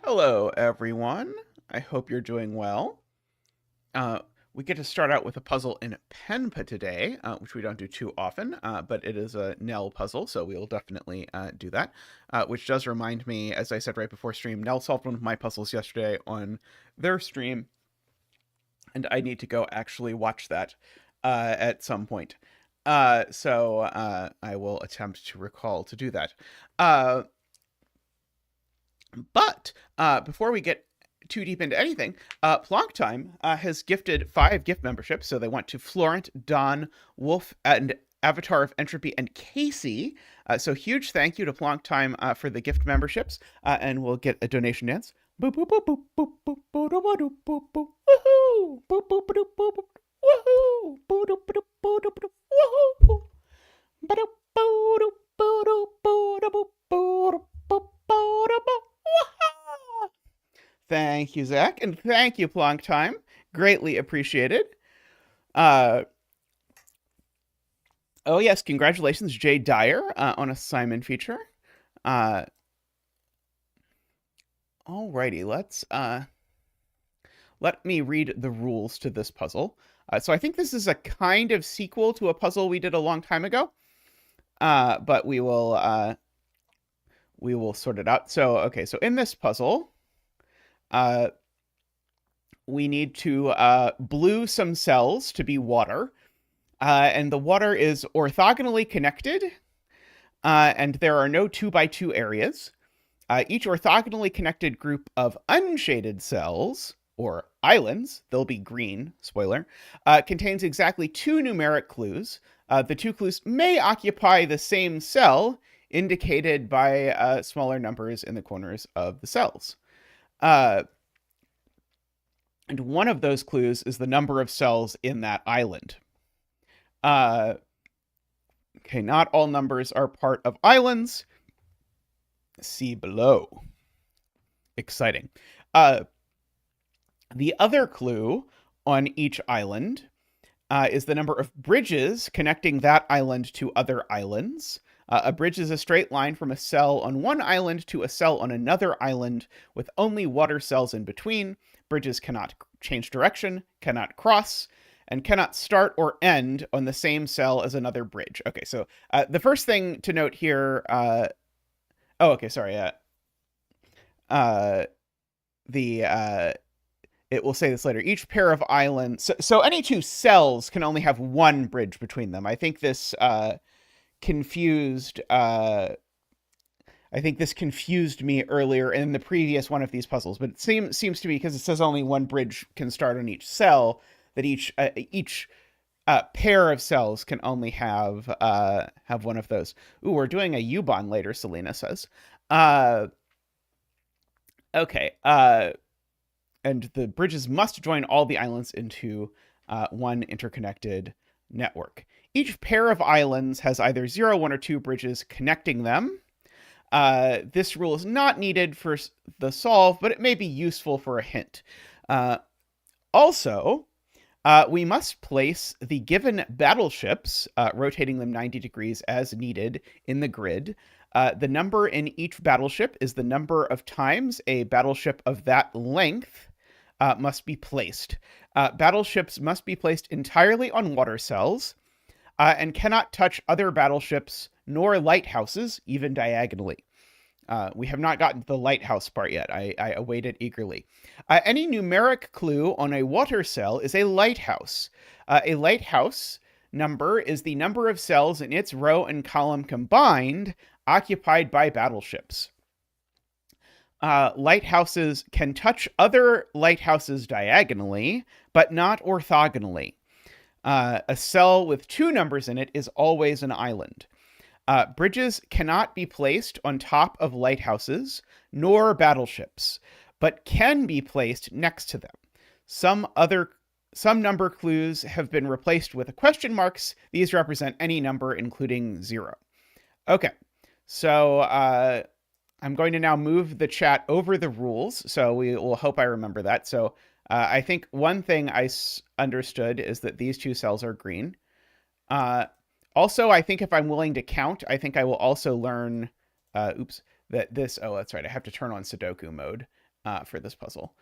Hello, everyone. I hope you're doing well. Uh, we get to start out with a puzzle in Penpa today, which we don't do too often, but it is a Nell puzzle, so we'll definitely do that. Which does remind me, as I said right before stream, Nell solved one of my puzzles yesterday on their stream, and I need to go actually watch that at some point. So I will attempt to recall to do that. But before we get too deep into anything, Plonktime has gifted 5 gift memberships. So they went to Florent, Don, Wolf, and Avatar of Entropy, and Casey. So huge thank you to Plonktime for the gift memberships. And we'll get a donation dance. Boop, boop, boop, boop, boop, boop, boop, boop, boop, boop, boop. Woohoo! Boop, boop, boop, boop, boop. Woohoo! Boop, boop, boop, boop, boop, boop. Woohoo! Ba-doop, boop, boop, boop, boop, boop, boop, boop, boop. Thank you, Zach, and thank you, Plonktime. Greatly appreciated. Oh yes, congratulations, Jay Dyer, on a Simon feature. Alrighty, let me read the rules to this puzzle. So I think this is a kind of sequel to a puzzle we did a long time ago, but we will sort it out. So okay, so in this puzzle, we need to blue some cells to be water, and the water is orthogonally connected, and there are no 2x2 areas. Each orthogonally connected group of unshaded cells, or islands, they'll be green, spoiler, contains exactly 2 numeric clues. The 2 clues may occupy the same cell, indicated by smaller numbers in the corners of the cells. And one of those clues is the number of cells in that island. Okay, not all numbers are part of islands. See below. Exciting. The other clue on each island is the number of bridges connecting that island to other islands. A bridge is a straight line from a cell on one island to a cell on another island with only water cells in between. Bridges cannot change direction, cannot cross, and cannot start or end on the same cell as another bridge. Okay, so the first thing to note here... it will say this later. Each pair of islands... So any 2 cells can only have one bridge between them. I think this... confused me earlier in the previous one of these puzzles, but it seems to me, because it says only one bridge can start on each cell, that each pair of cells can only have one of those. Ooh, we're doing a U-Bahn later, Selena says. Okay, and the bridges must join all the islands into one interconnected network. Each pair of islands has either 0, 1, or 2 bridges connecting them. This rule is not needed for the solve, but it may be useful for a hint. Also, we must place the given battleships, rotating them 90 degrees as needed, in the grid. The number in each battleship is the number of times a battleship of that length must be placed. Battleships must be placed entirely on water cells, and cannot touch other battleships nor lighthouses, even diagonally. We have not gotten to the lighthouse part yet. I await it eagerly. Any numeric clue on a water cell is a lighthouse. A lighthouse number is the number of cells in its row and column combined occupied by battleships. Lighthouses can touch other lighthouses diagonally, but not orthogonally. A cell with 2 numbers in it is always an island. Bridges cannot be placed on top of lighthouses nor battleships, but can be placed next to them. Some number clues have been replaced with question marks. These represent any number, including 0. Okay, so I'm going to now move the chat over the rules, so we will hope I remember that. So I think one thing I understood is that these 2 cells are green. Also, I think if I'm willing to count, I think I will also learn, that this... Oh, that's right. I have to turn on Sudoku mode. for this puzzle.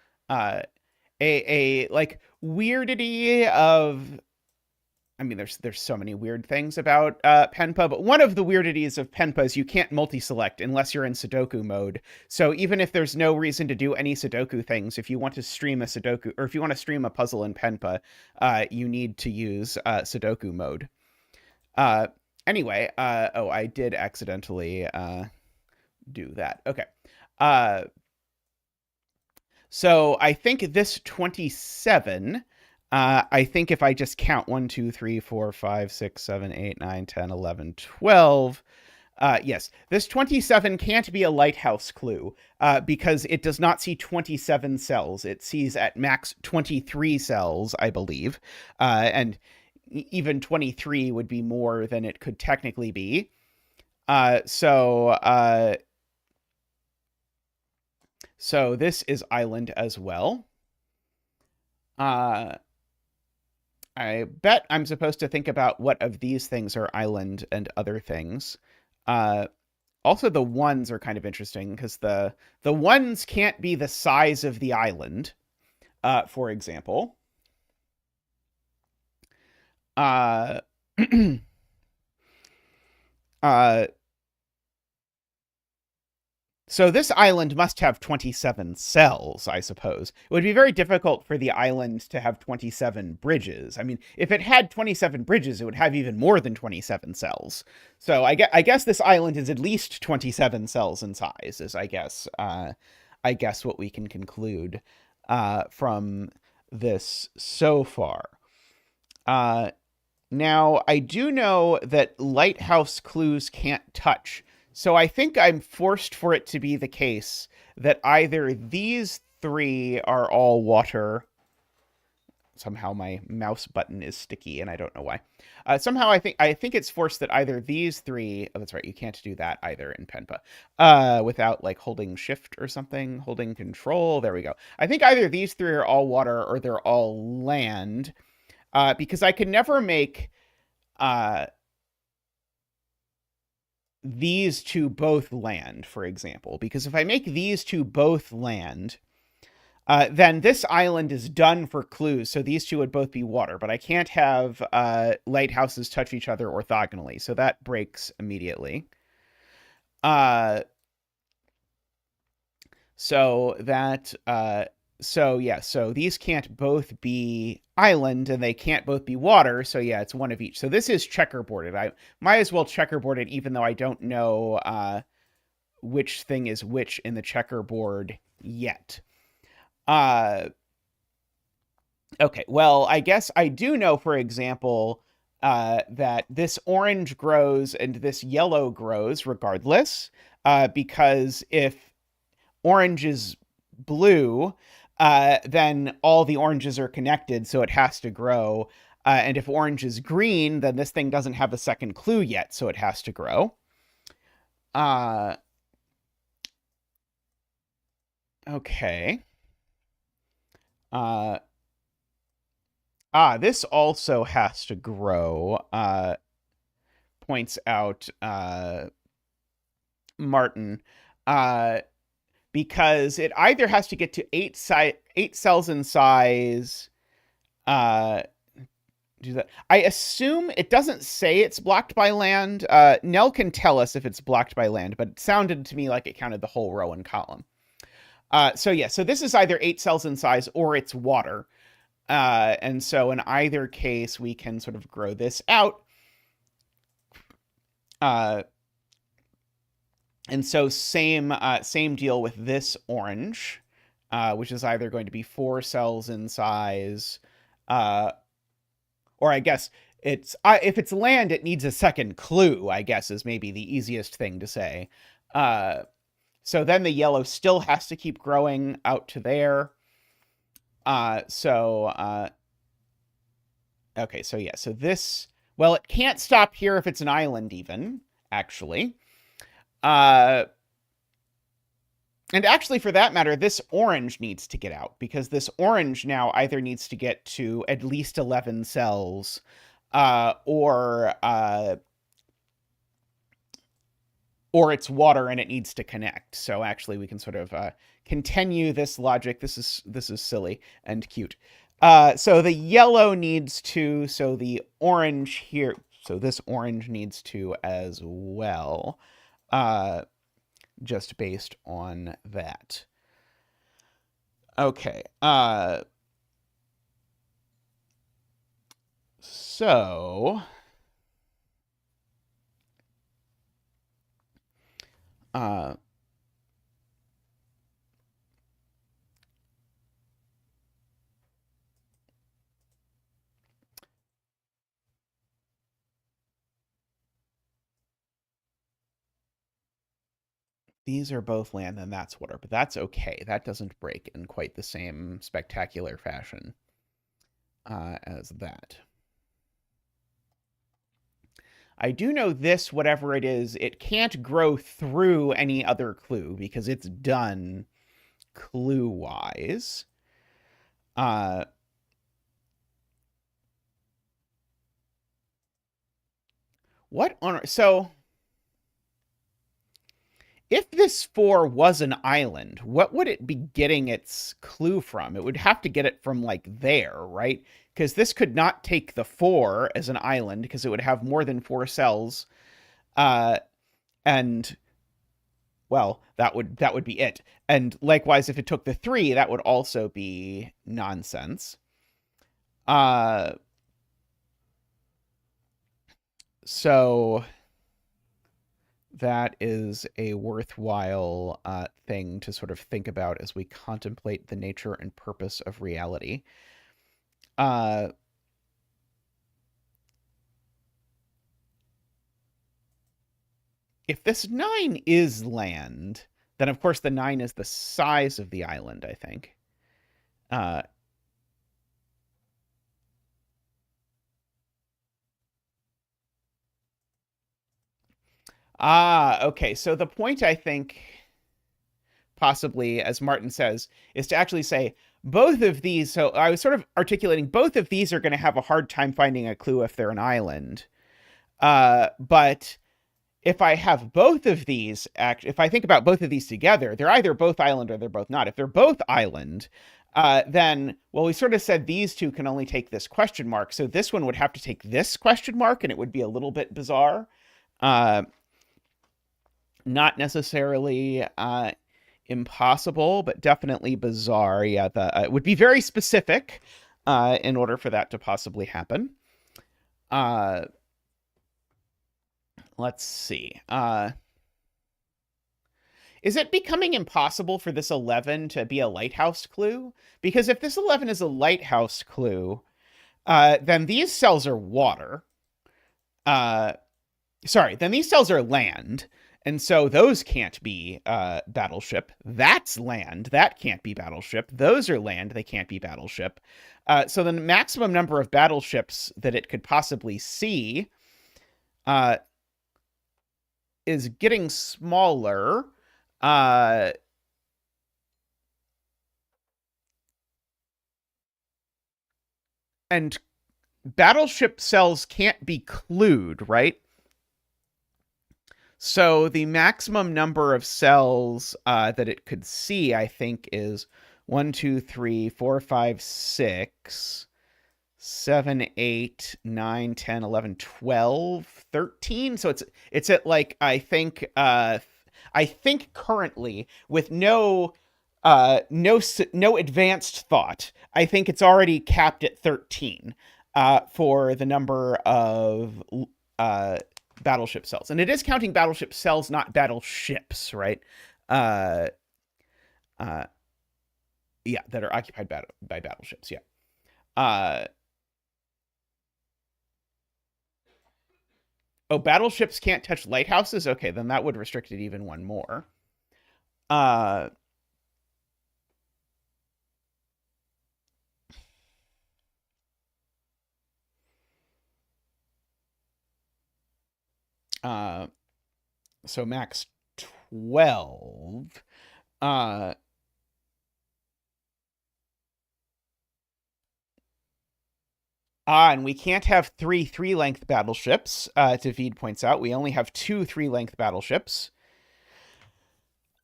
A like weirdity of, I mean, there's so many weird things about Penpa, but one of the weirdities of Penpa is you can't multi-select unless you're in Sudoku mode. So even if there's no reason to do any Sudoku things, if you want to stream a Sudoku, or if you want to stream a puzzle in Penpa, you need to use Sudoku mode. Anyway, oh, I did accidentally do that. Okay. So I think this 27, I think if I just count 1, 2, 3, 4, 5, 6, 7, 8, 9, 10, 11, 12. Yes, this 27 can't be a lighthouse clue because it does not see 27 cells. It sees at max 23 cells, I believe. And even 23 would be more than it could technically be. So this is island as well. I bet I'm supposed to think about what of these things are island and other things. Also, the ones are kind of interesting because the ones can't be the size of the island, for example. So this island must have 27 cells, I suppose. It would be very difficult for the island to have 27 bridges. I mean, if it had 27 bridges, it would have even more than 27 cells. So I guess this island is at least 27 cells in size, is I guess what we can conclude from this so far. Now, I do know that lighthouse clues can't touch. So I think I'm forced for it to be the case that either these three are all water. Somehow my mouse button is sticky, and I don't know why. Somehow I think it's forced that either these three. Oh, that's right. You can't do that either in Penpa without like holding shift or something, holding control. There we go. I think either these three are all water or they're all land, because I can never make these two both land, for example, because if I make these two both land, then this island is done for clues, so these two would both be water, but I can't have lighthouses touch each other orthogonally, so that breaks immediately. So these can't both be island and they can't both be water. So yeah, it's one of each. So this is checkerboarded. I might as well checkerboard it, even though I don't know which thing is which in the checkerboard yet. Okay, well, I guess I do know, for example, that this orange grows and this yellow grows regardless, because if orange is blue, then all the oranges are connected, so it has to grow. And if orange is green, then this thing doesn't have a second clue yet, so it has to grow. Okay. This also has to grow, points out Martin. Because it either has to get to 8 cells in size. Do that. I assume it doesn't say it's blocked by land. Nell can tell us if it's blocked by land, but it sounded to me like it counted the whole row and column. So this is either 8 cells in size or it's water. And so in either case, we can sort of grow this out. And so same deal with this orange, which is either going to be 4 cells in size, or I guess it's if it's land, it needs a second clue, I guess, is maybe the easiest thing to say. So then the yellow still has to keep growing out to there. Okay, so this, well, it can't stop here if it's an island even, actually. And actually, for that matter, this orange needs to get out, because this orange now either needs to get to at least 11 cells, or or it's water and it needs to connect. So actually, we can sort of continue this logic. This is silly and cute. So the yellow needs to. So the orange here. So this orange needs to as well. Just based on that. Okay. So these are both land, and that's water, but that's okay. That doesn't break in quite the same spectacular fashion as that. I do know this, whatever it is, it can't grow through any other clue because it's done clue-wise. What on... So, if this 4 was an island, what would it be getting its clue from? It would have to get it from, like, there, right? Because this could not take the 4 as an island because it would have more than 4 cells. And, well, that would be it. And likewise, if it took the 3, that would also be nonsense. So that is a worthwhile thing to sort of think about as we contemplate the nature and purpose of reality. If this 9 is land, then of course the 9 is the size of the island, I think. Okay. So the point, I think, possibly, as Martin says, is to actually say both of these. So I was sort of articulating both of these are going to have a hard time finding a clue if they're an island. But if I have both of these, if I think about both of these together, they're either both island or they're both not. If they're both island, then, well, we sort of said these two can only take this question mark. So this one would have to take this question mark, and it would be a little bit bizarre. Not necessarily impossible, but definitely bizarre. Yeah, it would be very specific in order for that to possibly happen. Let's see. Is it becoming impossible for this 11 to be a lighthouse clue? Because if this 11 is a lighthouse clue, then these cells are water. Sorry, then these cells are land. And so those can't be Battleship. That's land. That can't be Battleship. Those are land. They can't be Battleship. So the maximum number of battleships that it could possibly see is getting smaller. And battleship cells can't be clued, right? So the maximum number of cells that it could see, I think, is 1, 2, 3, 4, 5, 6, 7, 8, 9, 10, 11, 12, 13. So it's at, like, I think currently, with no advanced thought, I think it's already capped at 13 for the number of battleship cells. And it is counting battleship cells, not battleships, right? Yeah, that are occupied by battleships, yeah. Oh, battleships can't touch lighthouses? Okay, then that would restrict it even one more. So max 12. And we can't have 3 3-length battleships, David points out. We only have 2 3-length battleships.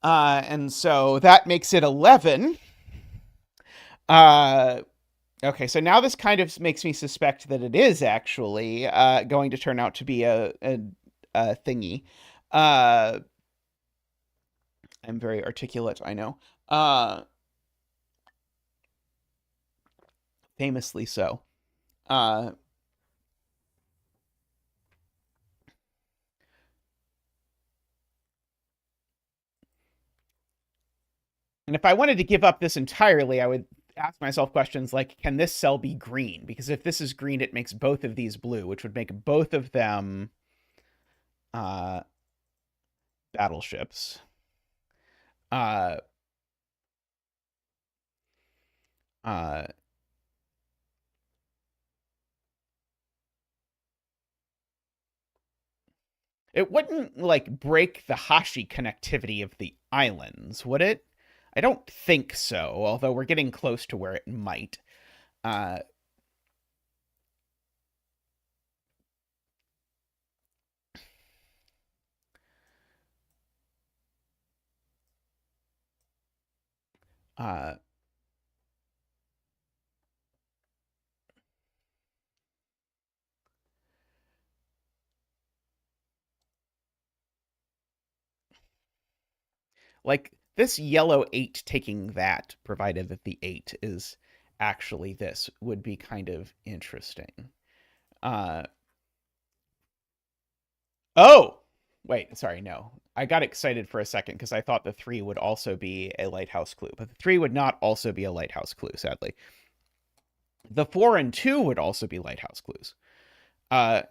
And so that makes it 11. Uh, okay, so now this kind of makes me suspect that it is actually going to turn out to be a thingy. Uh, I'm very articulate, I know. Famously so. Uh, and if I wanted to give up this entirely, I would ask myself questions like, can this cell be green? Because if this is green, it makes both of these blue, which would make both of them uh, battleships. Uh, uh, it wouldn't like break the Hashi connectivity of the islands, would it? I don't think so, although we're getting close to where it might. Uh, uh, like this yellow 8 taking that, provided that the 8 is actually this, would be kind of interesting. Uh, oh, wait, sorry, no. I got excited for a second because I thought the 3 would also be a lighthouse clue, but the 3 would not also be a lighthouse clue, sadly. The 4 and 2 would also be lighthouse clues. Uh,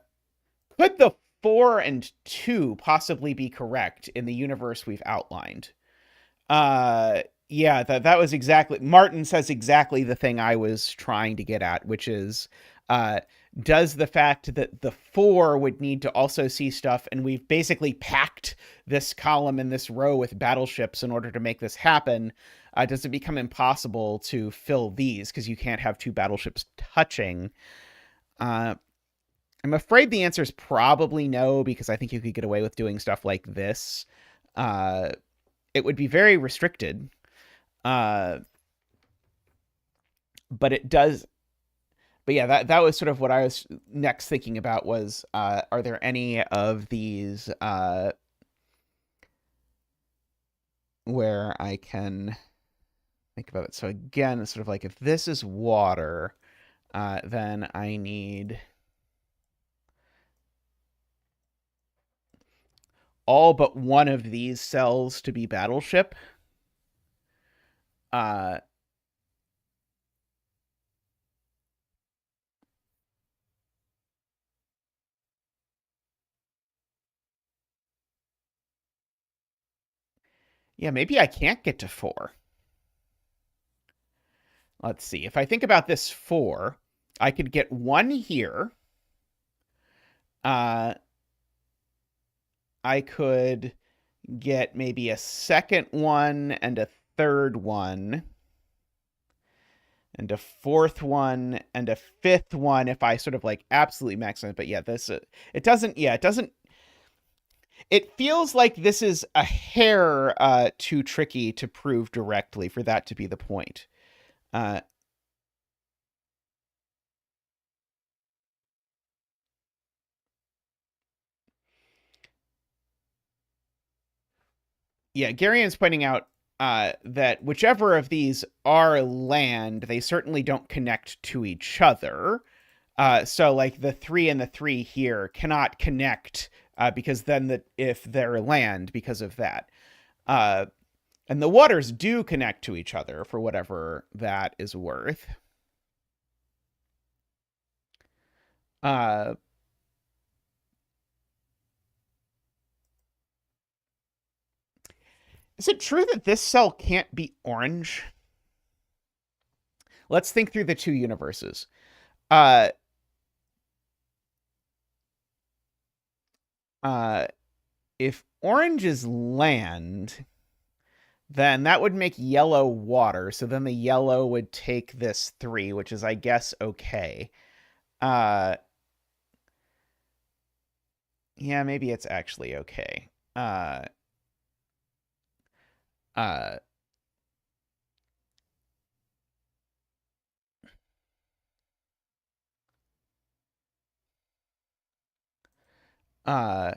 could the 4 and 2 possibly be correct in the universe we've outlined? Yeah, that was exactly, Martin says exactly the thing I was trying to get at, which is uh does the fact that the 4 would need to also see stuff, and we've basically packed this column and this row with battleships in order to make this happen, does it become impossible to fill these because you can't have two battleships touching? uh I'm afraid the answer is probably no, because I think you could get away with doing stuff like this. It would be very restricted. Uh, but it does. But yeah, that was sort of what I was next thinking about was, are there any of these where I can think about it? So again, it's sort of like if this is water, then I need all but one of these cells to be battleship. Uh, yeah, maybe I can't get to 4. Let's see. If I think about this 4, I could get 1 here. Uh, I could get maybe a second one and a third one and a fourth one and a fifth one if I sort of like absolutely max it. But yeah, this it doesn't. Yeah, it doesn't. It feels like this is a hair too tricky to prove directly for that to be the point. Uh, yeah, Garian's pointing out that whichever of these are land, they certainly don't connect to each other. So like the 3 and the 3 here cannot connect, because then if they're land because of that. Uh, and the waters do connect to each other for whatever that is worth. Uh, is it true that this cell can't be orange? Let's think through the two universes. Uh, uh, if orange is land, then that would make yellow water. So then the yellow would take this 3, which is, I guess, okay. Uh, yeah, maybe it's actually okay. Uh, uh,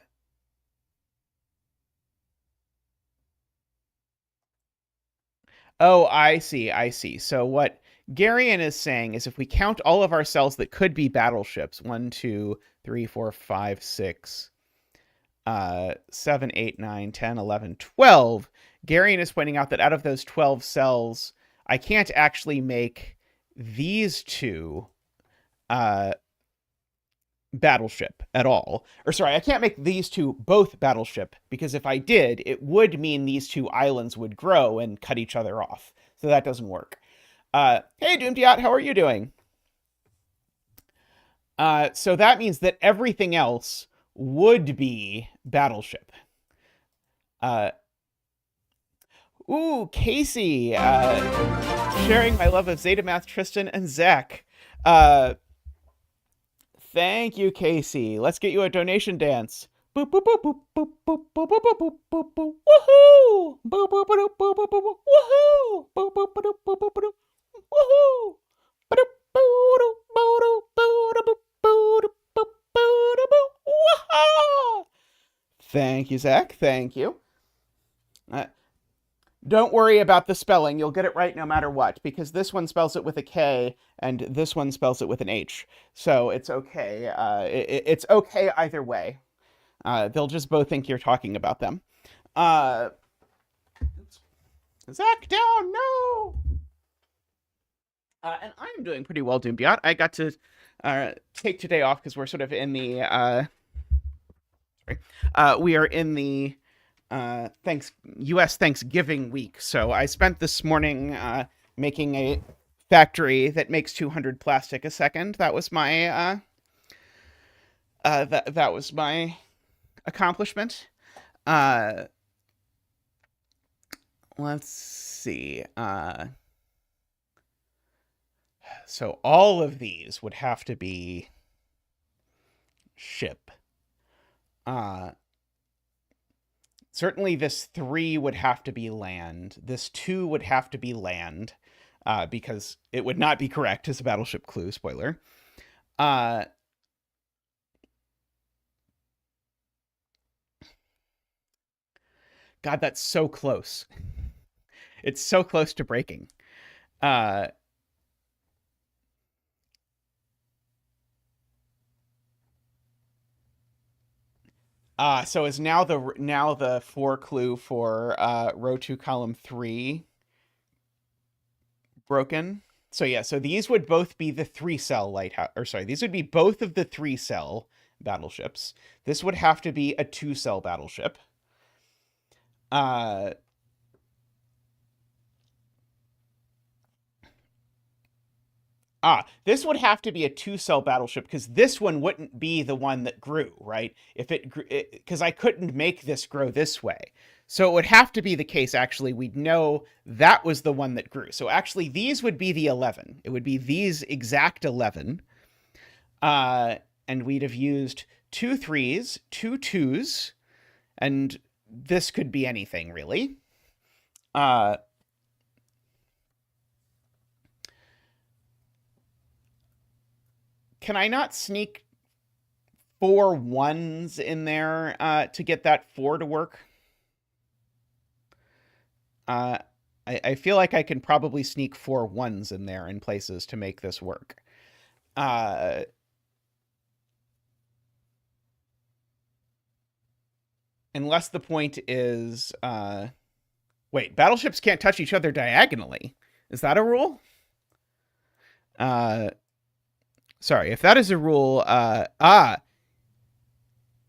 oh, I see. I see. So what Garion is saying is if we count all of our cells that could be battleships, 1, 2, 3, 4, 5, 6, 7, 8, 9, 10, 11, 12. Garion is pointing out that out of those 12 cells, I can't actually make these two uh, battleship at all. Or sorry, I can't make these two both battleship because if I did, it would mean these two islands would grow and cut each other off. So that doesn't work. Hey, Doomdiat, how are you doing? So that means that everything else would be battleship. Uh, ooh, Casey, sharing my love of zetamath, Tristan, and Zach. Uh, Thank you, Casey. Let's get you a donation dance. Boop boop boop boop boop boop boop boop boop boop boop. Woohoo! Boop boop boop boop boop boop. Woohoo! Boop boop boop boop boop boop. Woohoo! Boop boop boop boop boop boop boop. Woohoo! Thank you, Zach. Thank you. Uh, don't worry about the spelling. You'll get it right no matter what, because this one spells it with a K and this one spells it with an H. So it's okay. It's okay either way. They'll just both think you're talking about them. Uh, Zach down, no! And I'm doing pretty well, Doombiot. I got to take today off because we're sort of in the... we are in the U.S. Thanksgiving week. So I spent this morning making a factory that makes 200 plastic a second. That was my that was my accomplishment. Let's see. So all of these would have to be ship. Certainly this 3 would have to be land. This 2 would have to be land, because it would not be correct as a battleship clue, spoiler. God, that's so close. It's so close to breaking. So is now the 4 clue for row 2 column 3 broken? So yeah, so these would both be the 3-cell lighthouse, or sorry, these would be both of the 3-cell battleships. This would have to be a 2-cell battleship. This would have to be a 2-cell battleship because this one wouldn't be the one that grew, right? If because I couldn't make this grow this way. So it would have to be the case, actually, we'd know that was the one that grew. So actually, these would be the 11. It would be these exact 11. And we'd have used 2 3s, 2 2s, and this could be anything, really. Can I not sneak 4 1s in there to get that 4 to work? I feel like I can probably sneak 4 1s in there in places to make this work. Unless the point is... wait, battleships can't touch each other diagonally. Is that a rule? Sorry, if that is a rule,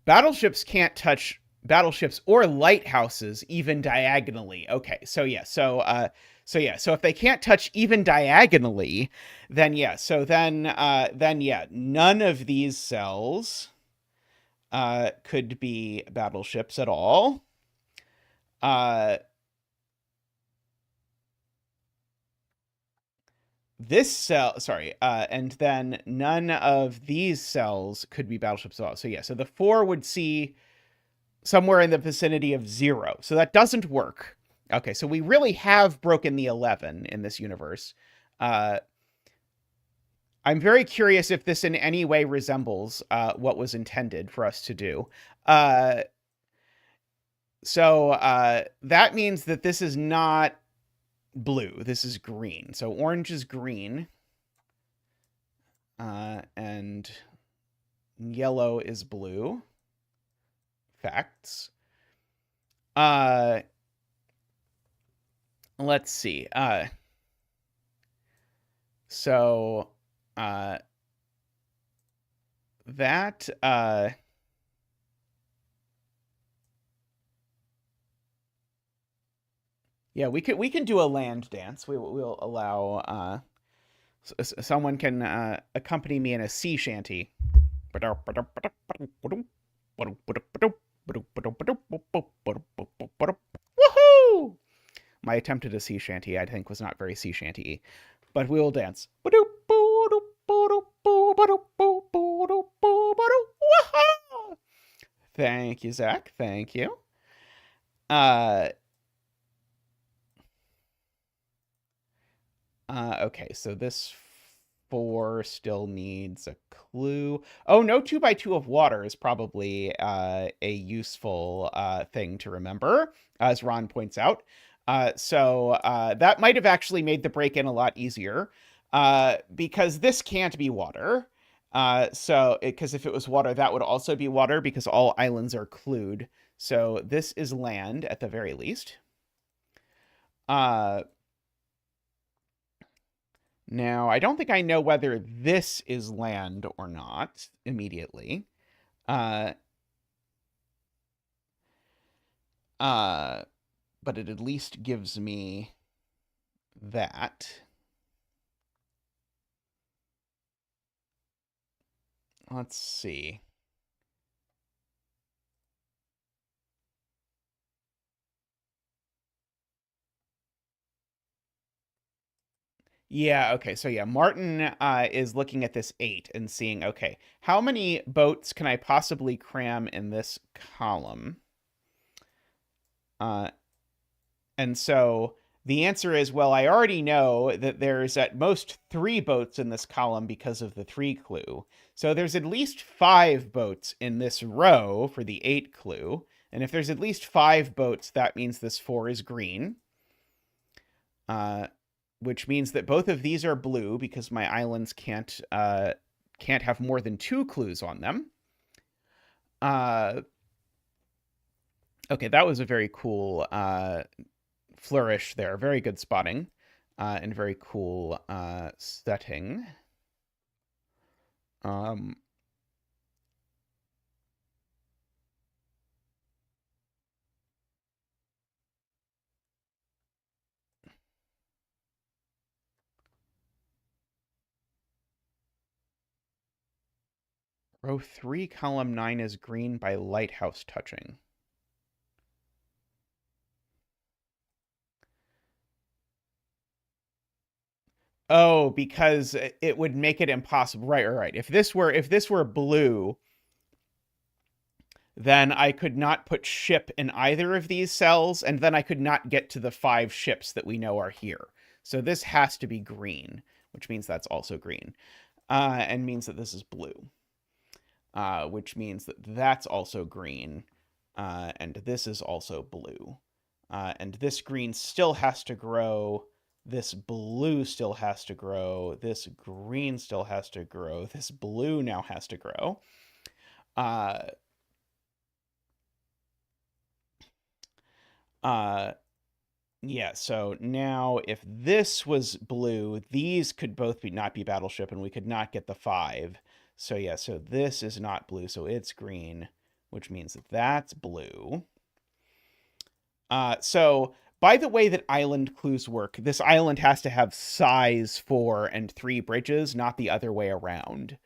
battleships can't touch battleships or lighthouses even diagonally. Okay, so yeah, so if they can't touch even diagonally, then yeah, then yeah, none of these cells could be battleships at all. This cell, sorry, and then none of these cells could be battleships at all. So yeah, so the 4 would see somewhere in the vicinity of 0. So that doesn't work. Okay, so we really have broken the 11 in this universe. I'm very curious if this in any way resembles what was intended for us to do. So that means that this is not blue. This is green. So orange is green. And yellow is blue. Facts. Let's see. So that yeah, we can do a land dance. We'll allow someone can accompany me in a sea shanty. Woohoo! My attempt at a sea shanty, I think, was not very sea shanty-y, but we will dance. Thank you, Zach. Thank you. Okay, so this 4 still needs a clue. Oh, no 2x2 of water is probably a useful thing to remember, as Ron points out. So that might have actually made the break-in a lot easier, because this can't be water. Because if it was water, that would also be water, because all islands are clued. So this is land, at the very least. Now, I don't think I know whether this is land or not immediately. But it at least gives me that. Let's see. Yeah, okay. So yeah, Martin is looking at this 8 and seeing, okay, how many boats can I possibly cram in this column? And so the answer is, well, I already know that there's at most 3 boats in this column because of the 3 clue. So there's at least 5 boats in this row for the 8 clue. And if there's at least 5 boats, that means this 4 is green. Which means that both of these are blue because my islands can't have more than 2 clues on them. Okay, that was a very cool flourish there. Very good spotting, and very cool setting. Row 3, column 9 is green by Lighthouse touching. Oh, because it would make it impossible. Right. If this were blue, then I could not put ship in either of these cells, and then I could not get to the 5 ships that we know are here. So this has to be green, which means that's also green, and means that this is blue, which means that that's also green, and this is also blue. And this green still has to grow. This blue still has to grow. This green still has to grow. This blue now has to grow. Yeah, so now if this was blue, these could both not be Battleship, and we could not get the 5. So yeah, so this is not blue, so it's green, which means that that's blue. So by the way that island clues work, this island has to have size 4 and 3 bridges, not the other way around.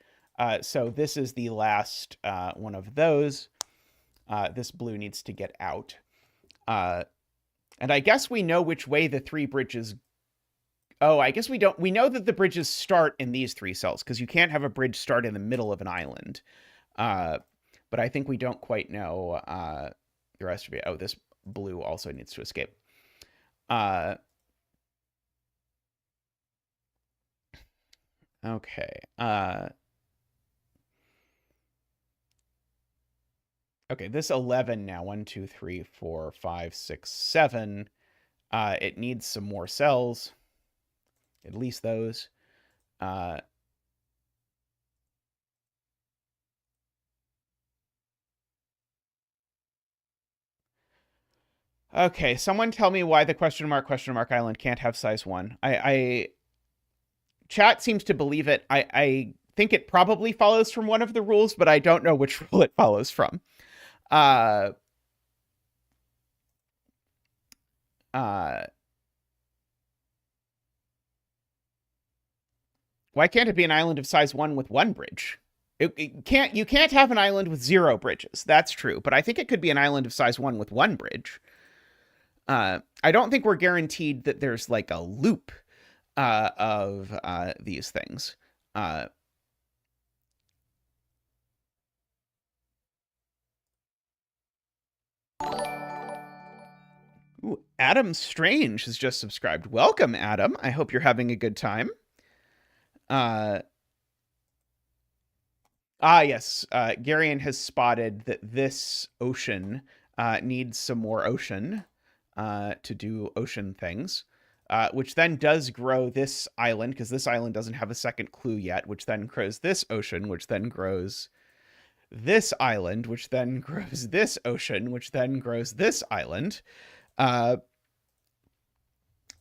So this is the last one of those. This blue needs to get out. And I guess we know which way the 3 bridges... Oh, I guess we don't. We know that the bridges start in these 3 cells, because you can't have a bridge start in the middle of an island. But I think we don't quite know the rest of it. Oh, this blue also needs to escape. Uh, okay. Okay, this 11 now, 1, 2, 3, 4, 5, 6, 7. It needs some more cells, at least those. Uh, okay, someone tell me why the question mark island can't have size 1. Chat seems to believe it. I think it probably follows from one of the rules, but I don't know which rule it follows from. Uh, uh, why can't it be an island of size 1 with 1 bridge? You can't have an island with 0 bridges. That's true, but I think it could be an island of size 1 with 1 bridge. I don't think we're guaranteed that there's like a loop of these things. Ooh, Adam Strange has just subscribed. Welcome, Adam. I hope you're having a good time. Yes. Garion has spotted that this ocean needs some more ocean to do ocean things, which then does grow this island, because this island doesn't have a second clue yet, which then grows this ocean, which then grows this island, which then grows this ocean, which then grows this island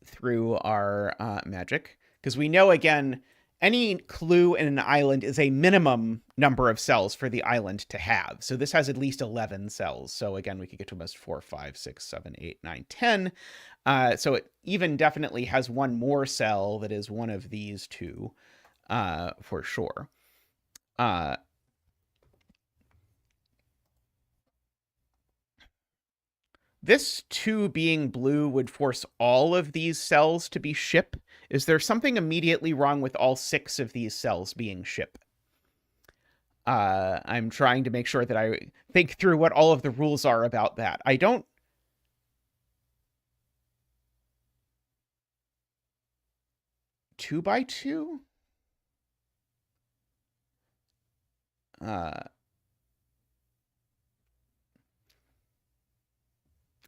through our magic. Because we know, again, any clue in an island is a minimum number of cells for the island to have. So this has at least 11 cells. So again, we could get to almost 4, 5, 6, 7, 8, 9, 10. So it even definitely has one more cell that is one of these two for sure. This 2 being blue would force all of these cells to be ship. Is there something immediately wrong with all 6 of these cells being ship? I'm trying to make sure that I think through what all of the rules are about that. I don't... 2 by 2?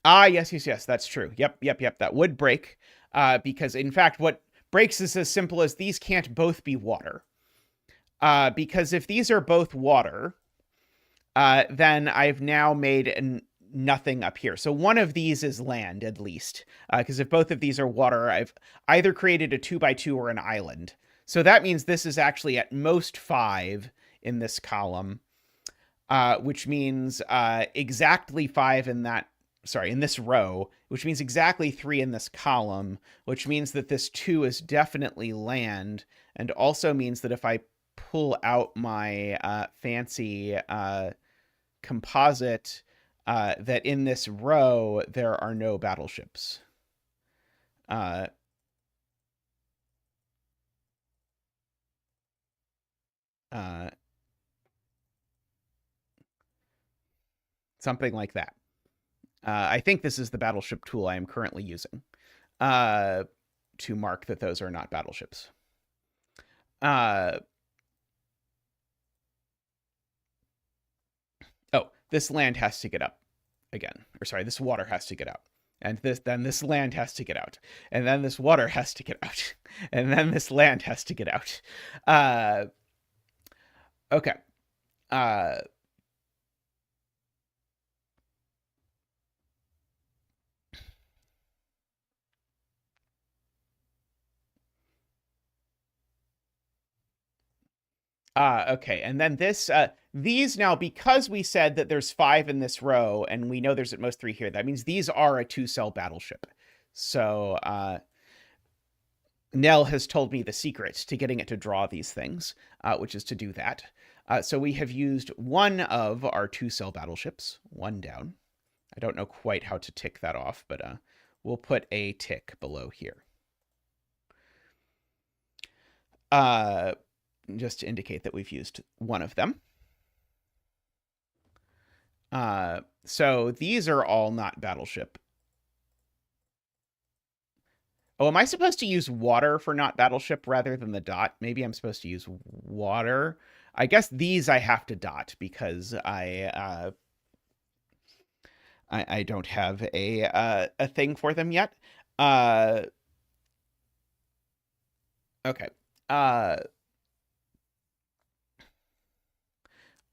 Yes, that's true. Yep. That would break. Because, in fact, what breaks is as simple as these can't both be water. Because if these are both water, then I've now made nothing up here. So one of these is land, at least. Because if both of these are water, I've either created a 2 by 2 or an island. So that means this is actually at most 5 in this column, which means exactly 5 in this row, which means exactly 3 in this column, which means that this 2 is definitely land, and also means that if I pull out my fancy composite, that in this row there are no battleships. Something like that. I think this is the battleship tool I am currently using to mark that those are not battleships. This land has to get up again. Or sorry, this water has to get out. And then this land has to get out. And then this water has to get out. And then this land has to get out. Okay. Okay. And then these now, because we said that there's 5 in this row and we know there's at most 3 here, that means these are a 2-cell battleship. So, Nell has told me the secret to getting it to draw these things, which is to do that. So we have used one of our 2-cell battleships, 1 down. I don't know quite how to tick that off, but we'll put a tick below here. Just to indicate that we've used one of them. So these are all not battleship. Oh, am I supposed to use water for not battleship rather than the dot? Maybe I'm supposed to use water. I guess these I have to dot because I don't have a thing for them yet. Okay.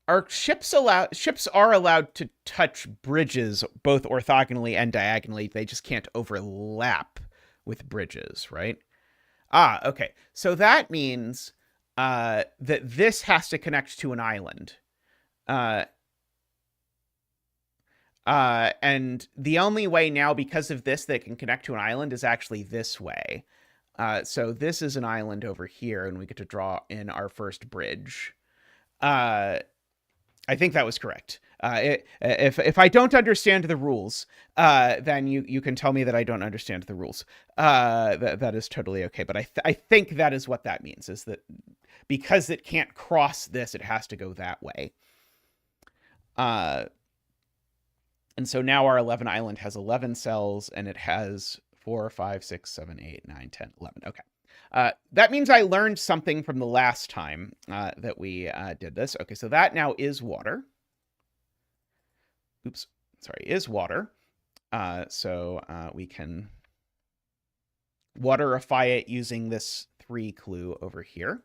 Are ships allowed? Ships are allowed to touch bridges both orthogonally and diagonally. They just can't overlap with bridges, right? Ah, okay. So that means that this has to connect to an island. Uh, and the only way now, because of this, that it can connect to an island is actually this way. So this is an island over here, and we get to draw in our first bridge. I think that was correct. If I don't understand the rules, then you can tell me that I don't understand the rules. That is totally okay. But I think that is what that means, is that because it can't cross this, it has to go that way. And so now our 11 island has 11 cells, and it has 4, 5, 6, 7, 8, 9, 10, 11. Okay. That means I learned something from the last time that we did this. Okay, so that now is water. Oops, sorry, is water. So we can waterify it using this 3 clue over here.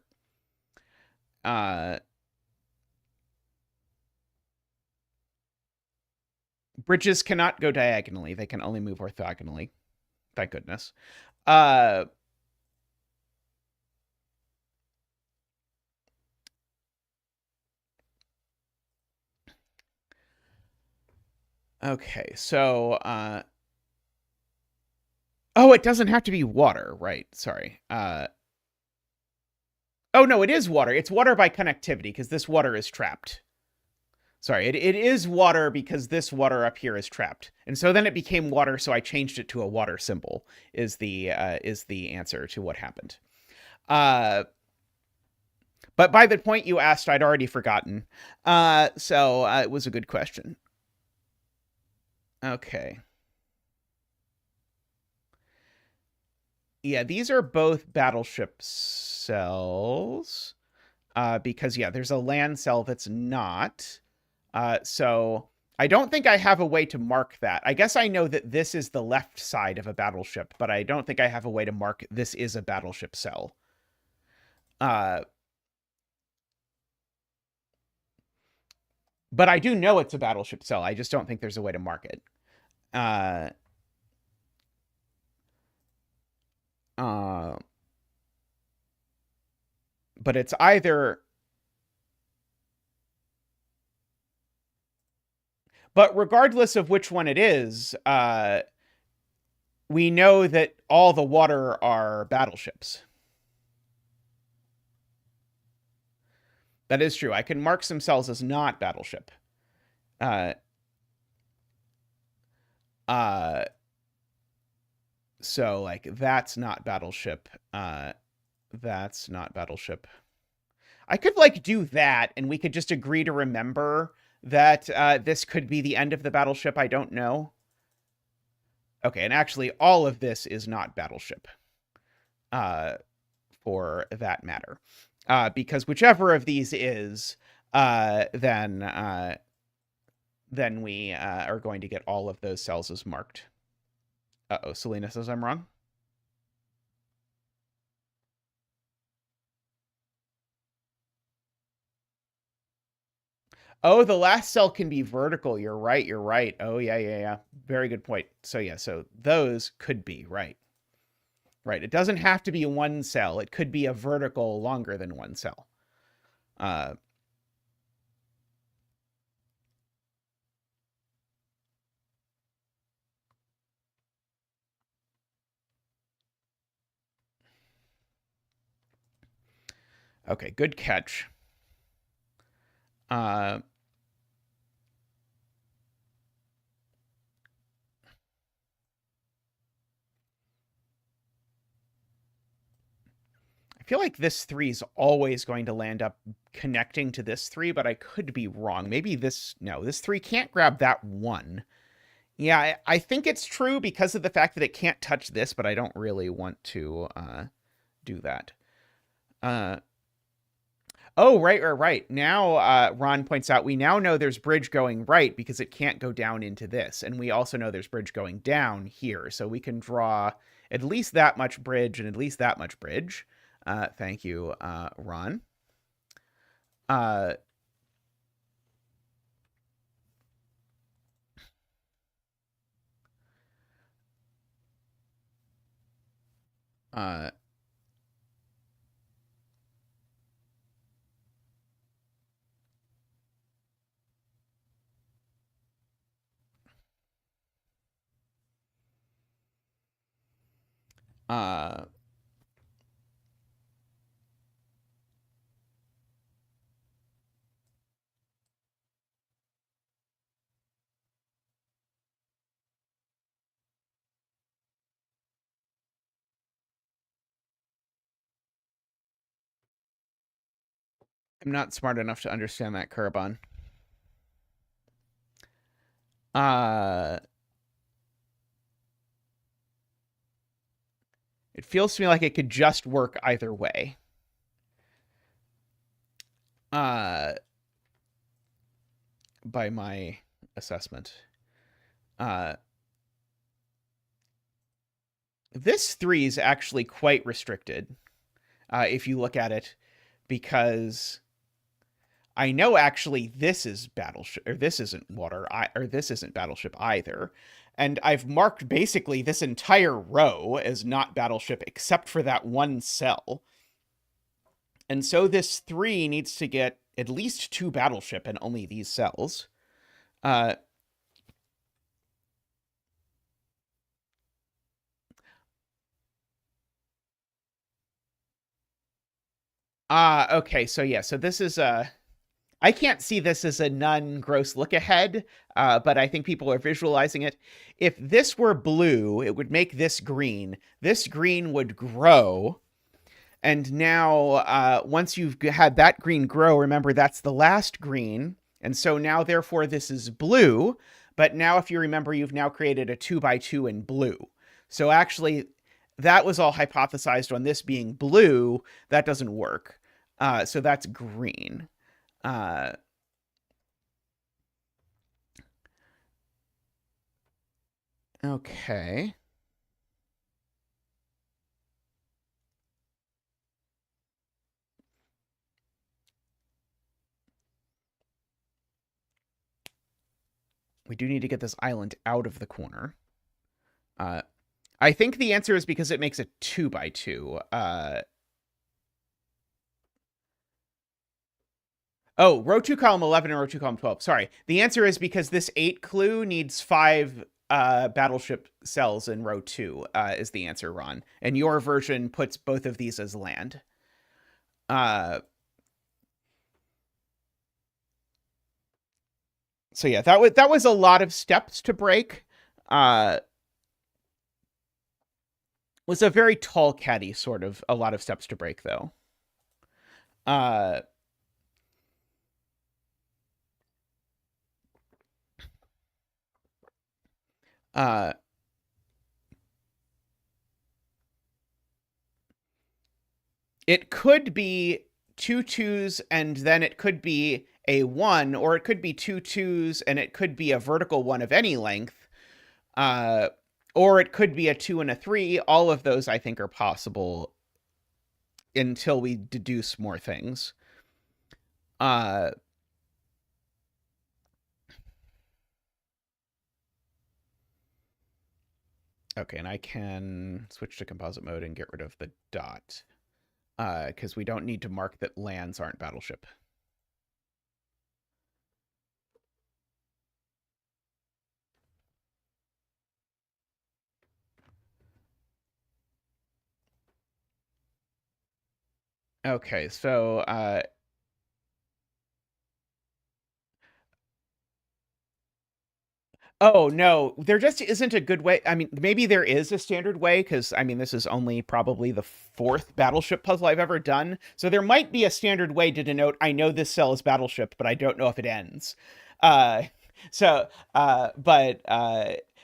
Bridges cannot go diagonally. They can only move orthogonally. Thank goodness. Okay, so oh, it doesn't have to be water, right? Sorry. Oh no, it is water. It's water by connectivity because this water is trapped. Sorry, it is water because this water up here is trapped. And so then it became water, so I changed it to a water symbol is the answer to what happened. But by the point you asked, I'd already forgotten. So it was a good question. Okay. Yeah, these are both battleship cells. Because, yeah, there's a land cell that's not. So I don't think I have a way to mark that. I guess I know that this is the left side of a battleship, but I don't think I have a way to mark this is a battleship cell. But I do know it's a battleship cell. I just don't think there's a way to mark it. But it's either... But regardless of which one it is, we know that all the water are battleships. That is true. I can mark some cells as not battleship. So, like, that's not battleship. That's not battleship. I could, like, do that, and we could just agree to remember that this could be the end of the battleship. I don't know. Okay, and actually, all of this is not battleship, for that matter. Because whichever of these is, then we are going to get all of those cells as marked. Uh-oh, Selena says I'm wrong. Oh, the last cell can be vertical. You're right. You're right. Oh, yeah. Very good point. So, yeah, so those could be, right. Right. It doesn't have to be one cell. It could be a vertical longer than one cell. Okay, good catch. I feel like this 3 is always going to land up connecting to this 3, but I could be wrong. Maybe this... No, this 3 can't grab that 1. Yeah, I think it's true because of the fact that it can't touch this, but I don't really want to do that. Uh, oh, right. Now, Ron points out we now know there's bridge going right because it can't go down into this. And we also know there's bridge going down here. So we can draw at least that much bridge and at least that much bridge. Thank you, Ron. Uh, uh, uh, I'm not smart enough to understand that, Kurban. Uh, it feels to me like it could just work either way. Uh, by my assessment. This 3 is actually quite restricted if you look at it, because I know actually this is Battleship, or this isn't water, or this isn't Battleship either. And I've marked basically this entire row as not Battleship except for that one cell. And so this 3 needs to get at least 2 Battleship in only these cells. Okay, so yeah, so this is I can't see this as a non-gross look ahead, but I think people are visualizing it. If this were blue, it would make this green. This green would grow. And now, once you've had that green grow, remember that's the last green. And so now, therefore, this is blue. But now, if you remember, you've now created a 2x2 in blue. So actually, that was all hypothesized on this being blue. That doesn't work. So that's green. Okay. We do need to get this island out of the corner. I think the answer is because it makes a 2x2. Oh, row 2, column 11, and row 2, column 12. Sorry. The answer is because this 8 clue needs 5 Battleship cells in row 2, is the answer, Ron. And your version puts both of these as land. So yeah, that was a lot of steps to break. Was a very tall caddy, sort of a lot of steps to break, though. It could be 2 2s and then it could be a 1, or it could be 2 2s and it could be a vertical 1 of any length. Or it could be a 2 and a 3. All of those, I think, are possible until we deduce more things. Okay, and I can switch to composite mode and get rid of the dot, because we don't need to mark that lands aren't Battleship. Okay, so oh no, there just isn't a good way. I mean, maybe there is a standard way, because I mean, this is only probably the 4th Battleship puzzle I've ever done. So there might be a standard way to denote, I know this cell is Battleship, but I don't know if it ends. Uh, but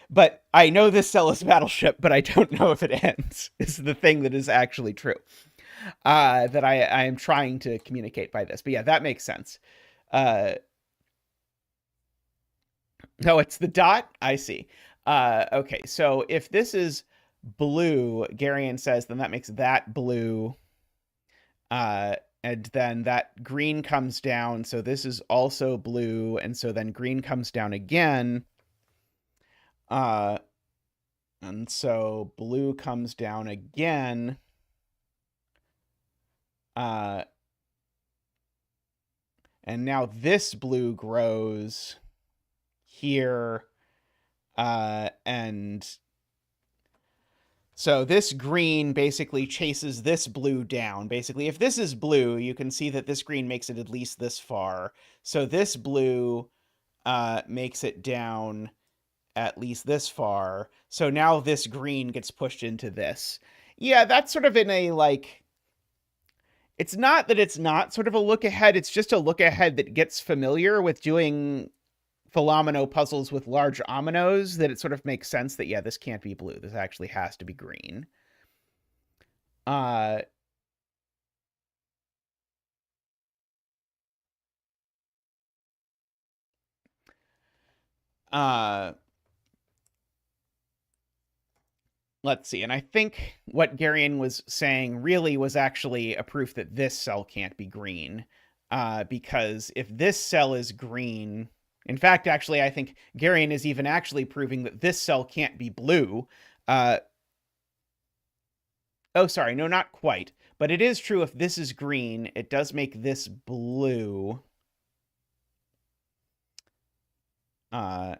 But I know this cell is Battleship, but I don't know if it ends, is the thing that is actually true. That I am trying to communicate by this. But yeah, that makes sense. No, it's the dot. I see. Okay, so if this is blue, Garion says, then that makes that blue. And then that green comes down, so this is also blue, and so then green comes down again. And so blue comes down again. And now this blue grows here, and so this green basically chases this blue down. Basically, if this is blue, you can see that this green makes it at least this far. So this blue makes it down at least this far. So now this green gets pushed into this. Yeah, that's sort of in a, like, it's not that it's not sort of a look ahead, it's just a look ahead that gets familiar with doing Philomeno puzzles with large ominoes, that it sort of makes sense that, yeah, this can't be blue. This actually has to be green. Let's see. And I think what Garion was saying really was actually a proof that this cell can't be green. Because if this cell is green, in fact, actually, I think Garion is even actually proving that this cell can't be blue. Oh, sorry. No, not quite. But it is true if this is green, it does make this blue. And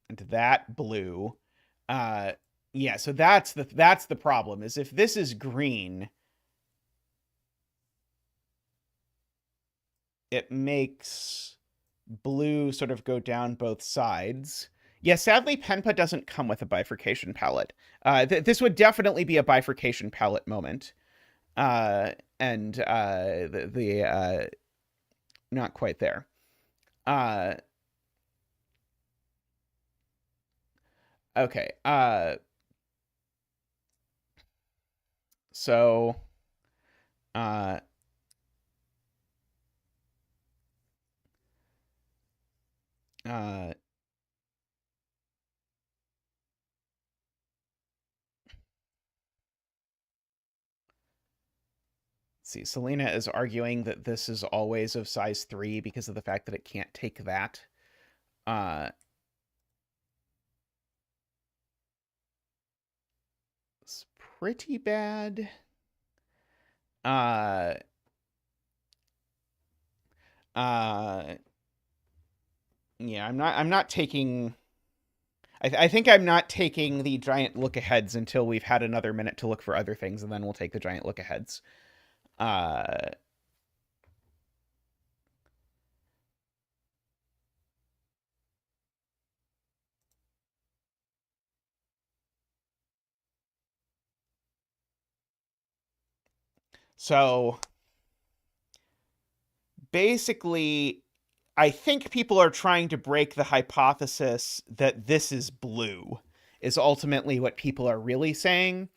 that blue. Yeah, so that's the problem, is if this is green, it makes blue sort of go down both sides. Yeah, sadly, Penpa doesn't come with a bifurcation palette. This would definitely be a bifurcation palette moment. And not quite there. Okay. So, see, Selena is arguing that this is always of size 3 because of the fact that it can't take that. It's pretty bad. Yeah, I'm not taking... I think I'm not taking the giant look-aheads until we've had another minute to look for other things, and then we'll take the giant look-aheads. So, basically, I think people are trying to break the hypothesis that this is blue, is ultimately what people are really saying.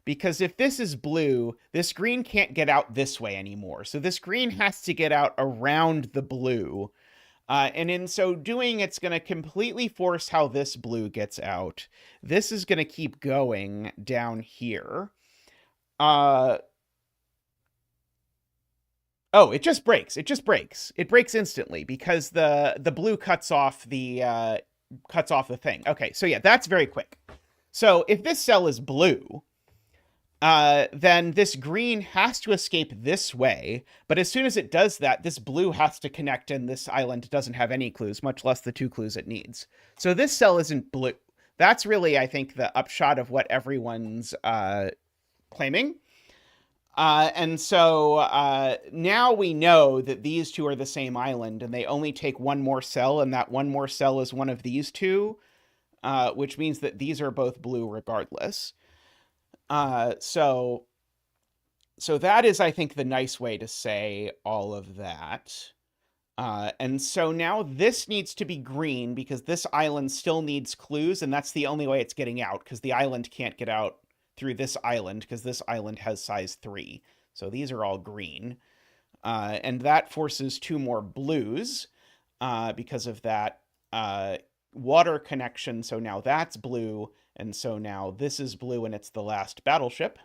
Because if this is blue, this green can't get out this way anymore. So this green has to get out around the blue. And in so doing, it's going to completely force how this blue gets out. This is going to keep going down here. Oh, it just breaks. It just breaks. It breaks instantly because the blue cuts off the thing. Okay, so yeah, that's very quick. So if this cell is blue, then this green has to escape this way. But as soon as it does that, this blue has to connect, and this island doesn't have any clues, much less the 2 clues it needs. So this cell isn't blue. That's really, I think, the upshot of what everyone's claiming. And so now we know that these 2 are the same island, and they only take one more cell, and that one more cell is one of these 2, which means that these are both blue regardless. So that is, I think, the nice way to say all of that. And so now this needs to be green because this island still needs clues, and that's the only way it's getting out, because the island can't get out through this island because this island has size 3. So these are all green. And that forces 2 more blues because of that water connection. So now that's blue, and so now this is blue, and it's the last battleship.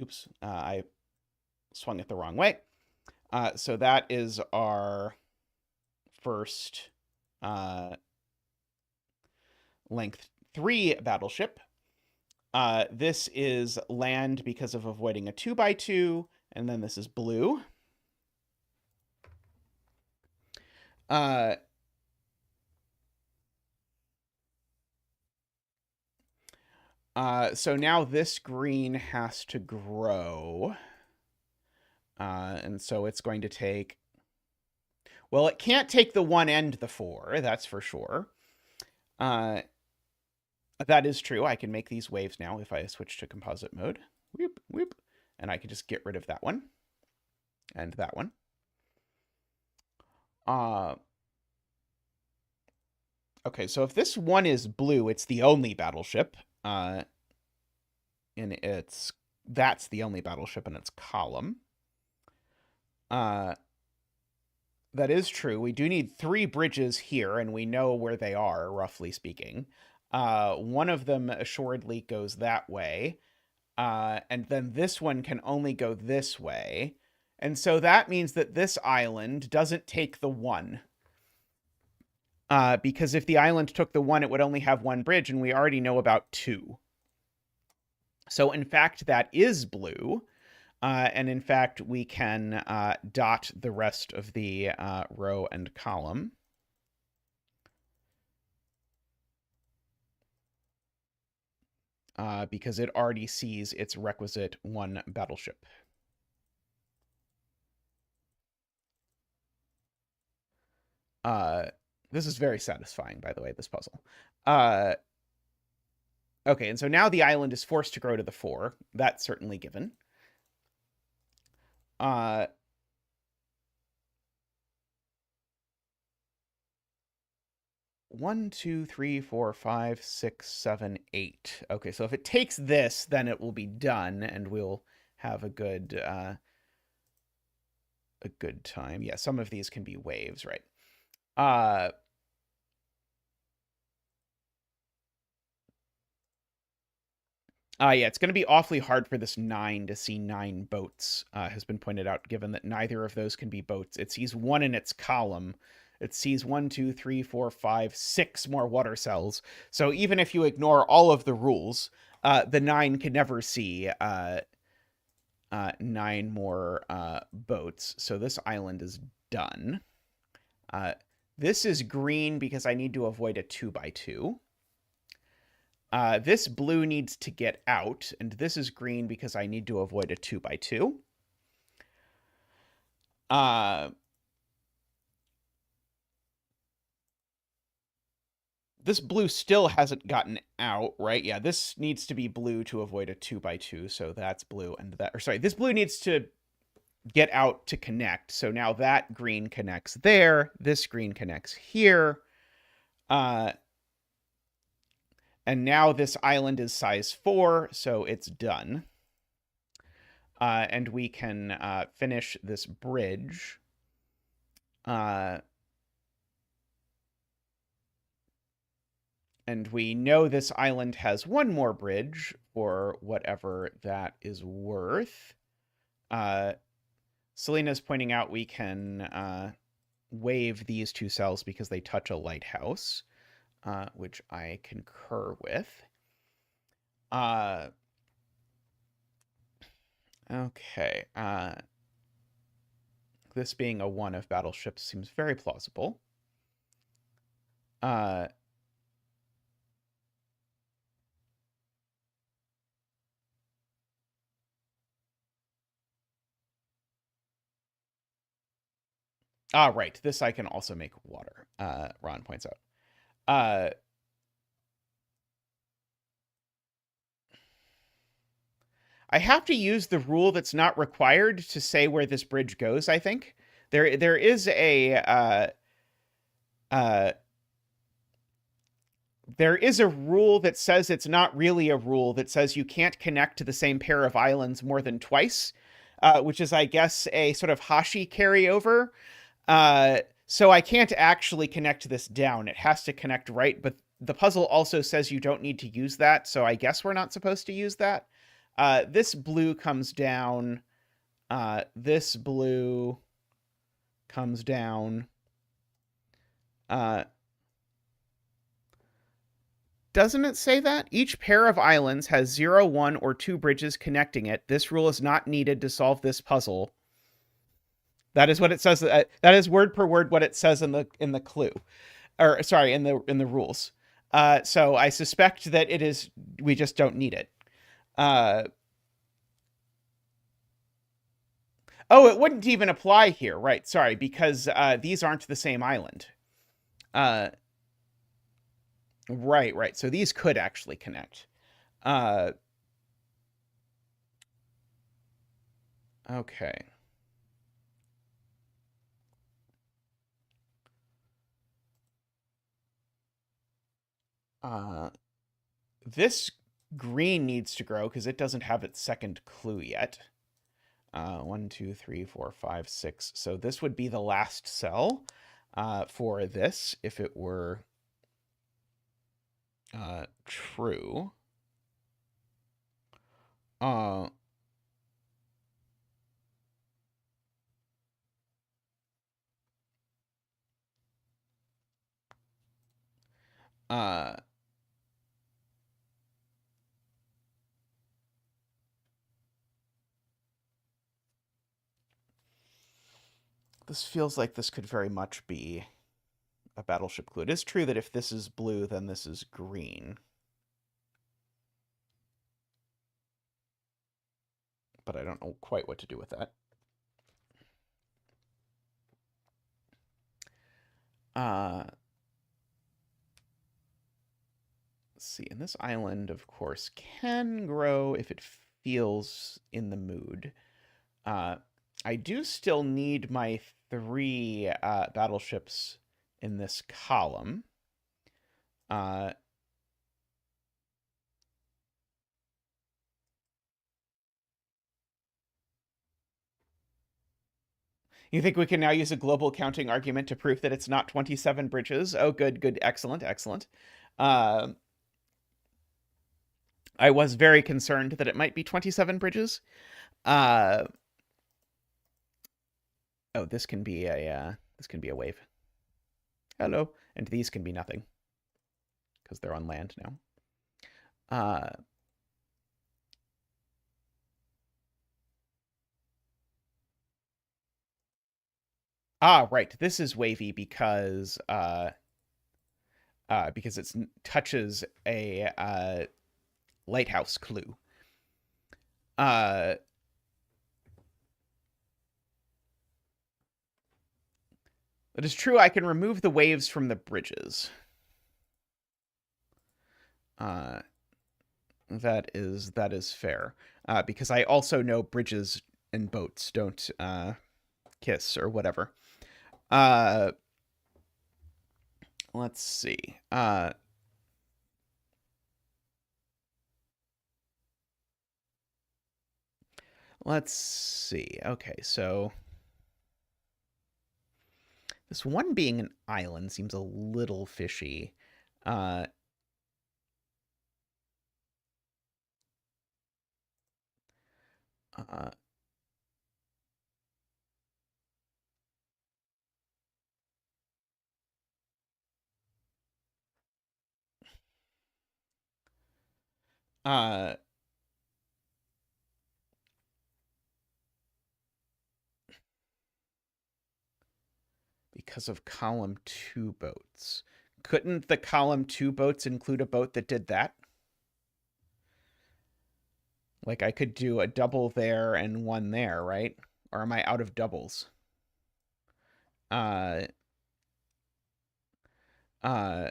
Oops, I swung it the wrong way. So that is our first length 3 battleship. This is land because of avoiding a 2x2, and then this is blue. So now this green has to grow. And so it's going to take... Well, it can't take the 1 and the 4, that's for sure. That is true. I can make these waves now if I switch to composite mode. Whoop, whoop. And I can just get rid of that one. And that one. Okay, so if this one is blue, it's the only battleship. That's the only battleship in its column. That is true. We do need 3 bridges here, and we know where they are, roughly speaking. One of them assuredly goes that way. And then this one can only go this way. And so that means that this island doesn't take the 1. Because if the island took the 1, it would only have 1 bridge, and we already know about 2. So in fact, that is blue. And in fact, we can dot the rest of the row and column. Because it already sees its requisite 1 battleship. This is very satisfying, by the way, this puzzle. Okay, and so now the island is forced to grow to the 4. That's certainly given. 1, 2, 3, 4, 5, 6, 7, 8. Okay, so if it takes this, then it will be done, and we'll have a good time. Yeah, some of these can be waves, right? Yeah, it's going to be awfully hard for this 9 to see 9 boats, has been pointed out, given that neither of those can be boats. It sees 1 in its column. It sees 1, 2, 3, 4, 5, 6 more water cells. So even if you ignore all of the rules, the 9 can never see 9 more boats. So this island is done. This is green because I need to avoid a 2x2. This blue needs to get out, and this is green because I need to avoid a 2x2. This blue still hasn't gotten out, right? Yeah, this needs to be blue to avoid a 2x2, so that's blue, and that... Or sorry, this blue needs to get out to connect, so now that green connects there, this green connects here. And now this island is size 4, so it's done. And we can finish this bridge. And we know this island has 1 more bridge, or whatever that is worth. Selena's pointing out we can wave these 2 cells because they touch a lighthouse, which I concur with. Okay. This being a 1 of battleships seems very plausible. Right. This I can also make water, Ron points out. I have to use the rule that's not required to say where this bridge goes, I think. There is a uh, there is a rule that says it's not really a rule that says you can't connect to the same pair of islands more than twice, which is, I guess, a sort of Hashi carryover. So I can't actually connect this down. It has to connect right, but the puzzle also says you don't need to use that, so I guess we're not supposed to use that. This blue comes down. This blue comes down. Uh, Doesn't it say that? Each pair of islands has 0, 1, or 2 bridges connecting it. This rule is not needed to solve this puzzle. That is what it says. That is word per word what it says in the clue, or sorry, in the rules. So I suspect that it is. We just don't need it. Uh, oh, it wouldn't even apply here, right? Sorry, because these aren't the same island. Right, right. So these could actually connect. Okay. This green needs to grow because it doesn't have its second clue yet. 1, 2, 3, 4, 5, 6. So this would be the last cell for this if it were true. Uh, uh, this feels like this could very much be a Battleship clue. It is true that if this is blue, then this is green. But I don't know quite what to do with that. Let's see. And this island, of course, can grow if it feels in the mood. I do still need my 3 battleships in this column. You think we can now use a global counting argument to prove that it's not 27 bridges? Oh, good, good, excellent, excellent. I was very concerned that it might be 27 bridges. Oh, this can be a wave. Hello, and these can be nothing because they're on land now. Right. This is wavy because it touches a lighthouse clue. It is true I can remove the waves from the bridges. That is fair. Because I also know bridges and boats don't kiss or whatever. Let's see. Let's see. Okay, so this one being an island seems a little fishy. Because of column 2 boats. Couldn't the column 2 boats include a boat that did that? Like I could do a double there and one there, right? Or am I out of doubles? Uh uh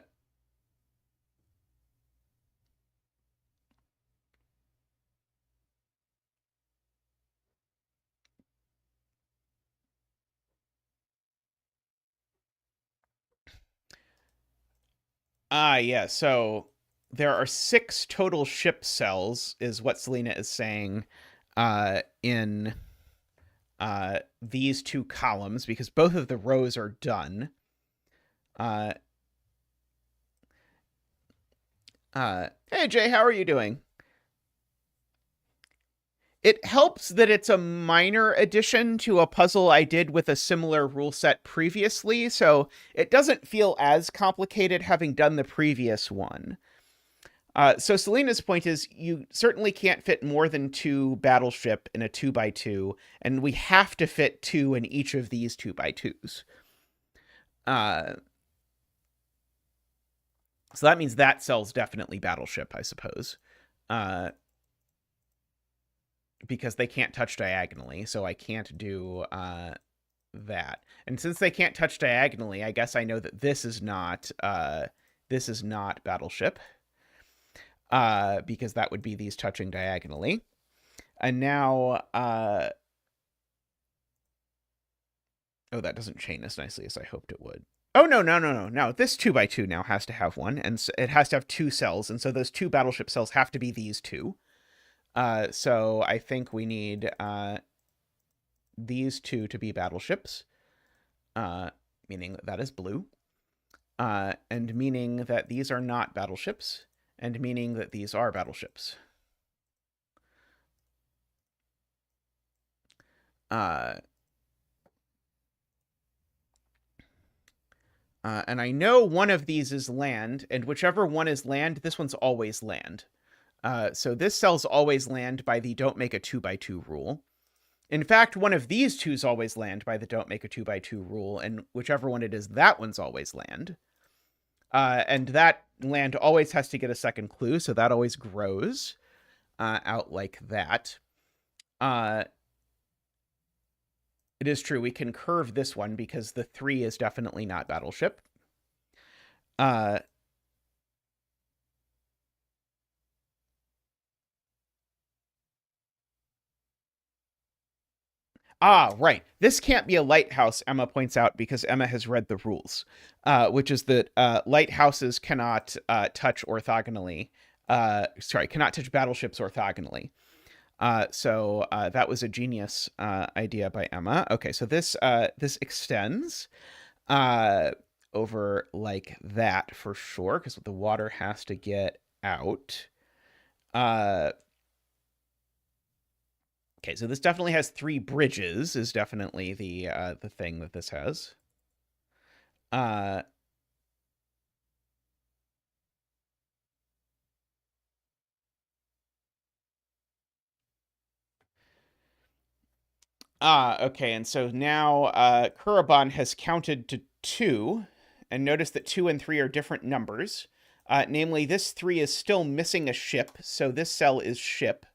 Yeah, so there are 6 total ship cells, is what Selena is saying, in these 2 columns, because both of the rows are done. Uh, hey, Jay, how are you doing? It helps that it's a minor addition to a puzzle I did with a similar rule set previously, so it doesn't feel as complicated having done the previous one. So Selena's point is you certainly can't fit more than 2 battleship in a 2x2, and we have to fit 2 in each of these 2x2s. So that means that cell's definitely battleship, I suppose. Because they can't touch diagonally, so I can't do that. And since they can't touch diagonally, I guess I know that this is not battleship. Because that would be these touching diagonally. And now, oh, that doesn't chain as nicely as I hoped it would. Oh, no. This 2x2 now has to have one, and it has to have 2 cells, and so those 2 battleship cells have to be these 2. So I think we need these 2 to be battleships, meaning that is blue, and meaning that these are not battleships, and meaning that these are battleships. And I know one of these is land, and whichever one is land, this one's always land. So this cell's always land by the don't make a 2x2 rule. In fact, one of these 2's always land by the don't make a 2x2 rule, and whichever one it is, that one's always land. And that land always has to get a second clue, so that always grows out like that. It is true, we can curve this one because the 3 is definitely not battleship. Right. This can't be a lighthouse, Emma points out, because Emma has read the rules, which is that lighthouses cannot touch orthogonally. Cannot touch battleships orthogonally. So that was a genius idea by Emma. Okay, so this extends over like that for sure, because the water has to get out. Okay, so this definitely has 3 bridges, is definitely the thing that this has. Okay, and so now Kurobon has counted to 2, and notice that 2 and 3 are different numbers. Namely, this 3 is still missing a ship, so this cell is ship.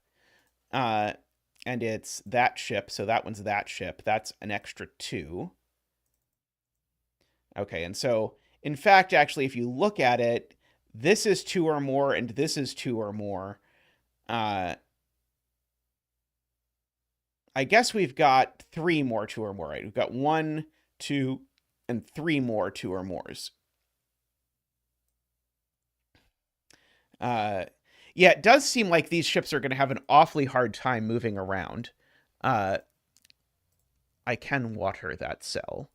And it's that ship, so that one's that ship. That's an extra 2. Okay, and so, in fact, actually, if you look at it, this is 2 or more, and this is 2 or more. I guess we've got 3 more 2 or more, right? We've got 1, 2, and 3 more 2 or mores. Yeah, it does seem like these ships are going to have an awfully hard time moving around. I can water that cell.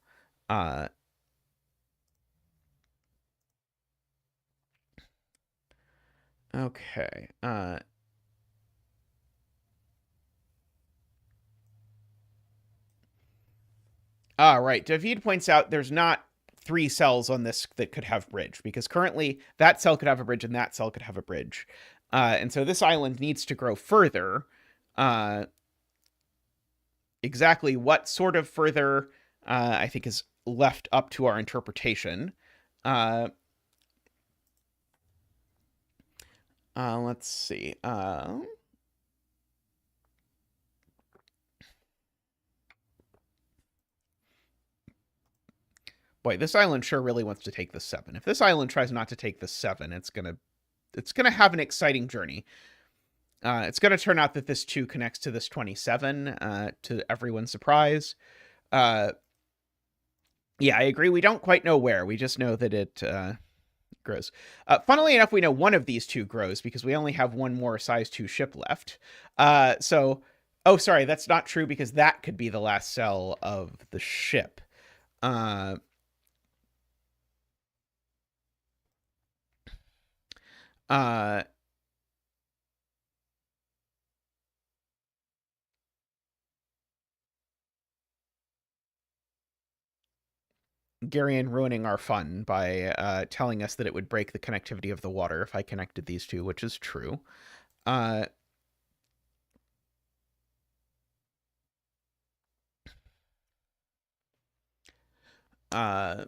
Okay. Right. David points out there's not 3 cells on this that could have bridge, because currently that cell could have a bridge and that cell could have a bridge. And so this island needs to grow further. Exactly what sort of further, I think, is left up to our interpretation. Let's see. Boy, this island sure really wants to take the 7. If this island tries not to take the 7, it's gonna have an exciting journey. It's gonna turn out that this 2 connects to this 27, to everyone's surprise. Yeah, I agree. We don't quite know where. We just know that Grows. Funnily enough, we know one of these two grows because we only have one more size 2 ship left. Oh, sorry, that's not true because that could be the last cell of the ship. Uh, uh, Garion ruining our fun by telling us that it would break the connectivity of the water if I connected these two, which is true. Uh, uh,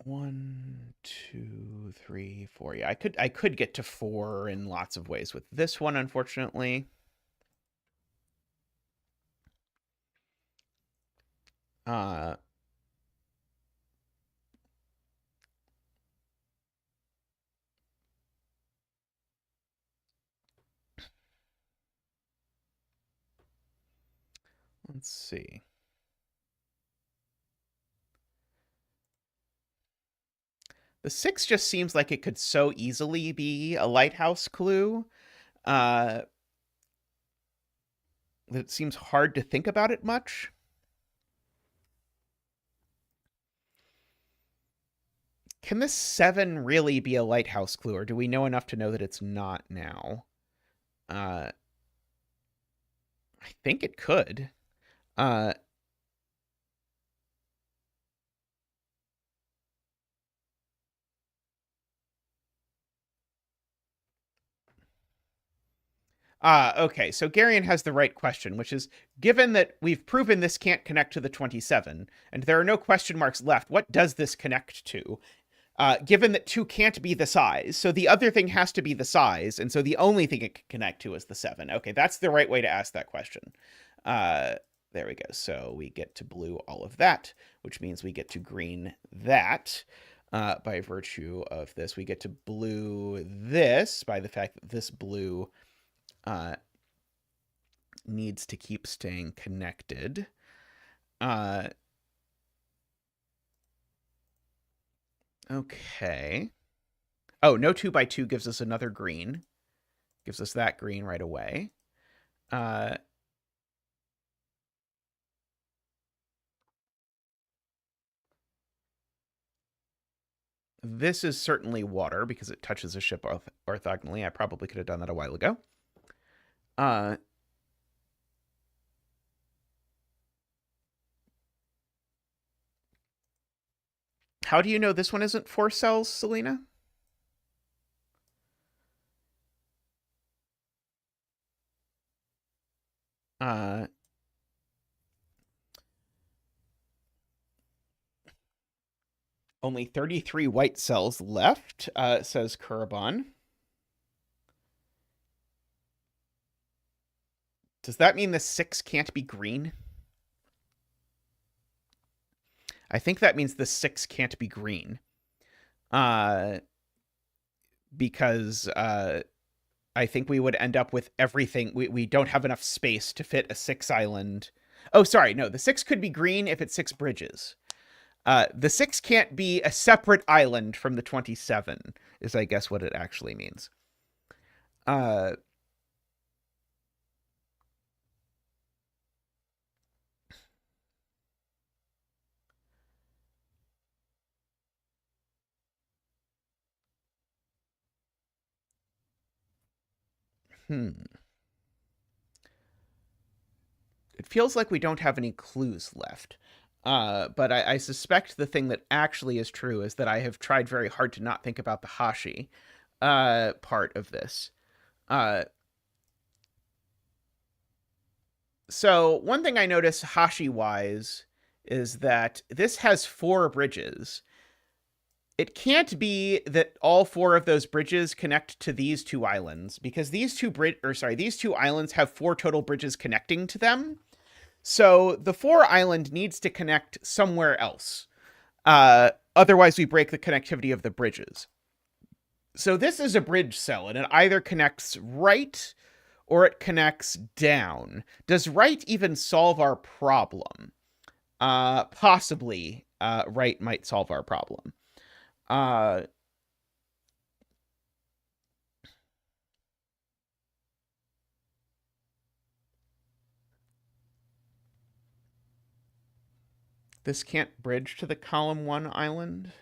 One, two, three, four. Yeah, I could get to 4 in lots of ways with this one, unfortunately. Uh, let's see. The 6 just seems like it could so easily be a lighthouse clue. That it seems hard to think about it much. Can this 7 really be a lighthouse clue, or do we know enough to know that it's not now? I think it could. Okay, so Garion has the right question, which is, given that we've proven this can't connect to the 27, and there are no question marks left, what does this connect to? Given that 2 can't be the size, so the other thing has to be the size, and so the only thing it can connect to is the 7. Okay, that's the right way to ask that question. There we go. So we get to blue all of that, which means we get to green that. By virtue of this, we get to blue this by the fact that this blue needs to keep staying connected. Okay. Oh, no 2 by 2 gives us another green. Gives us that green right away. This is certainly water because it touches a ship orthogonally. I probably could have done that a while ago. How do you know this one isn't 4 cells, Selena? Only 33 white cells left, says Kurabon. Does that mean the 6 can't be green? I think that means the 6 can't be green. Because I think we would end up with everything. We don't have enough space to fit a 6 island. Oh, sorry. No, the 6 could be green if it's 6 bridges. The 6 can't be a separate island from the 27, is I guess what it actually means. It feels like we don't have any clues left. But I suspect the thing that actually is true is that I have tried very hard to not think about the Hashi part of this. So one thing I notice Hashi-wise is that this has 4 bridges. It can't be that all 4 of those bridges connect to these 2 islands because these two islands have 4 total bridges connecting to them. So the 4 island needs to connect somewhere else. Otherwise, we break the connectivity of the bridges. So this is a bridge cell, and it either connects right or it connects down. Does right even solve our problem? Possibly, right might solve our problem. This can't bridge to the column 1 island.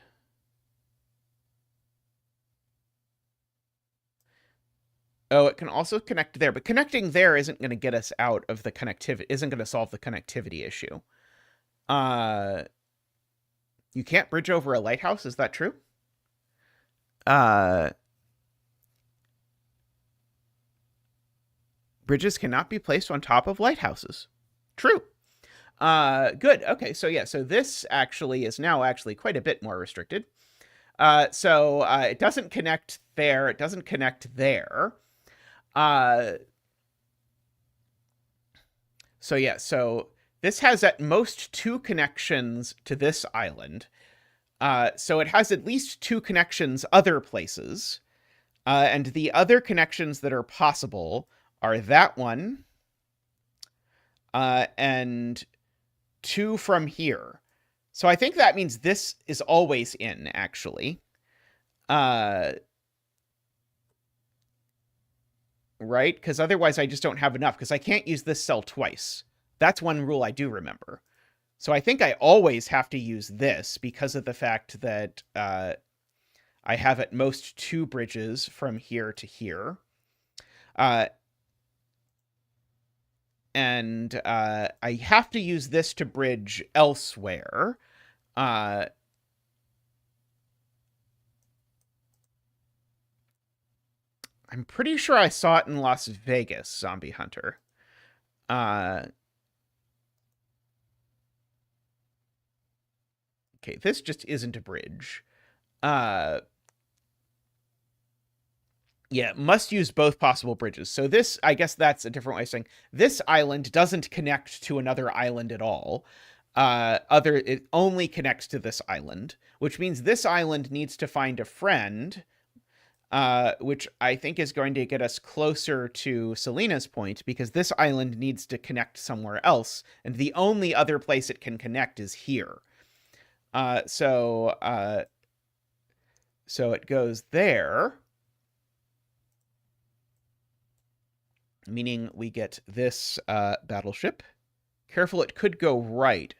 Oh, it can also connect there, but connecting there isn't going to get us out of the connectivity, isn't going to solve the connectivity issue. You can't bridge over a lighthouse, is that true? Bridges cannot be placed on top of lighthouses. True. Good. Okay, so yeah, so this actually is now actually quite a bit more restricted. So it doesn't connect there, it doesn't connect there. So yeah, so this has at most 2 connections to this island. So it has at least 2 connections other places. And the other connections that are possible are that one and 2 from here. So I think that means this is always in, actually. Right? Because otherwise I just don't have enough, because I can't use this cell twice. That's one rule I do remember. So I think I always have to use this because of the fact that I have at most 2 bridges from here to here. And I have to use this to bridge elsewhere. I'm pretty sure I saw it in Las Vegas, Zombie Hunter. Okay, this just isn't a bridge. Yeah, must use both possible bridges. So this, I guess that's a different way of saying this island doesn't connect to another island at all. It only connects to this island, which means this island needs to find a friend, which I think is going to get us closer to Selena's point, because this island needs to connect somewhere else, and the only other place it can connect is here. So it goes there, meaning we get this battleship. Careful, it could go right.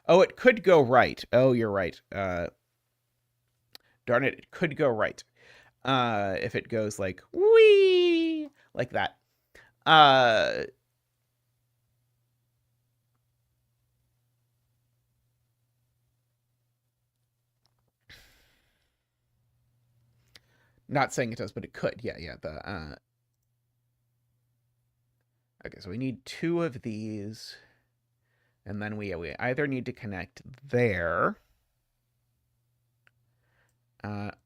Oh, it could go right. Oh, you're right. Darn it, it could go right. If it goes like, wee, like that. Not saying it does, but it could. Yeah. Okay, so we need 2 of these. And then we either need to connect there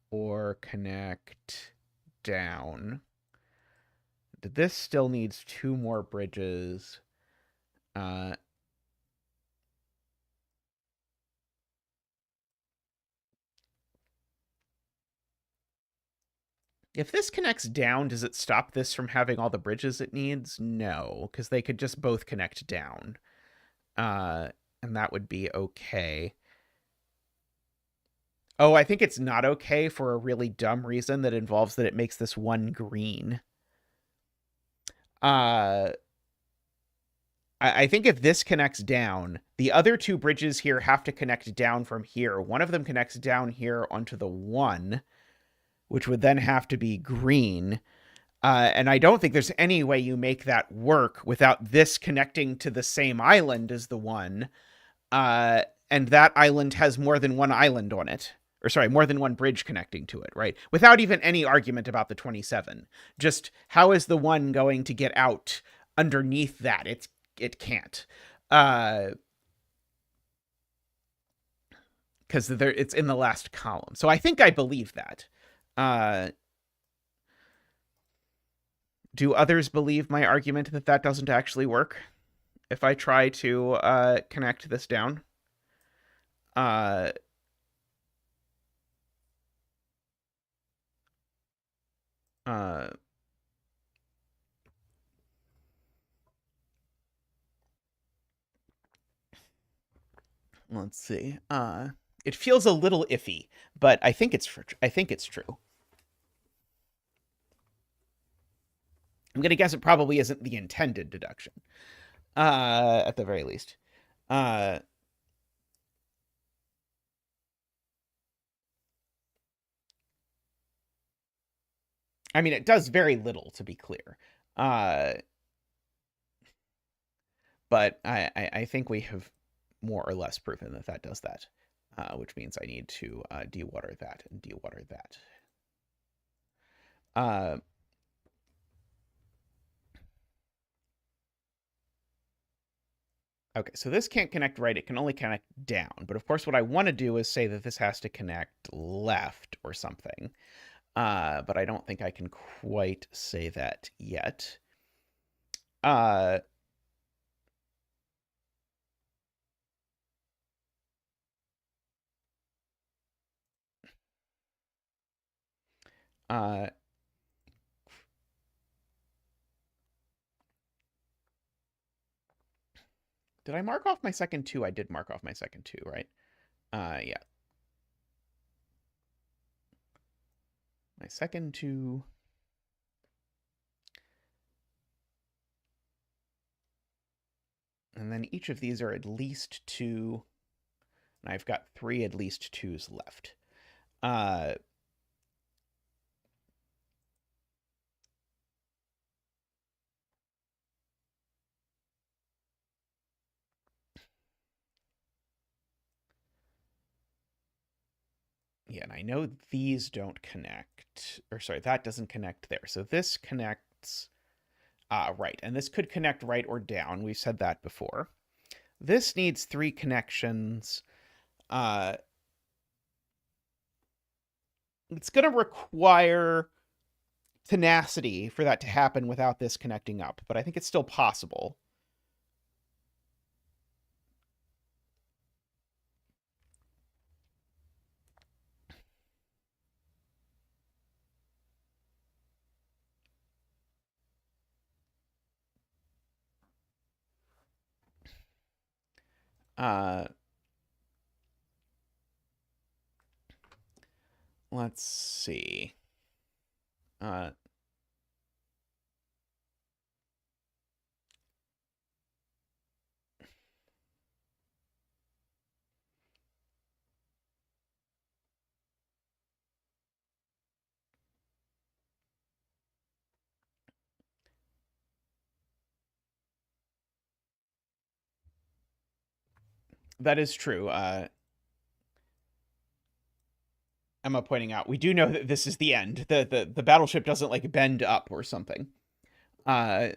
or connect down. This still needs 2 more bridges. If this connects down, does it stop this from having all the bridges it needs? No, because they could just both connect down. And that would be okay. Oh, I think it's not okay for a really dumb reason that involves that it makes this one green. I think if this connects down, the other 2 bridges here have to connect down from here. One of them connects down here onto the 1, which would then have to be green. And I don't think there's any way you make that work without this connecting to the same island as the 1. And that island has more than 1 island on it. Or sorry, more than 1 bridge connecting to it, right? Without even any argument about the 27. Just how is the 1 going to get out underneath that? It can't. Because it's in the last column. So I think I believe that. Do others believe my argument that that doesn't actually work? If I try to connect this down? Let's see. It feels a little iffy, but I think it's true. I'm gonna guess it probably isn't the intended deduction. At the very least. I mean, it does very little, to be clear. But I think we have more or less proven that that does that, which means I need to dewater that and dewater that. Okay, so this can't connect right. It can only connect down. But of course, what I want to do is say that this has to connect left or something. But I don't think I can quite say that yet. Did I mark off my second two? I did mark off my second two, right? Yeah. My second two. And then each of these are at least two. And I've got three at least twos left. Yeah, and I know these don't connect. Or sorry, that doesn't connect there. So this connects right. And this could connect right or down. We've said that before. This needs three connections. It's going to require tenacity for that to happen without this connecting up, but I think it's still possible. Let's see. That is true. Emma pointing out, we do know that this is the end. The battleship doesn't like bend up or something. Garion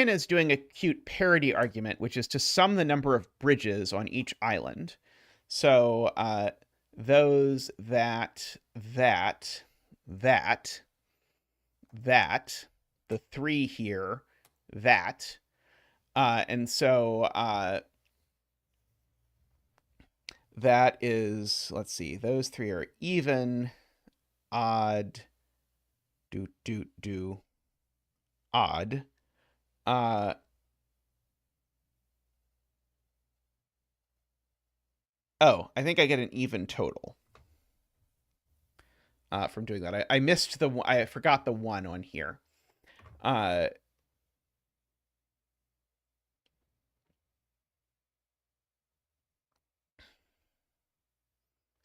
is doing a cute parody argument, which is to sum the number of bridges on each island. So those that, the three here, that. And so that is, let's see, those three are even, odd, odd. Oh, I think I get an even total from doing that. I missed I forgot the one on here.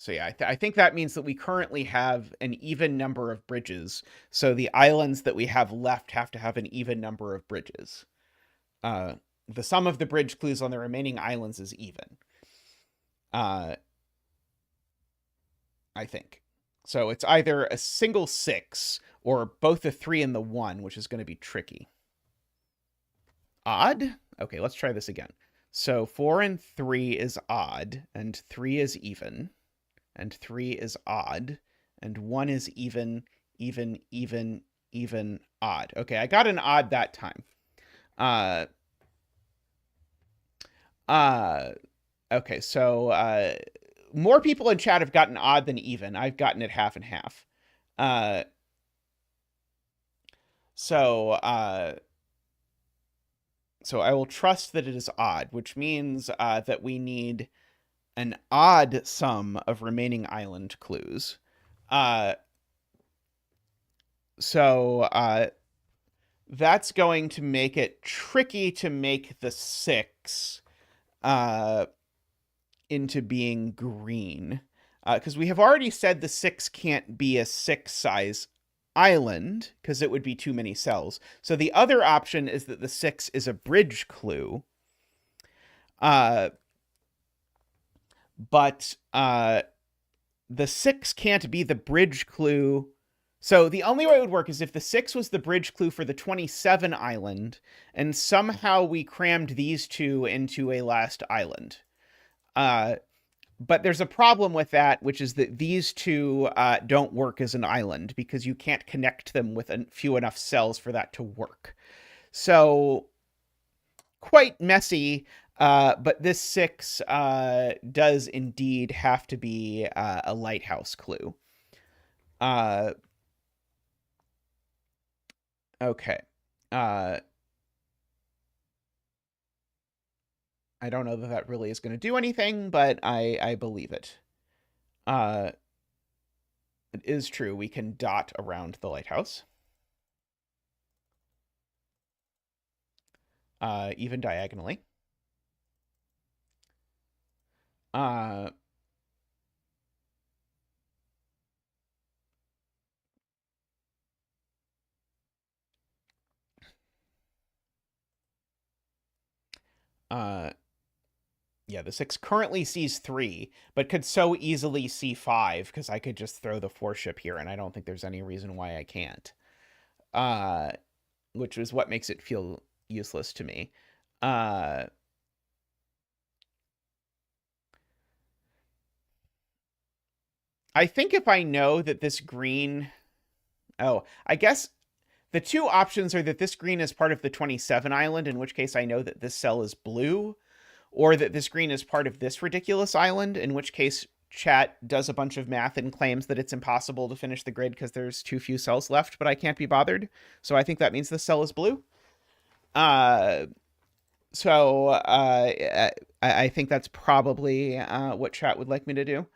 So yeah, I think that means that we currently have an even number of bridges. So the islands that we have left have to have an even number of bridges. The sum of the bridge clues on the remaining islands is even. I think. So it's either a single 6 or both the 3 and the 1, which is going to be tricky. Odd? Okay, let's try this again. So 4 and 3 is odd, and 3 is even, and 3 is odd, and 1 is even, odd. Okay, I got an odd that time. Okay, so more people in chat have gotten odd than even. I've gotten it half and half. So So I will trust that it is odd, which means that we need an odd sum of remaining island clues. So that's going to make it tricky to make the 6 into being green. Because we have already said the 6 can't be a 6 size island because it would be too many cells. So the other option is that the 6 is a bridge clue. But the 6 can't be the bridge clue. So the only way it would work is if the 6 was the bridge clue for the 27 island, and somehow we crammed these two into a last island. But there's a problem with that, which is that these two don't work as an island because you can't connect them with a few enough cells for that to work. So quite messy, but this 6 does indeed have to be a lighthouse clue. Okay. I don't know that that really is going to do anything, but I believe it. It is true. We can dot around the lighthouse. Even diagonally. Yeah, the 6 currently sees 3, but could so easily see 5 because I could just throw the 4 ship here, and I don't think there's any reason why I can't. Which is what makes it feel useless to me. I think if I know that this green... Oh, I guess the two options are that this green is part of the 27 island, in which case I know that this cell is blue, or that this green is part of this ridiculous island, in which case chat does a bunch of math and claims that it's impossible to finish the grid because there's too few cells left, but I can't be bothered. So I think that means this cell is blue. I think that's probably what chat would like me to do.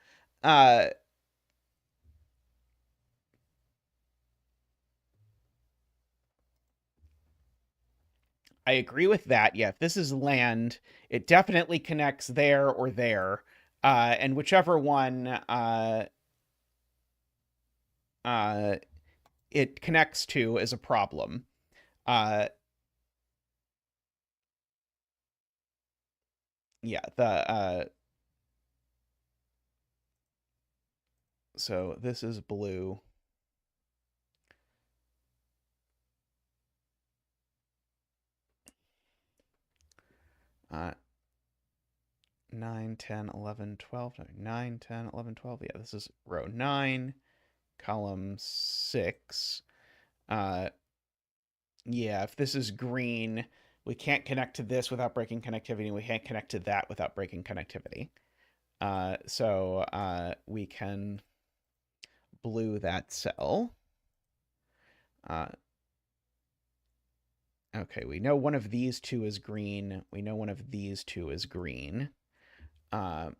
I agree with that. Yeah, if this is land, it definitely connects there or there. And whichever one it connects to is a problem. Yeah, so this is blue. Uh, 9, 10, 11, 12. 9, 10, 11, 12. Yeah, this is row 9, column 6. Yeah, if this is green, we can't connect to this without breaking connectivity, and we can't connect to that without breaking connectivity. So we can blue that cell. Okay, we know one of these two is green. We know one of these two is green. I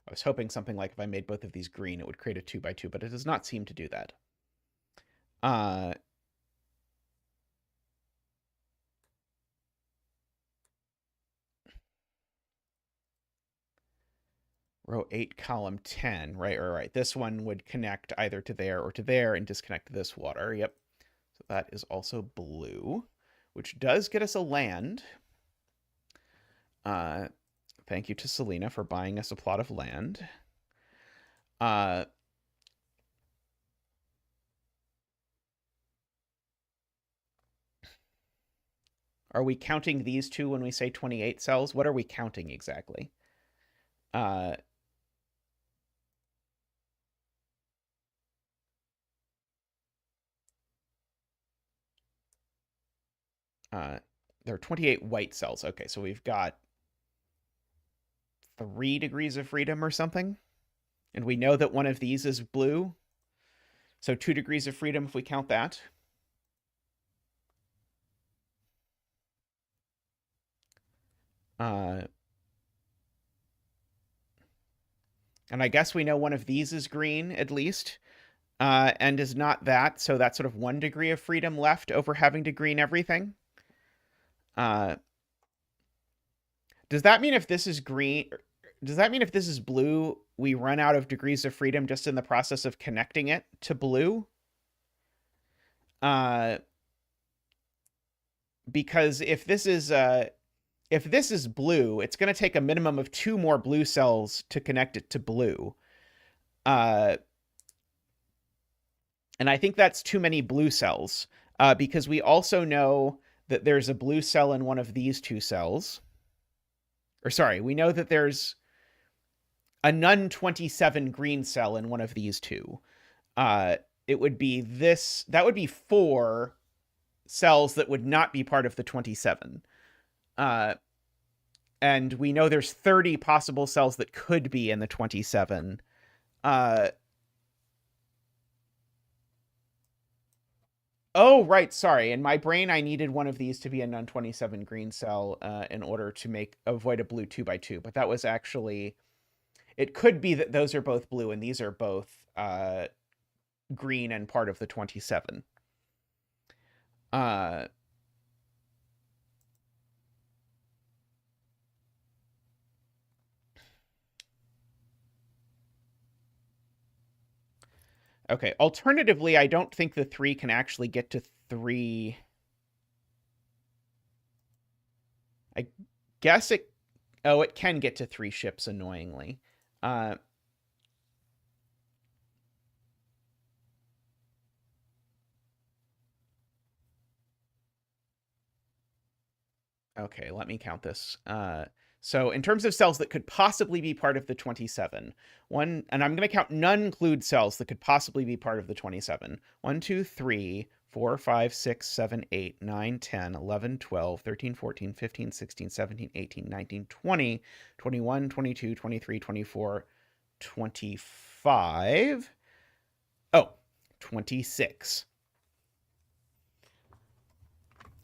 was hoping something like if I made both of these green, it would create a 2x2, but it does not seem to do that. Row 8, column 10. Right. This one would connect either to there or to there and disconnect this water. Yep. So that is also blue, which does get us a land. Thank you to Selena for buying us a plot of land. Are we counting these two when we say 28 cells? What are we counting exactly? there are 28 white cells. Okay, so we've got 3 degrees of freedom or something. And we know that one of these is blue. So 2 degrees of freedom if we count that. And I guess we know one of these is green, at least, and is not that. So that's sort of 1 degree of freedom left over having to green everything. Does that mean if this is green... Does that mean if this is blue, we run out of degrees of freedom just in the process of connecting it to blue? Because if this is blue, it's going to take a minimum of 2 more blue cells to connect it to blue. And I think that's too many blue cells, because we also know that there's a blue cell in one of these 2 cells. Or sorry, we know that there's a non-27 green cell in one of these 2. It would be this... That would be 4 cells that would not be part of the 27. And we know there's 30 possible cells that could be in the 27. Oh, right, sorry. In my brain, I needed one of these to be a non-27 green cell in order to avoid a blue 2x2. But that was actually... It could be that those are both blue and these are both green and part of the 27. Okay, alternatively, I don't think the 3 can actually get to 3. I guess it... Oh, it can get to 3 ships, annoyingly. Okay, let me count this. So in terms of cells that could possibly be part of the 27, and I'm going to count non-include cells that could possibly be part of the 27. 1, 2, 3, 4, 5, 6, 7, 8, 9, 10, 11, 12, 13, 14, 15, 16, 17, 18, 19, 20, 21, 22, 23, 24, 25. Oh, 26.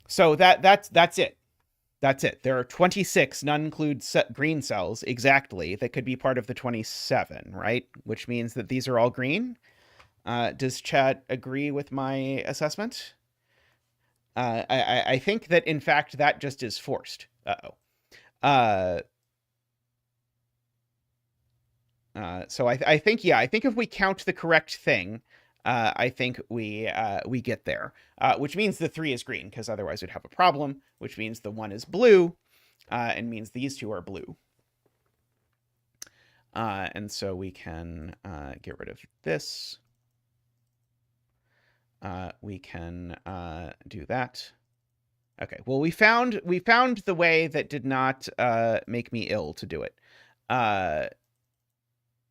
So that's it. That's it. There are 26 non-include green cells exactly that could be part of the 27, right? Which means that these are all green. Does chat agree with my assessment? I think that, in fact, that just is forced. So I think if we count the correct thing, I think we get there, which means the 3 is green, because otherwise we'd have a problem, which means the 1 is blue, and means these 2 are blue. And so we can get rid of this. We can do that. Okay, well, we found the way that did not make me ill to do it.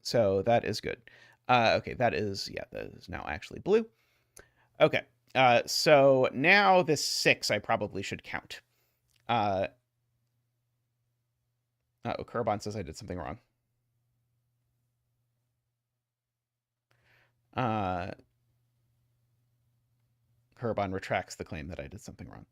So that is good. Okay, that is now actually blue. Okay, so now this 6 I probably should count. Kurban says I did something wrong. Kurban retracts the claim that I did something wrong.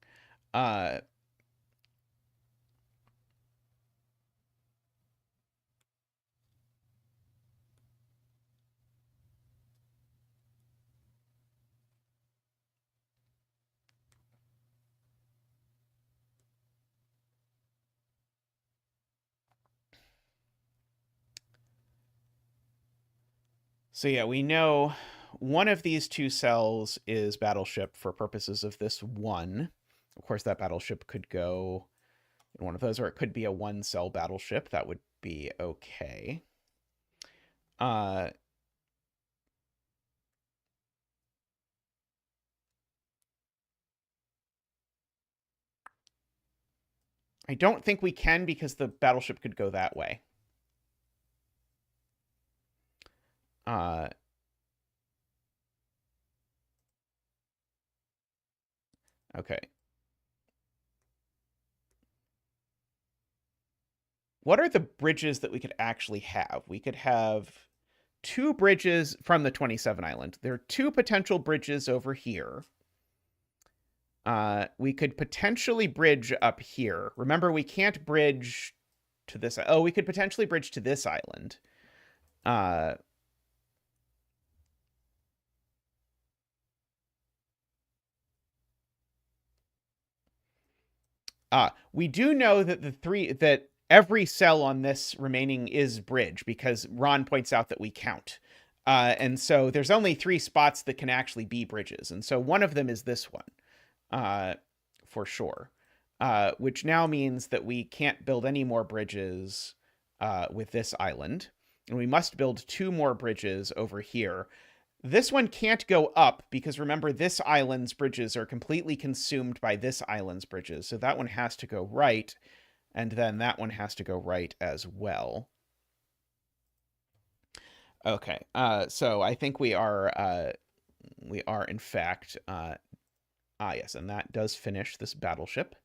So yeah, we know one of these 2 cells is Battleship for purposes of this 1. Of course, that Battleship could go in one of those, or it could be a 1-cell Battleship. That would be okay. I don't think we can, because the Battleship could go that way. Okay. what are the bridges that we could actually have? We could have 2 bridges from the 27 island. There are 2 potential bridges over here. We could potentially bridge up here. Remember, we can't bridge to this. Oh, we could potentially bridge to this island. We do know that every cell on this remaining is bridge because Ron points out that we count. And so there's only 3 spots that can actually be bridges. And so one of them is this one, for sure. Which now means that we can't build any more bridges with this island. And we must build 2 more bridges over here. This one can't go up because remember, this island's bridges are completely consumed by this island's bridges. So that one has to go right. And then that one has to go right as well. Okay, so I think we are in fact, yes, and that does finish this battleship.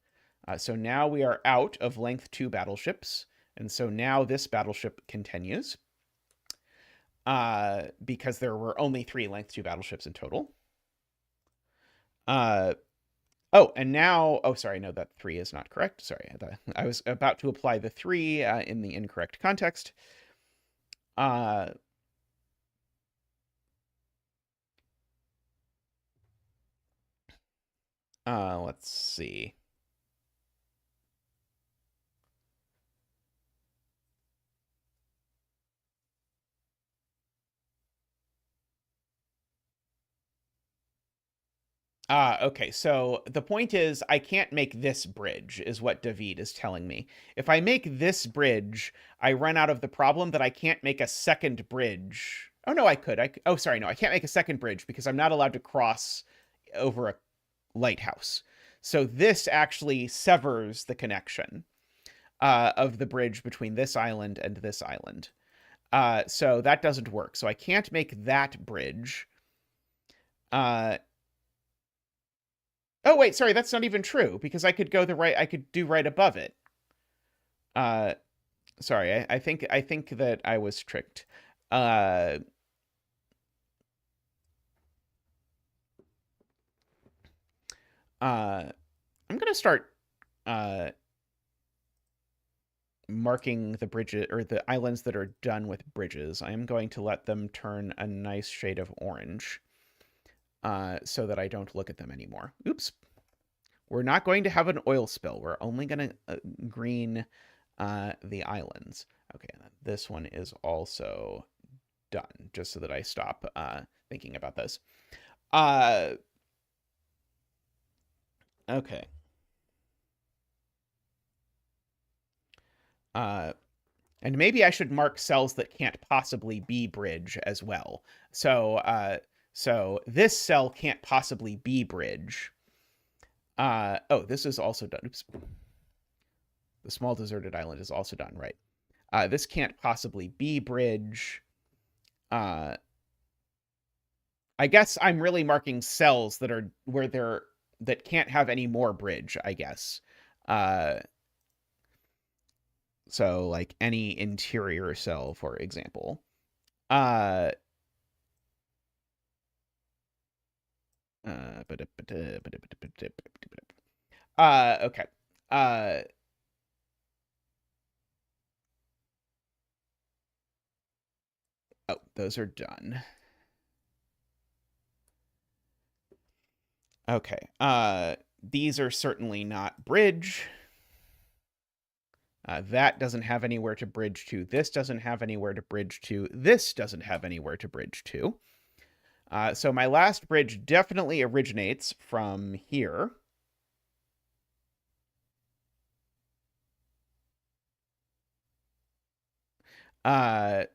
So now we are out of length 2 battleships. And so now this battleship continues. Because there were only 3 length 2 battleships in total. And now, sorry, no, that 3 is not correct. Sorry, I was about to apply the 3 in the incorrect context. Let's see. Okay, so the point is I can't make this bridge, is what David is telling me. If I make this bridge, I run out of the problem that I can't make a second bridge. Oh, no, I could. Oh, sorry, no, I can't make a second bridge because I'm not allowed to cross over a lighthouse. So this actually severs the connection of the bridge between this island and this island. So that doesn't work. So I can't make that bridge. Oh, wait, sorry, that's not even true, because I could go I could do right above it. Sorry, I think that I was tricked. I'm gonna start, marking the bridges, or the islands that are done with bridges. I am going to let them turn a nice shade of orange. So that I don't look at them anymore. Oops. We're not going to have an oil spill. We're only going to green the islands. Okay, this one is also done, just so that I stop thinking about this. Okay. And maybe I should mark cells that can't possibly be bridge as well. So this cell can't possibly be bridge. Oh, this is also done. Oops. The small deserted island is also done, right? This can't possibly be bridge. I guess I'm really marking cells that are that can't have any more bridge, I guess. So like any interior cell, for example. Okay. Oh, those are done. Okay. These are certainly not bridge. That doesn't have anywhere to bridge to. This doesn't have anywhere to bridge to. This doesn't have anywhere to bridge to. So my last bridge definitely originates from here. Oh,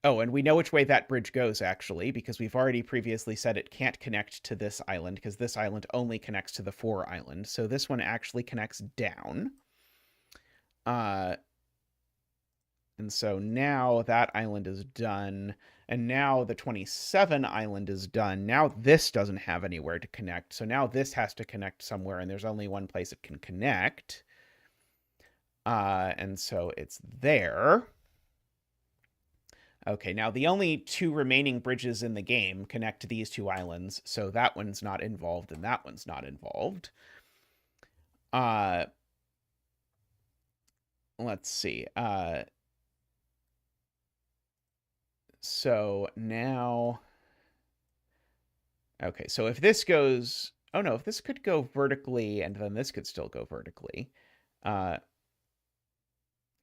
and we know which way that bridge goes, actually, because we've already previously said it can't connect to this island, because this island only connects to the 4 island. So this one actually connects down. And so now that island is done. And now the 27 island is done. Now this doesn't have anywhere to connect. So now this has to connect somewhere, and there's only one place it can connect. And so it's there. Okay, now the only two remaining bridges in the game connect to these two islands, so that one's not involved and that one's not involved. Let's see. So now... Okay, so if this goes... Oh no, if this could go vertically and then this could still go vertically.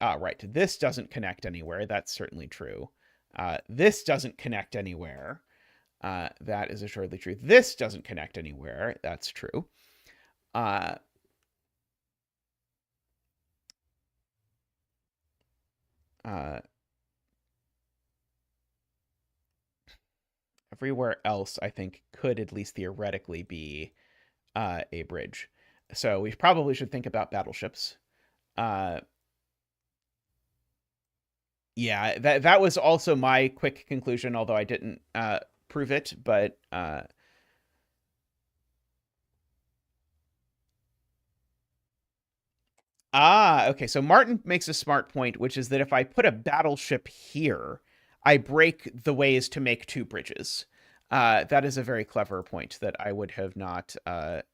Right, this doesn't connect anywhere. That's certainly true. This doesn't connect anywhere. That is assuredly true. This doesn't connect anywhere. That's true. Everywhere else, I think, could at least theoretically be a bridge. So we probably should think about battleships. Yeah, that was also my quick conclusion, although I didn't prove it, but... okay, so Martin makes a smart point, which is that if I put a battleship here, I break the ways to make two bridges. That is a very clever point that I would have not thought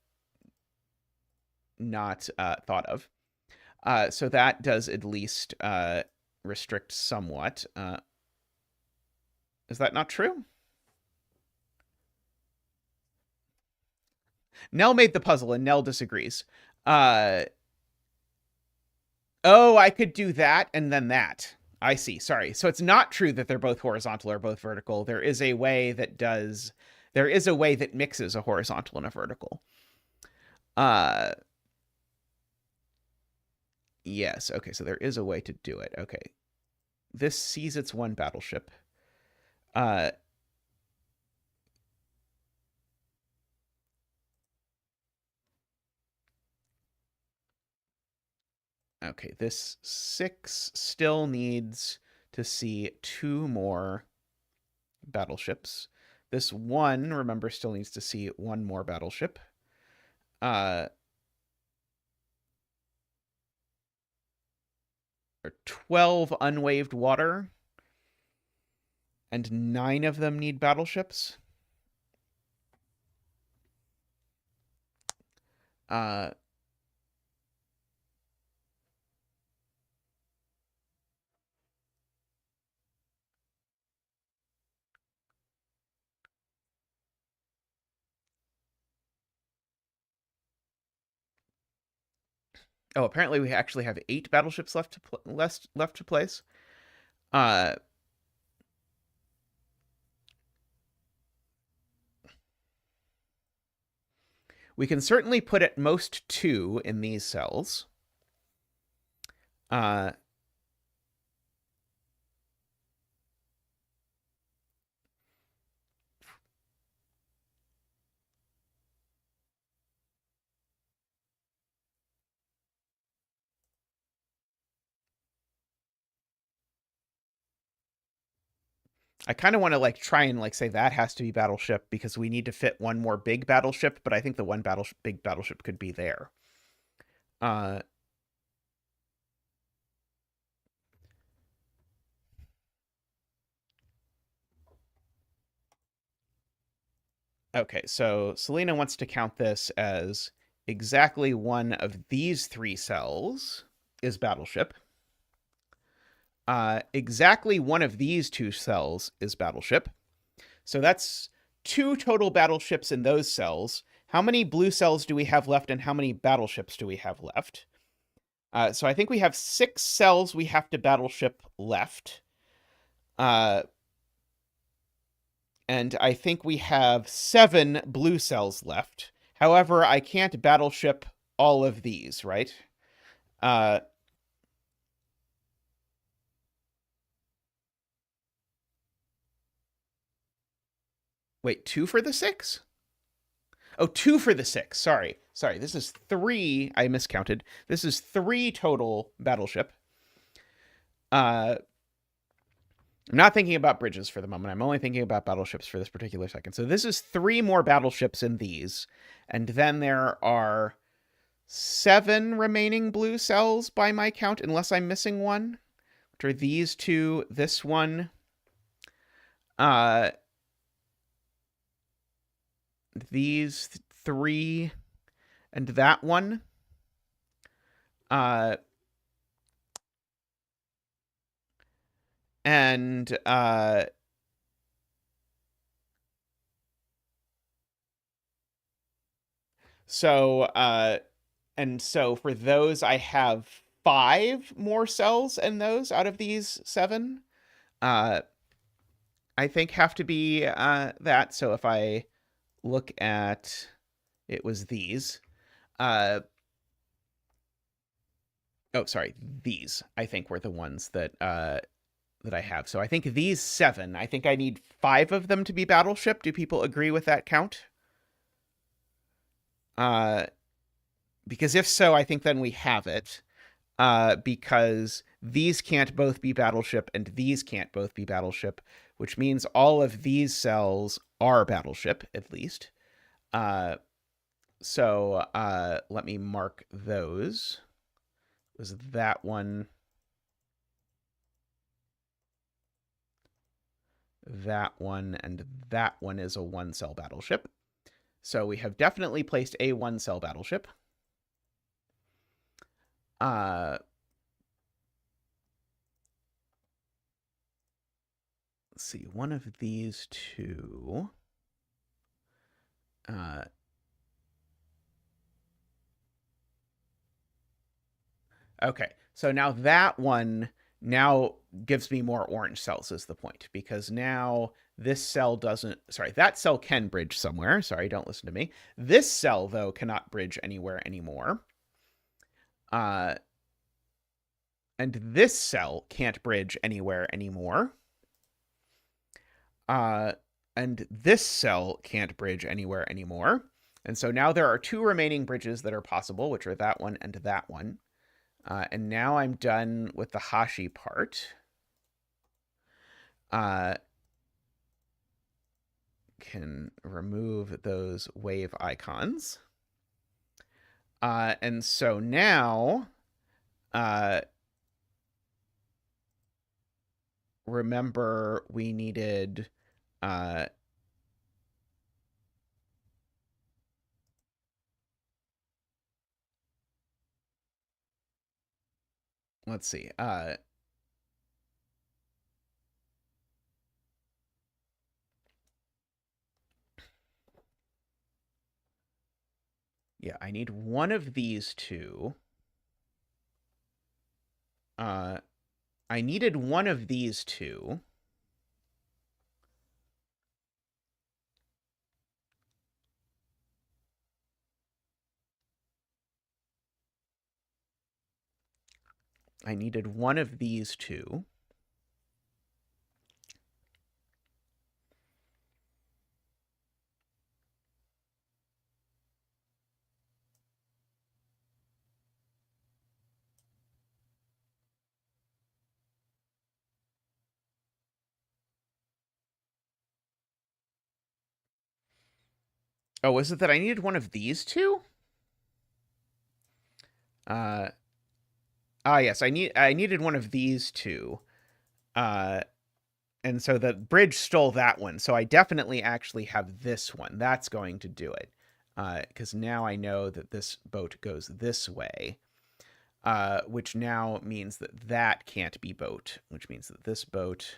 of. So that does at least restrict somewhat. Is that not true? Nell made the puzzle, and Nell disagrees. Oh, I could do that and then that. I see. Sorry. So it's not true that they're both horizontal or both vertical. There is a way that does... There is a way that mixes a horizontal and a vertical. Yes. Okay, so there is a way to do it. Okay. This sees its one battleship. Okay, this 6 still needs to see 2 more battleships. This 1, remember, still needs to see 1 more battleship. 12 unwaved water, and 9 of them need battleships. Oh, apparently we actually have 8 battleships left to place. We can certainly put at most 2 in these cells. I kind of want to like try and like say that has to be battleship because we need to fit 1 more big battleship, but I think the one big battleship could be there. Okay, so Selena wants to count this as exactly one of these 3 cells is battleship. Exactly one of these 2 cells is battleship. So that's 2 total battleships in those cells. How many blue cells do we have left and how many battleships do we have left? So I think we have 6 cells we have to battleship left. And I think we have 7 blue cells left. However, I can't battleship all of these, right? Wait, 2 for the 6? Oh, 2 for the 6. Sorry. This is 3. I miscounted. This is 3 total battleship. I'm not thinking about bridges for the moment. I'm only thinking about battleships for this particular second. So this is 3 more battleships in these. And then there are 7 remaining blue cells by my count, unless I'm missing one, which are these two, this one, these 3, and that one. And so for those, I have 5 more cells in those out of these 7. I think have to be that. So if I look at, it was these. These I think were the ones that that I have. So I think these 7. I think I need 5 of them to be Battleship. Do people agree with that count? Because if so, I think then we have it. Because these can't both be Battleship and these can't both be Battleship, which means all of these cells are Battleship, at least. So let me mark those. It was that one, that one, and that one is a 1-cell Battleship. So we have definitely placed a 1-cell Battleship. Let's see, one of these two. Okay, so now that one now gives me more orange cells is the point, because now this cell doesn't, sorry, that cell can bridge somewhere. Sorry, don't listen to me. This cell, though, cannot bridge anywhere anymore. And this cell can't bridge anywhere anymore. And this cell can't bridge anywhere anymore. And so now there are 2 remaining bridges that are possible, which are that one and that one. And now I'm done with the Hashi part. Can remove those wave icons. And so now, remember we needed, let's see, yeah, I need one of these two. I needed one of these two. I needed one of these two. Oh, was it that I needed one of these two? Yes, I needed one of these two. And so the bridge stole that one. So I definitely actually have this one. That's going to do it. Because now I know that this boat goes this way. Which now means that that can't be boat. Which means that this boat,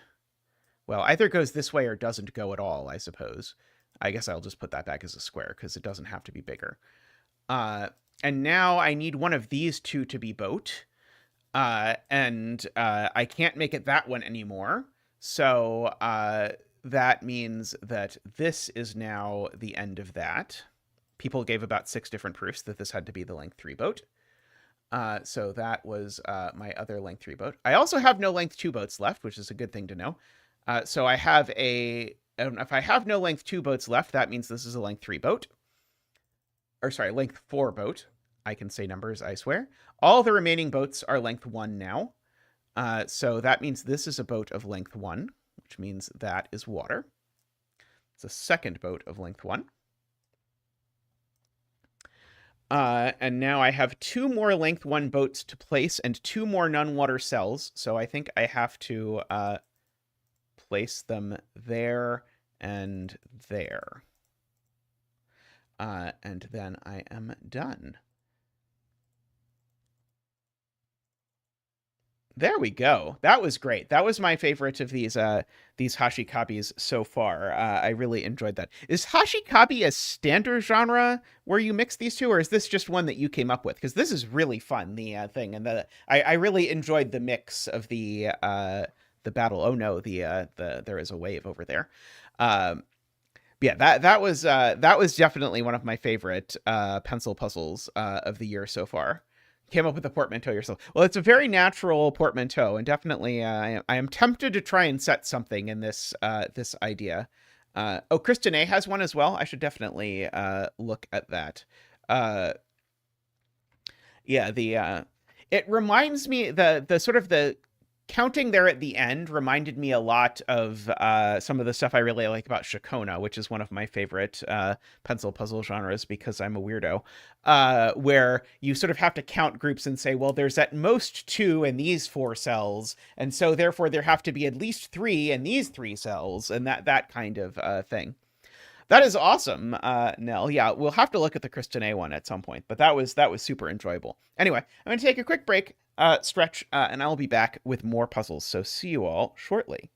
well, either goes this way or doesn't go at all, I suppose. I guess I'll just put that back as a square because it doesn't have to be bigger. And now I need one of these two to be boat. And I can't make it that one anymore. So that means that this is now the end of that. People gave about 6 different proofs that this had to be the length 3 boat. So that was my other length 3 boat. I also have no length 2 boats left, which is a good thing to know. So I have if I have no length 2 boats left, that means this is a length 3 boat. Or sorry, length 4 boat. I can say numbers, I swear. All the remaining boats are length 1 now. So that means this is a boat of length 1, which means that is water. It's a second boat of length 1. And now I have 2 more length 1 boats to place and 2 more non-water cells. So I think I have to place them there and there. And then I am done. There we go. That was great. That was my favorite of these Hashikabes so far. I really enjoyed that. Is Hashikabe a standard genre where you mix these two, or is this just one that you came up with? Because this is really fun, the thing, and I really enjoyed the mix of the battle. Oh no, the there is a wave over there. Yeah, that was definitely one of my favorite pencil puzzles of the year so far. Came up with a portmanteau yourself. Well, it's a very natural portmanteau, and definitely I am tempted to try and set something in this this idea. Oh, Kristen A has one as well. I should definitely look at that. Yeah, the it reminds me the sort of the counting there at the end reminded me a lot of some of the stuff I really like about Shakona, which is one of my favorite pencil puzzle genres because I'm a weirdo, where you sort of have to count groups and say, well, there's at most 2 in these 4 cells, and so therefore there have to be at least 3 in these 3 cells, and that kind of thing. That is awesome, Nell. Yeah, we'll have to look at the Kristen A one at some point, but that was super enjoyable. Anyway, I'm going to take a quick break, stretch, and I'll be back with more puzzles. So see you all shortly.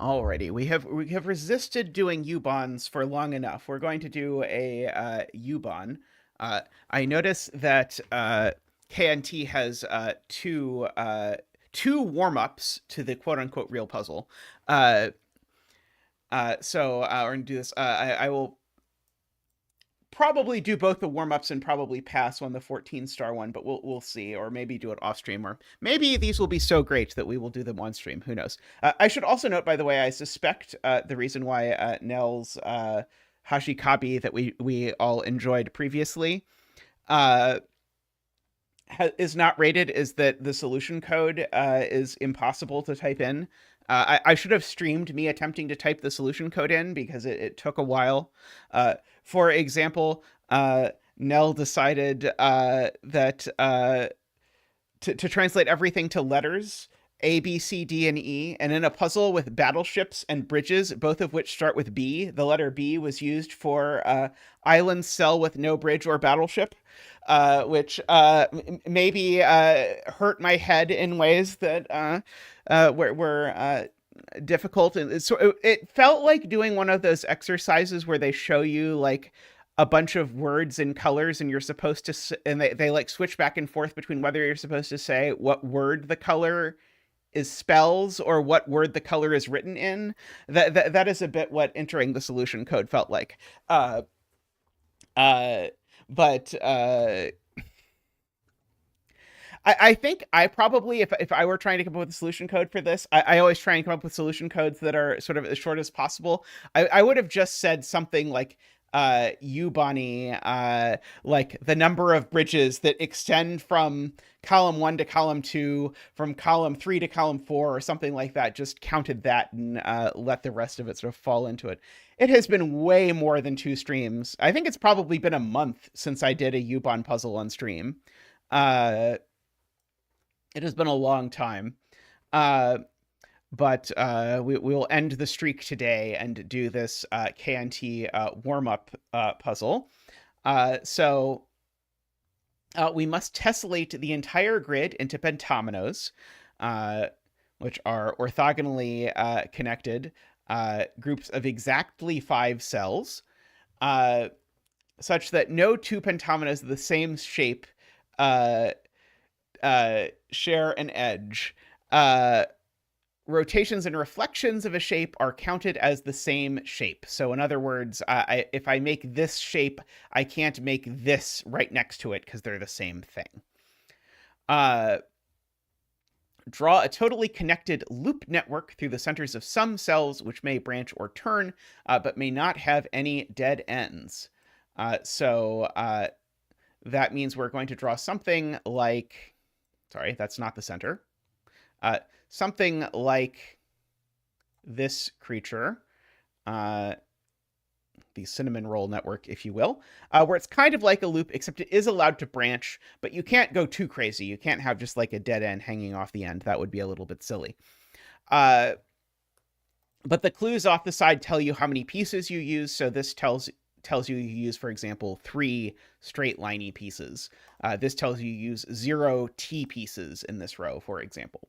Alrighty, we have resisted doing U-bonds for long enough. We're going to do a U-bond. I notice that KNT has two warm-ups to the quote-unquote real puzzle. So we're gonna do this. I will probably do both the warm-ups and probably pass on the 14-star one, but we'll see, or maybe do it off stream, or maybe these will be so great that we will do them on stream. Who knows? I should also note, by the way, I suspect the reason why Nell's Hashikabe that we all enjoyed previously uh, is not rated is that the solution code is impossible to type in. I should have streamed me attempting to type the solution code in because it took a while. For example, Nell decided that to translate everything to letters, A, B, C, D, and E, and in a puzzle with battleships and bridges, both of which start with B, the letter B was used for island cell with no bridge or battleship, which maybe hurt my head in ways that were difficult. And it felt like doing one of those exercises where they show you like a bunch of words and colors, and you're supposed to, and they like switch back and forth between whether you're supposed to say what word the color is spells or what word the color is written in. That is a bit what entering the solution code felt like. Uh, but I think I probably, if I were trying to come up with a solution code for this, I always try and come up with solution codes that are sort of as short as possible. I would have just said something like Ubani, like the number of bridges that extend from column 1 to column 2, from column 3 to column 4, or something like that. Just counted that and let the rest of it sort of fall into it. It has been way more than 2 streams. I think it's probably been a month since I did a Ubon puzzle on stream. It has been a long time. But we will end the streak today and do this KNT warm-up puzzle. So we must tessellate the entire grid into pentominoes, which are orthogonally connected groups of exactly 5 cells, such that no 2 pentominoes of the same shape share an edge. Rotations and reflections of a shape are counted as the same shape. So in other words, if I make this shape, I can't make this right next to it because they're the same thing. Draw a totally connected loop network through the centers of some cells, which may branch or turn, but may not have any dead ends. So that means we're going to draw something like, sorry, that's not the center. Something like this creature, the cinnamon roll network, if you will, where it's kind of like a loop, except it is allowed to branch, but you can't go too crazy. You can't have just like a dead end hanging off the end. That would be a little bit silly. But the clues off the side tell you how many pieces you use. So this tells you use, for example, 3 straight liney pieces. This tells you use 0 T pieces in this row, for example.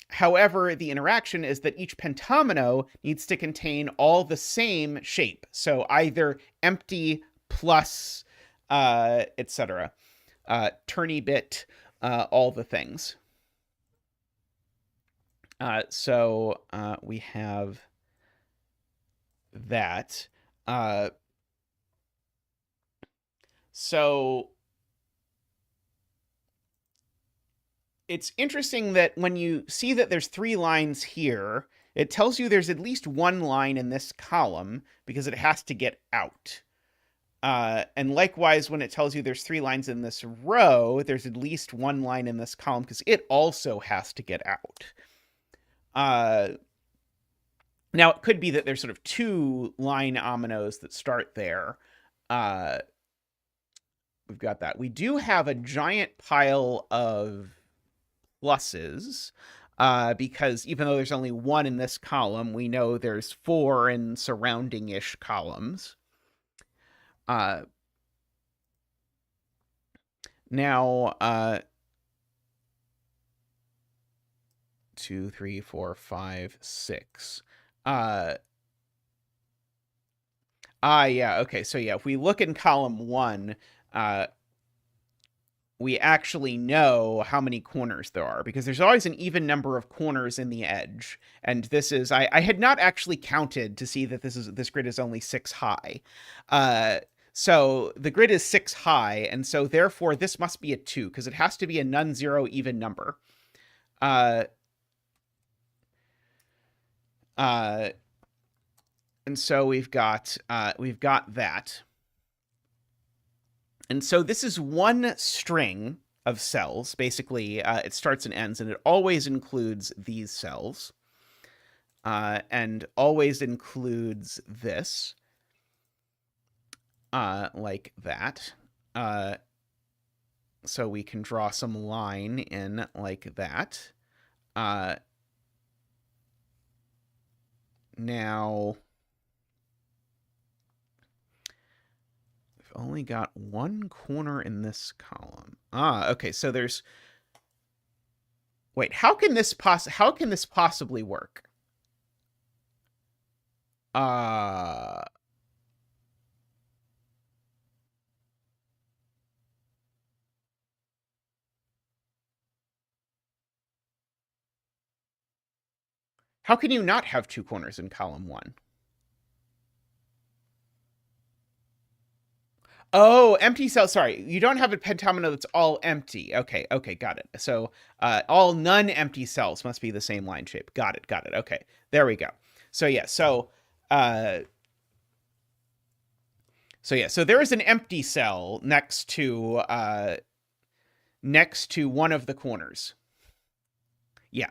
However, the interaction is that each pentomino needs to contain all the same shape. So either empty plus, etc. Turny bit, all the things. So we have that. So it's interesting that when you see that there's 3 lines here, it tells you there's at least 1 line in this column because it has to get out. And likewise, when it tells you there's 3 lines in this row, there's at least 1 line in this column because it also has to get out. Now, it could be that there's sort of 2 line ominoes that start there. We've got that. We do have a giant pile of pluses, because even though there's only 1 in this column, we know there's 4 in surrounding-ish columns. Now, 2, 3, 4, 5, 6. Yeah, okay. So yeah, if we look in column 1, we actually know how many corners there are, because there's always an even number of corners in the edge. And this is, I had not actually counted to see that this grid is only 6 high. So the grid is 6 high, and so therefore this must be a 2, because it has to be a non-zero even number. And so we've got that. And so this is one string of cells. Basically, it starts and ends, and it always includes these cells. And always includes this. Like that. So we can draw some line in like that. Now, we've only got one corner in this column. Okay, so there's... Wait, how can this possibly work? How can you not have 2 corners in column 1? Oh, empty cell. Sorry, you don't have a pentomino that's all empty. Okay, got it. So all non-empty cells must be the same line shape. Got it. Okay, there we go. So yeah, so there is an empty cell next to one of the corners. Yeah.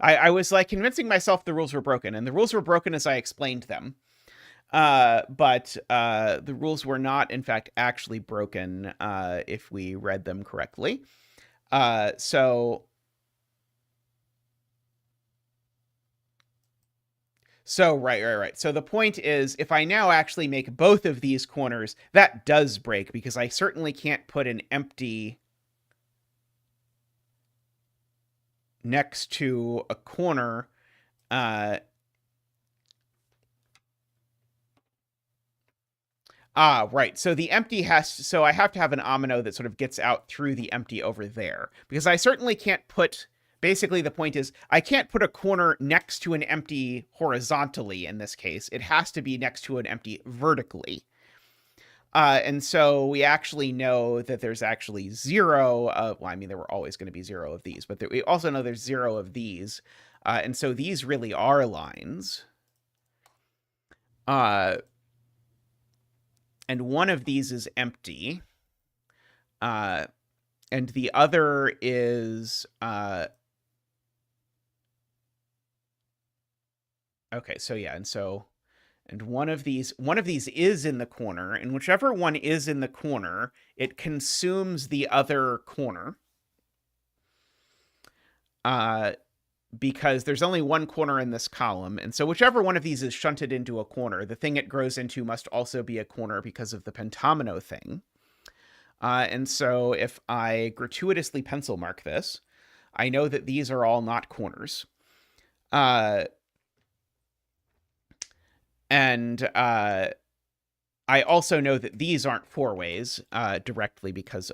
I was like convincing myself the rules were broken, and the rules were broken as I explained them. But the rules were not, in fact, actually broken if we read them correctly. So right. So the point is, if I now actually make both of these corners, that does break, because I certainly can't put an empty next to a corner. Right. So the empty so I have to have an omino that sort of gets out through the empty over there, because I certainly can't put, basically the point is, I can't put a corner next to an empty horizontally in this case. It has to be next to an empty vertically. And so we actually know that there's actually 0 of, well, I mean, there were always going to be 0 of these, but we also know there's 0 of these. And so these really are lines. And one of these is empty. And the other is... okay, so yeah, and one of these is in the corner, and whichever one is in the corner, it consumes the other corner. Because there's only one corner in this column, and so whichever one of these is shunted into a corner, the thing it grows into must also be a corner because of the pentomino thing. And so if I gratuitously pencil mark this, I know that these are all not corners. And I also know that these aren't 4-ways directly because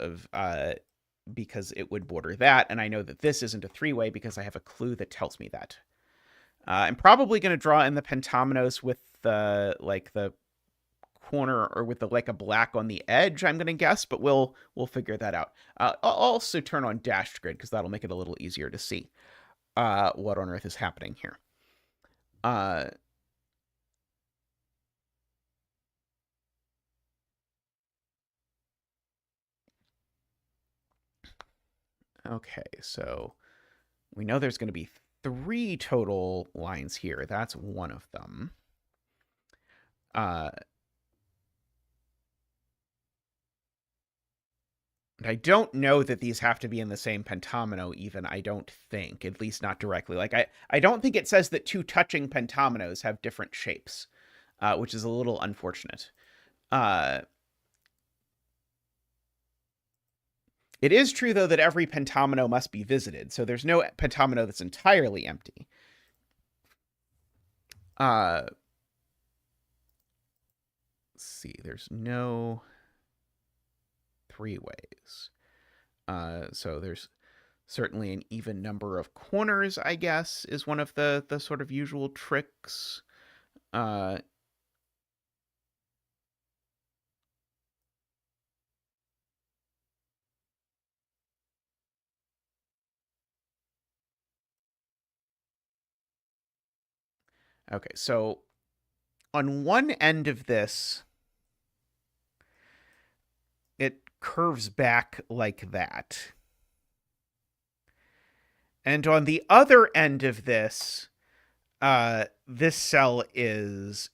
it would border that, and I know that this isn't a 3-way because I have a clue that tells me that. I'm probably going to draw in the pentominos with the corner, or with a black on the edge, I'm going to guess, but we'll figure that out. I'll also turn on dashed grid, because that'll make it a little easier to see what on earth is happening here. Okay, so we know there's going to be 3 total lines here. That's one of them. And I don't know that these have to be in the same pentomino even, I don't think, at least not directly. Like, I don't think it says that 2 touching pentominos have different shapes, which is a little unfortunate. It is true, though, that every pentomino must be visited, so there's no pentomino that's entirely empty. Let's see, there's no three ways. So there's certainly an even number of corners, I guess, is one of the sort of usual tricks. Okay, so on one end of this, it curves back like that. And on the other end of this, this cell is...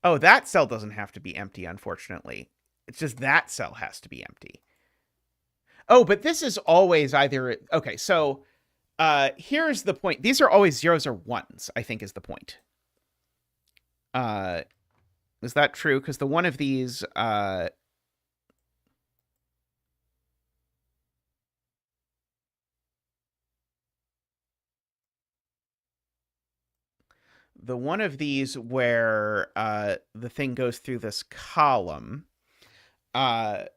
Oh, that cell doesn't have to be empty, unfortunately. It's just that cell has to be empty. Oh, but this is always either... Okay, so here's the point. These are always zeros or ones, I think is the point. Is that true? Because the one of these... the one of these where the thing goes through this column, right,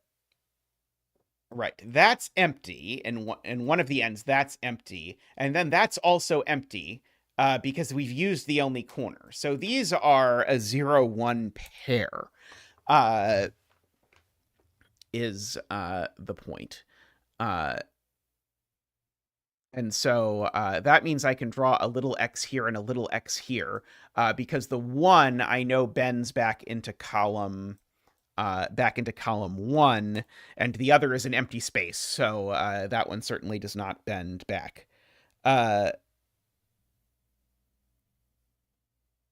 that's empty, and one of the ends, that's empty, and then that's also empty because we've used the only corner. So these are a 0-1 pair, is the point. And so that means I can draw a little x here and a little x here because the one I know bends back into column 1, and the other is an empty space. So that one certainly does not bend back.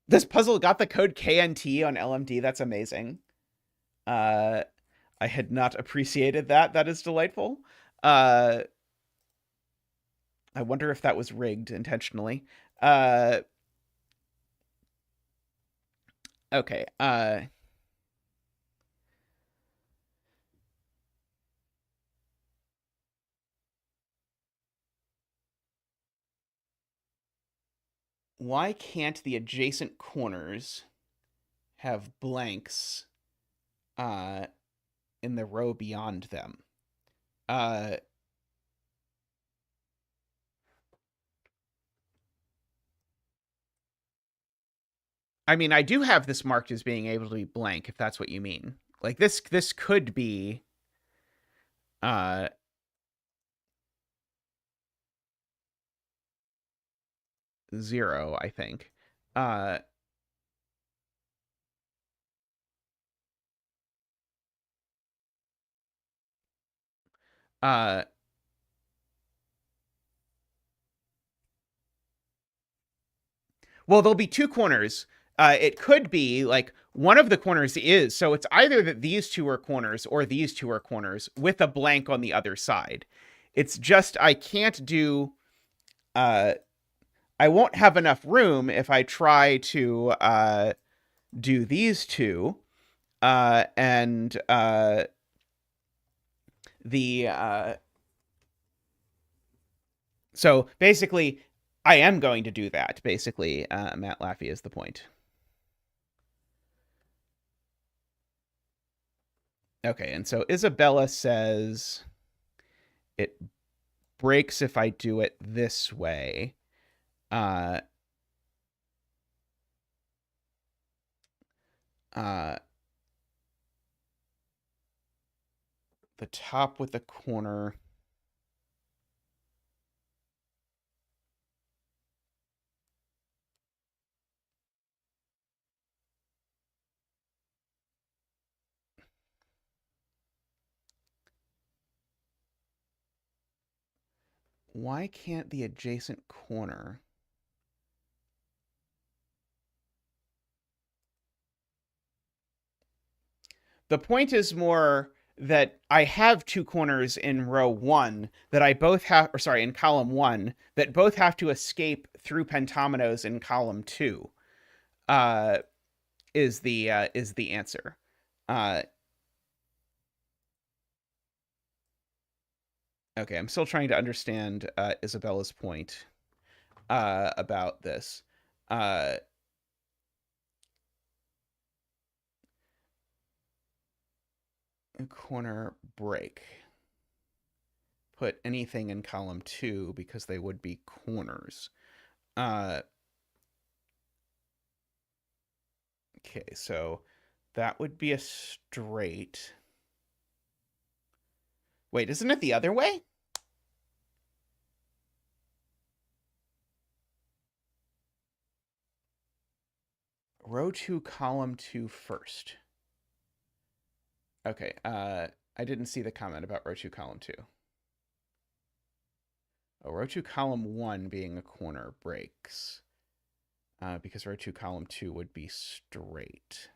This puzzle got the code KNT on LMD. That's amazing. I had not appreciated that. That is delightful. I wonder if that was rigged intentionally. Okay. Why can't the adjacent corners have blanks in the row beyond them? I mean, I do have this marked as being able to be blank, if that's what you mean. Like this could be 0, I think. Well, there'll be two corners. It could be like one of the corners is, so it's either that these two are corners or these two are corners with a blank on the other side. It's just I can't do... I won't have enough room if I try to do these two. And so basically, I am going to do that, basically. Matt Laffey is the point. Okay, and so Isabella says it breaks if I do it this way. The top with the corner. Why can't the adjacent corner... The point is more that I have two corners in row 1 that I both have, or sorry, in column 1 that both have to escape through pentominoes in column 2. Is the answer. Okay, I'm still trying to understand Isabella's point about this. Uh, corner break. Put anything in column 2 because they would be corners. Okay, so that would be a straight. Wait, isn't it the other way? Row 2, column 2 first. Okay, I didn't see the comment about row 2, column 2. Oh, row 2, column 1 being a corner breaks. Because row 2, column 2 would be straight.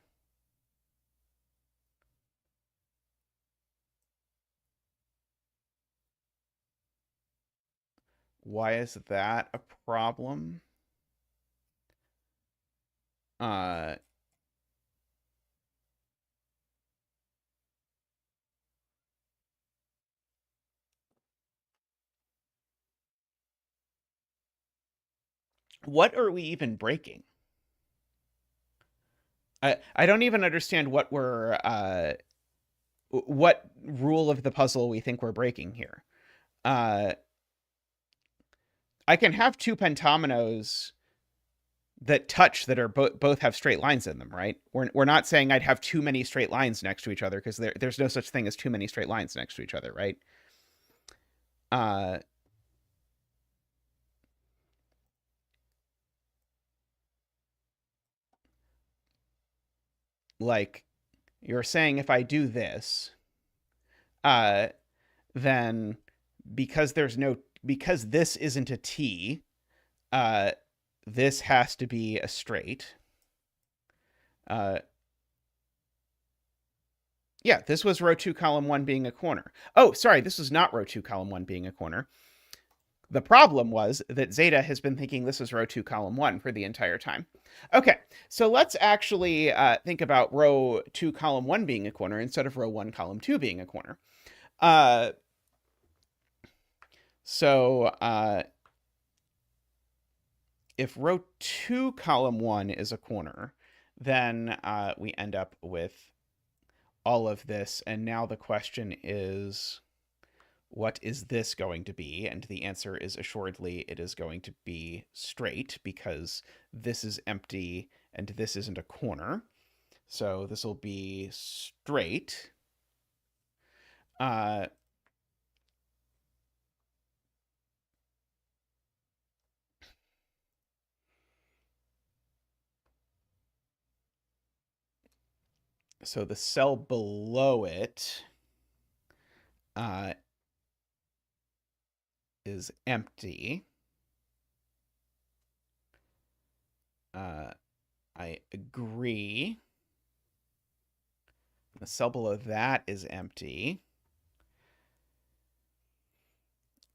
Why is that a problem? What are we even breaking? I don't even understand what what rule of the puzzle we think we're breaking here. I can have two pentominos that touch that are both have straight lines in them, right? We're not saying I'd have too many straight lines next to each other because there's no such thing as too many straight lines next to each other, right? Like you're saying if I do this, then because this isn't a T, this has to be a straight. Yeah, this was row 2, column 1 being a corner. Oh, sorry, this was not row 2, column 1 being a corner. The problem was that Zeta has been thinking this is row 2, column 1 for the entire time. Okay, so let's actually think about row 2, column 1 being a corner instead of row 1, column 2 being a corner. If row 2, column 1 is a corner, then we end up with all of this. And now the question is, what is this going to be? And the answer is assuredly it is going to be straight because this is empty and this isn't a corner. So this will be straight. So the cell below it is empty. I agree. The cell below that is empty.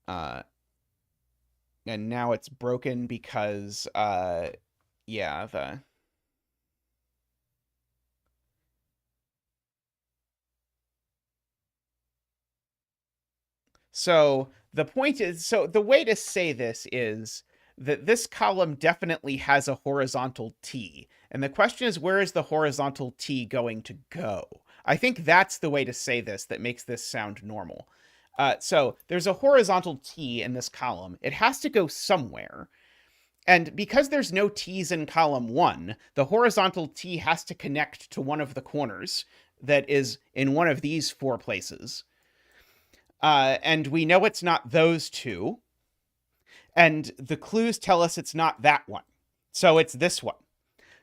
And now it's broken because, yeah, So the point is, so the way to say this is that this column definitely has a horizontal T. And the question is, where is the horizontal T going to go? I think that's the way to say this that makes this sound normal. So there's a horizontal T in this column. It has to go somewhere. And because there's no T's in column 1, the horizontal T has to connect to one of the corners that is in one of these 4 places. And we know it's not those two. And the clues tell us it's not that one. So it's this one.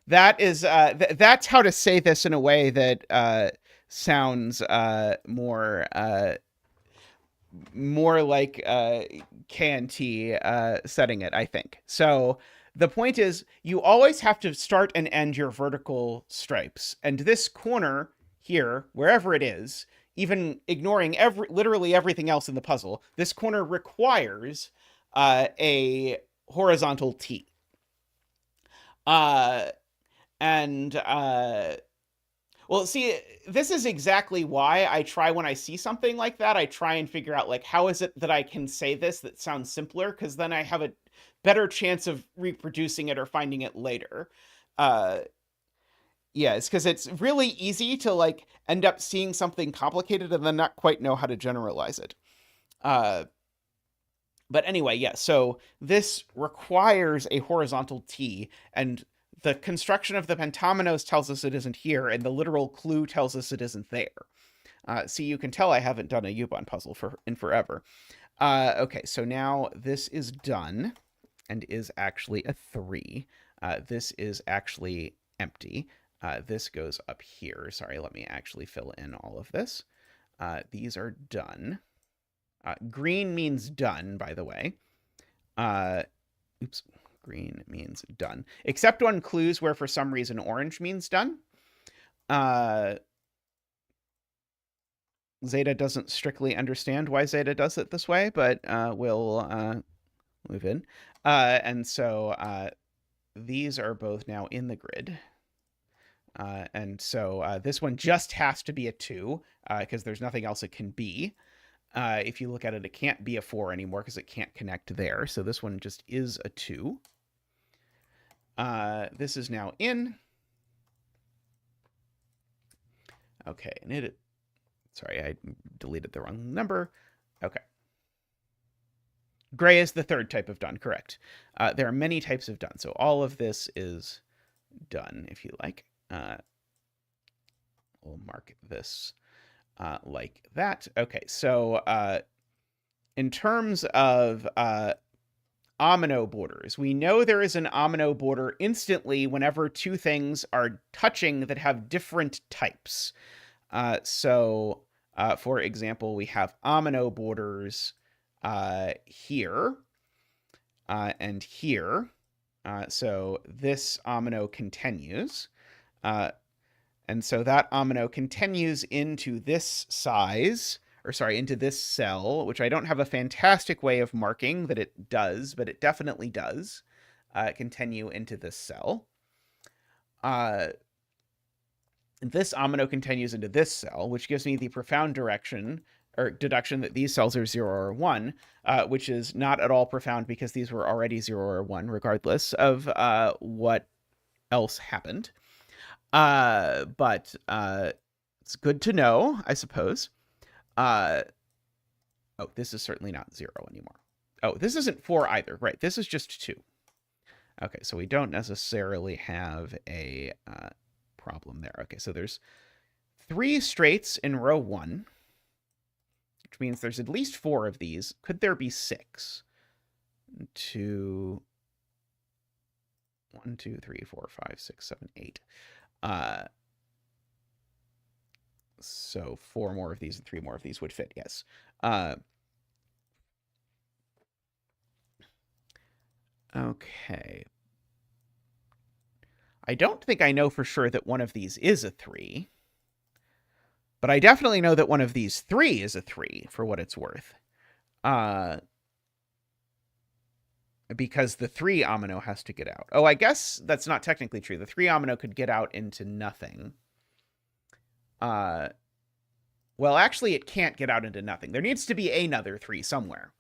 That is that's how to say this in a way that sounds more like K&T setting it, I think. So the point is you always have to start and end your vertical stripes. And this corner here, wherever it is, even ignoring literally everything else in the puzzle, this corner requires a horizontal T. And Well, see, this is exactly why I try when I see something like that, I try and figure out like how is it that I can say this that sounds simpler, because then I have a better chance of reproducing it or finding it later. Uh, yeah, it's because it's really easy to like end up seeing something complicated and then not quite know how to generalize it. Uh, but anyway, yeah, so this requires a horizontal T, and the construction of the pentominoes tells us it isn't here, and the literal clue tells us it isn't there. See, you can tell I haven't done a Yubon puzzle in forever. Okay, so now this is done and is actually a 3. This is actually empty. This goes up here. Sorry, let me actually fill in all of this. These are done. Green means done, by the way. Oops. Green means done. Except on clues where for some reason orange means done. Zeta doesn't strictly understand why Zeta does it this way, but we'll move in. And so these are both now in the grid. And so this one just has to be a 2 because there's nothing else it can be. If you look at it, it can't be a 4 anymore because it can't connect there. So this one just is a 2. This is now in. Okay, and sorry, I deleted the wrong number. Okay. Gray is the third type of done, correct. There are many types of done, so all of this is done, if you like. We'll mark this like that. Okay, so in terms of omino borders, we know there is an omino border instantly whenever two things are touching that have different types. So, for example, we have omino borders here and here. So this omino continues. And so that omino continues into this size, or sorry, into this cell, which I don't have a fantastic way of marking that it does, but it definitely does continue into this cell. This omino continues into this cell, which gives me the profound direction or deduction that these cells are 0 or 1, which is not at all profound because these were already 0 or 1, regardless of what else happened. But it's good to know, I suppose. Oh, this is certainly not 0 anymore. Oh, this isn't 4 either. Right, this is just 2. Okay, so we don't necessarily have a problem there. Okay, so there's 3 straights in row 1, which means there's at least 4 of these. Could there be 6? 2, 1, 2, 3, 4, 5, 6, 7, 8. So 4 more of these and 3 more of these would fit, yes. Okay. I don't think I know for sure that one of these is a 3. But I definitely know that one of these 3 is a 3, for what it's worth. Because the 3 omino has to get out. Oh, I guess that's not technically true. The 3 omino could get out into nothing. Well, actually, it can't get out into nothing. There needs to be another 3 somewhere.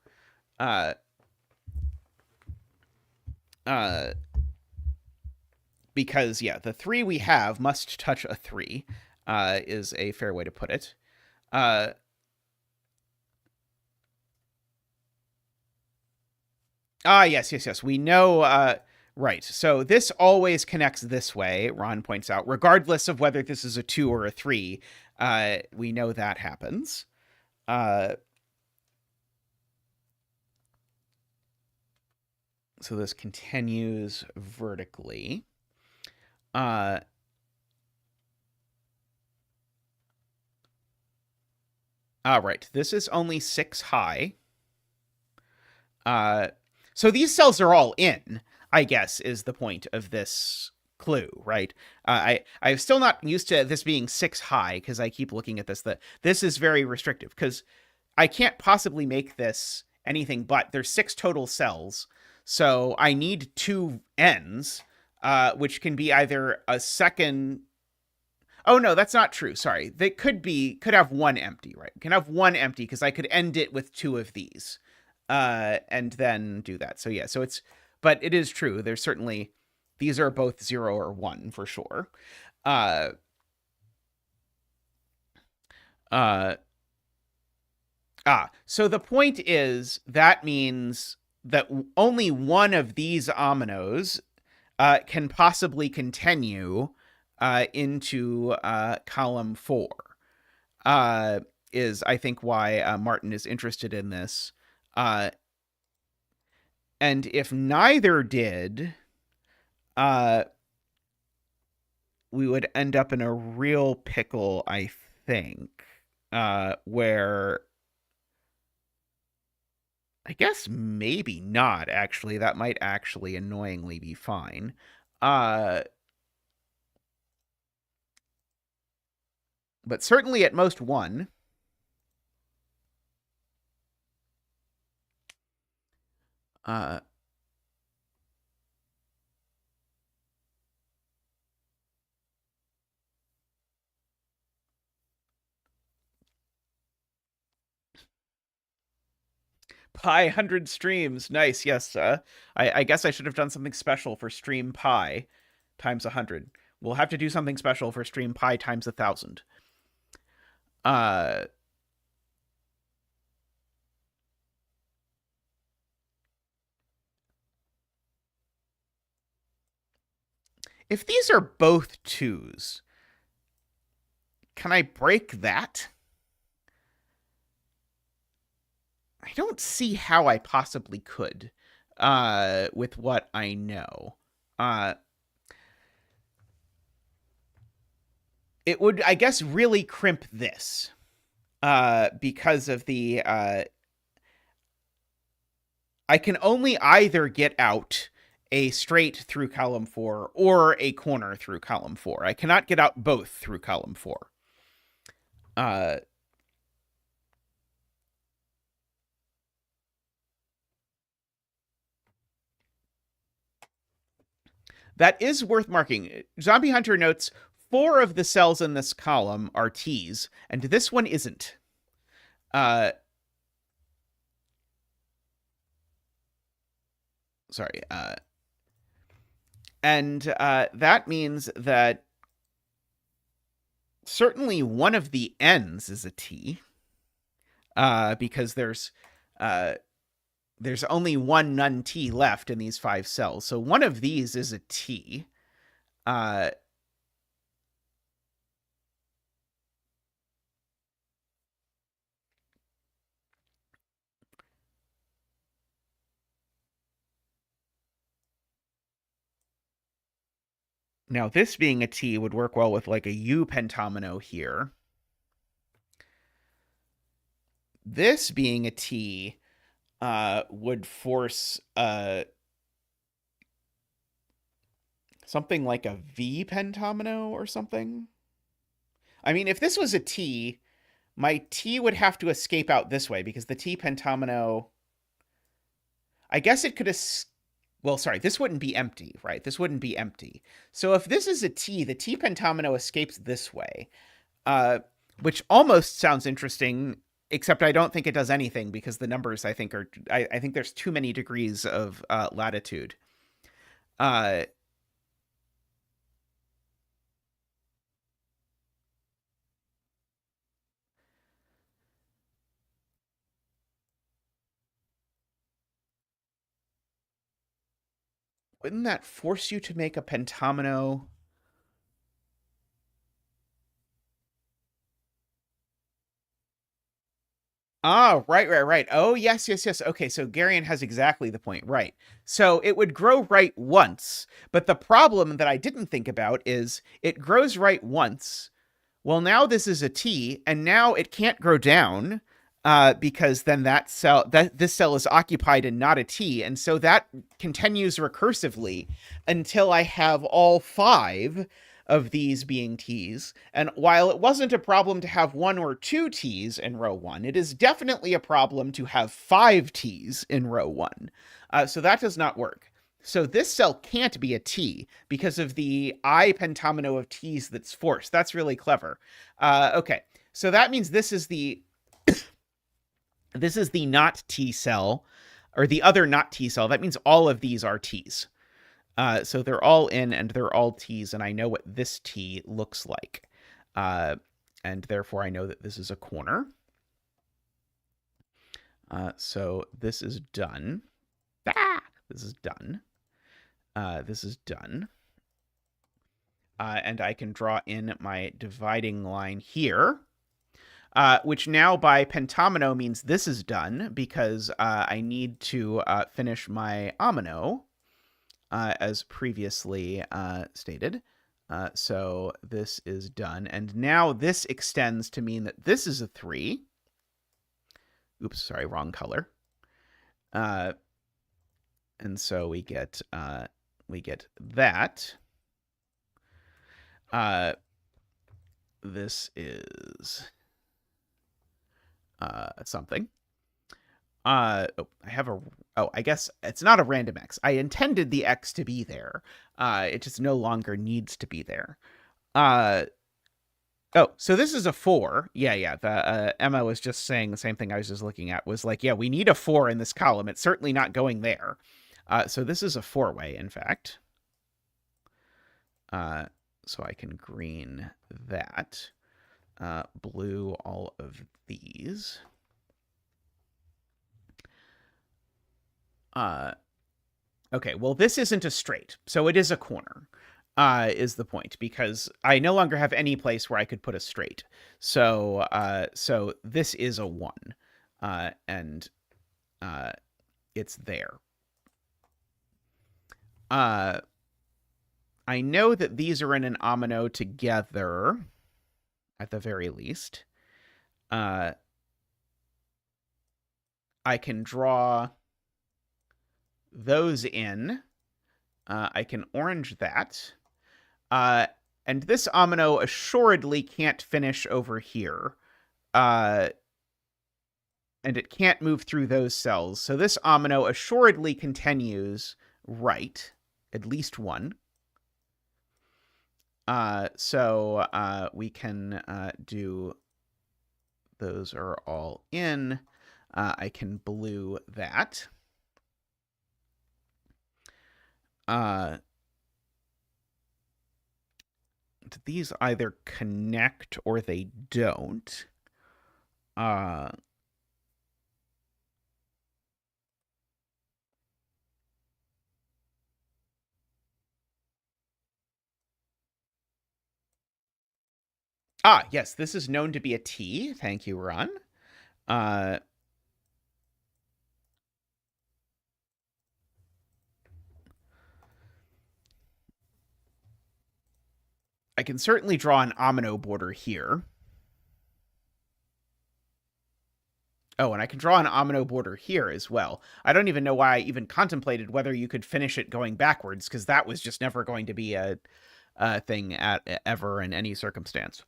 Because, yeah, the 3 we have must touch a 3, is a fair way to put it. Yes. We know, right. So this always connects this way, Ron points out, regardless of whether this is a 2 or a 3. We know that happens. So this continues vertically. All right, this is only 6 high. So these cells are all in, I guess, is the point of this clue, right? I'm still not used to this being 6 high because I keep looking at this. This is very restrictive because I can't possibly make this anything but there's 6 total cells. So I need 2 ends, which can be either a second. Oh no, that's not true. Sorry. They could have one empty, right? Can have one empty because I could end it with two of these. And then do that. So yeah, so it's but it is true. There's certainly these are both 0 or 1 for sure. Uh uh so the point is that means that only one of these ominoes can possibly continue into column 4. Is I think why Martin is interested in this. And if neither did, we would end up in a real pickle, I think, where I guess maybe not, actually. That might actually annoyingly be fine. But certainly at most 1. Pi 100 streams. Nice. Yes. I guess I should have done something special for stream pi times 100. We'll have to do something special for stream pi times 1,000. If these are both 2s, can I break that? I don't see how I possibly could with what I know. It would, I guess, really crimp this because of the... I can only either get out a straight through column 4 or a corner through column 4. I cannot get out both through column 4. That is worth marking. Zombie Hunter notes 4 of the cells in this column are T's, and this one isn't. Sorry. And that means that certainly one of the N's is a T, because there's only one none T left in these 5 cells. So one of these is a T. Now, this being a T would work well with like a U pentomino here. This being a T would force something like a V pentomino or something. I mean, if this was a T, my T would have to escape out this way because the T pentomino... I guess it could... Well, sorry, this wouldn't be empty, right? This wouldn't be empty. So if this is a T, the T pentomino escapes this way, which almost sounds interesting, except I don't think it does anything because the numbers, I think, are... I think there's too many degrees of latitude. Wouldn't that force you to make a pentomino? Right. Oh, yes. Okay, so Garion has exactly the point. Right. So it would grow right once, but the problem that I didn't think about is it grows right once. Well, now this is a T, and now it can't grow down because then this cell is occupied and not a T, and so that continues recursively until I have all 5 of these being T's. And while it wasn't a problem to have 1 or 2 T's in row 1, it is definitely a problem to have 5 T's in row 1. So that does not work. So this cell can't be a T because of the I pentomino of T's that's forced. That's really clever. Okay, so that means this is the not T cell, or the other not T cell. That means all of these are T's. So they're all in and they're all T's, and I know what this T looks like. And therefore I know that this is a corner. So this is done. This is done. This is done. And I can draw in my dividing line here, which now by pentomino means this is done because I need to finish my omino, as previously stated. So this is done. And now this extends to mean that this is a 3. Oops, sorry, wrong color. And so we get that. This is something. I have a... Oh, I guess it's not a random X. I intended the X to be there. It just no longer needs to be there. Oh, so this is a 4. Yeah. The Emma was just saying the same thing I was just looking at. Was like, yeah, we need a 4 in this column. It's certainly not going there. So this is a 4-way, in fact. So I can green that. Blue all of these. Okay, well, this isn't a straight, so it is a corner, is the point, because I no longer have any place where I could put a straight. So so this is a 1, and it's there. I know that these are in an omino together, at the very least. I can draw those in. I can orange that. And this omino assuredly can't finish over here. And it can't move through those cells. So this omino assuredly continues right. At least one. So we can do... Those are all in. I can blue that. These either connect or they don't. Yes, this is known to be a T. Thank you, Ron. I can certainly draw an omino border here. Oh, and I can draw an omino border here as well. I don't even know why I even contemplated whether you could finish it going backwards, because that was just never going to be a thing ever in any circumstance.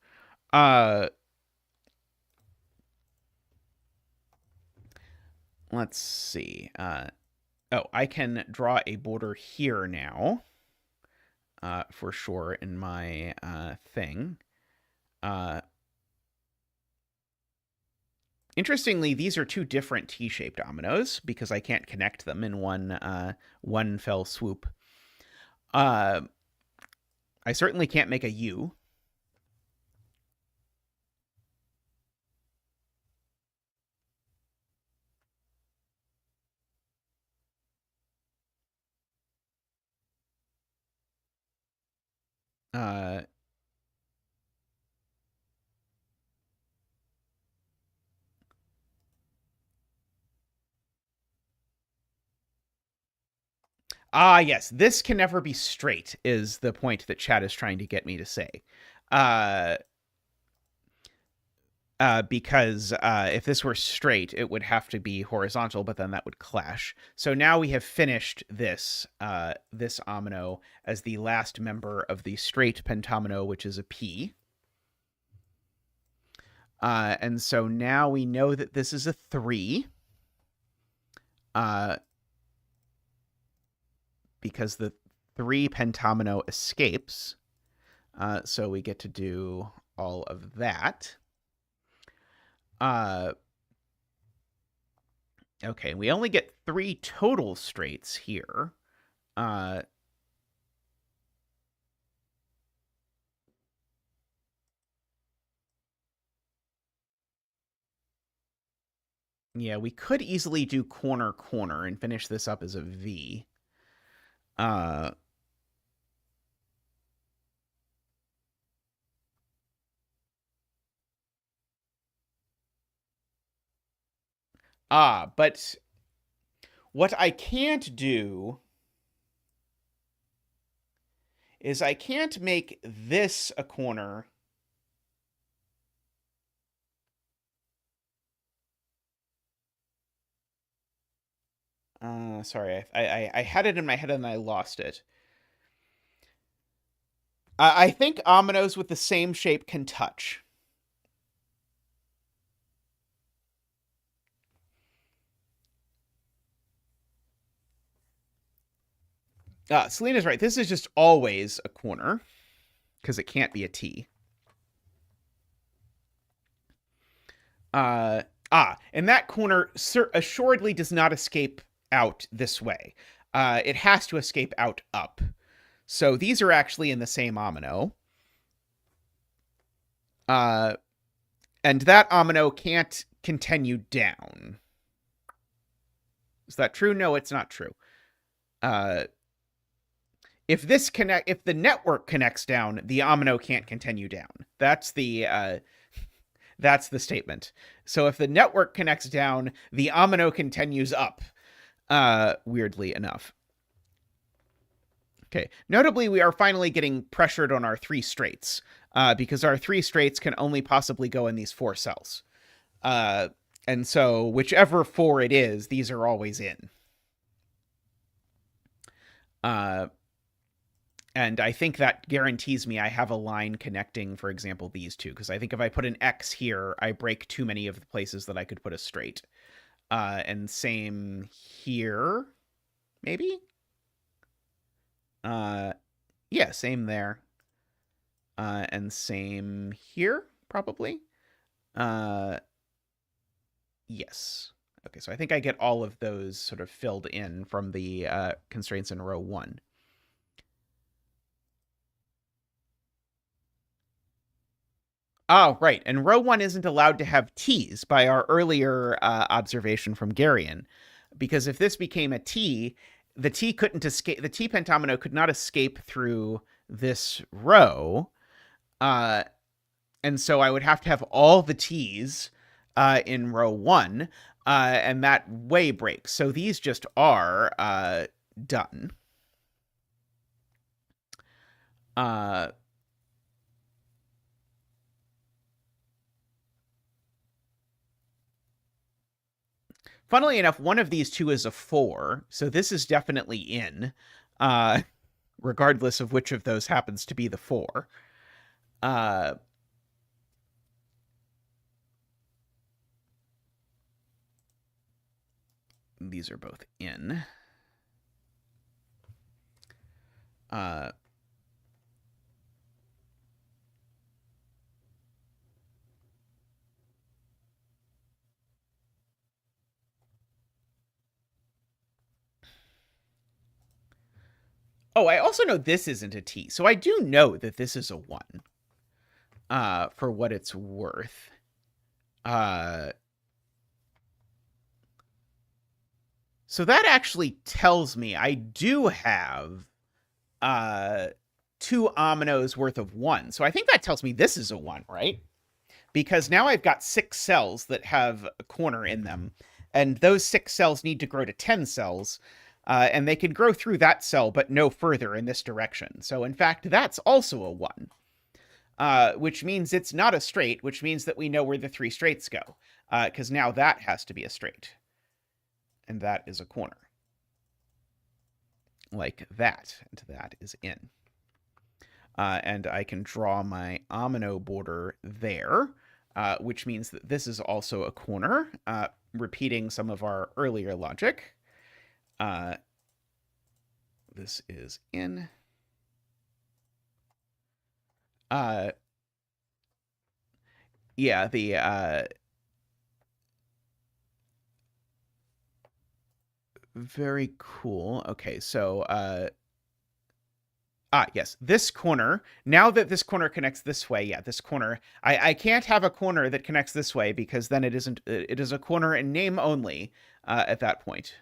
Let's see. Oh, I can draw a border here now. For sure in my thing. Interestingly, these are two different T-shaped ominoes because I can't connect them in one fell swoop. I certainly can't make a U. Yes, this can never be straight, is the point that Chad is trying to get me to say. Because if this were straight, it would have to be horizontal, but then that would clash. So now we have finished this omino as the last member of the straight pentomino, which is a P. And so now we know that this is a 3. because the 3 pentomino escapes. So we get to do all of that. Okay, we only get 3 total straights here. Yeah, we could easily do corner, corner and finish this up as a V. But what I can't do is I can't make this a corner. Sorry, I had it in my head and I lost it. I think ominoes with the same shape can touch. Selena's right. This is just always a corner because it can't be a T. And that corner assuredly does not escape out this way. It has to escape out up. So these are actually in the same omino. And that omino can't continue down. Is that true? No, it's not true. If the network connects down, the omino can't continue down. That's the statement. So if the network connects down, the omino continues up. Weirdly enough. Okay. Notably, we are finally getting pressured on our 3 straights, because our 3 straights can only possibly go in these 4 cells. And so whichever 4 it is, these are always in. And I think that guarantees me I have a line connecting, for example, these two. Because I think if I put an X here, I break too many of the places that I could put a straight. And same here, maybe? Yeah, same there. And same here, probably. Yes. Okay, so I think I get all of those sort of filled in from the constraints in row 1. Oh, right. And row 1 isn't allowed to have T's by our earlier observation from Garion. Because if this became a T, the T couldn't escape. The T pentomino could not escape through this row. And so I would have to have all the T's in row 1. And that way breaks. So these just are done. Funnily enough, one of these two is a 4, so this is definitely in, regardless of which of those happens to be the 4. These are both in. Oh, I also know this isn't a T, so I do know that this is a 1, for what it's worth. So that actually tells me I do have 2 ominoes worth of 1. So I think that tells me this is a 1, right? Because now I've got 6 cells that have a corner in them, and those 6 cells need to grow to 10 cells, and they can grow through that cell but no further in this direction. So in fact, that's also a 1, which means it's not a straight, which means that we know where the 3 straights go, because now that has to be a straight. And that is a corner. Like that. And that is in. And I can draw my omino border there, which means that this is also a corner, repeating some of our earlier logic. this is in. Yeah, the very cool. Okay, so yes, this corner. Now that this corner connects this way, yeah, this corner. I can't have a corner that connects this way because then it isn't. It is a corner in name only at that point.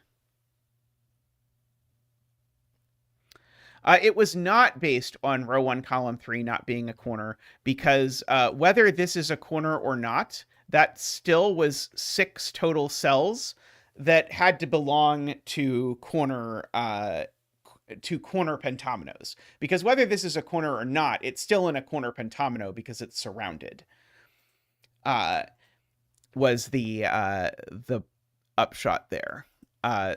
It was not based on row 1, column 3 not being a corner because whether this is a corner or not, that still was 6 total cells that had to belong to corner pentominoes. Because whether this is a corner or not, it's still in a corner pentomino because it's surrounded. Was the upshot there.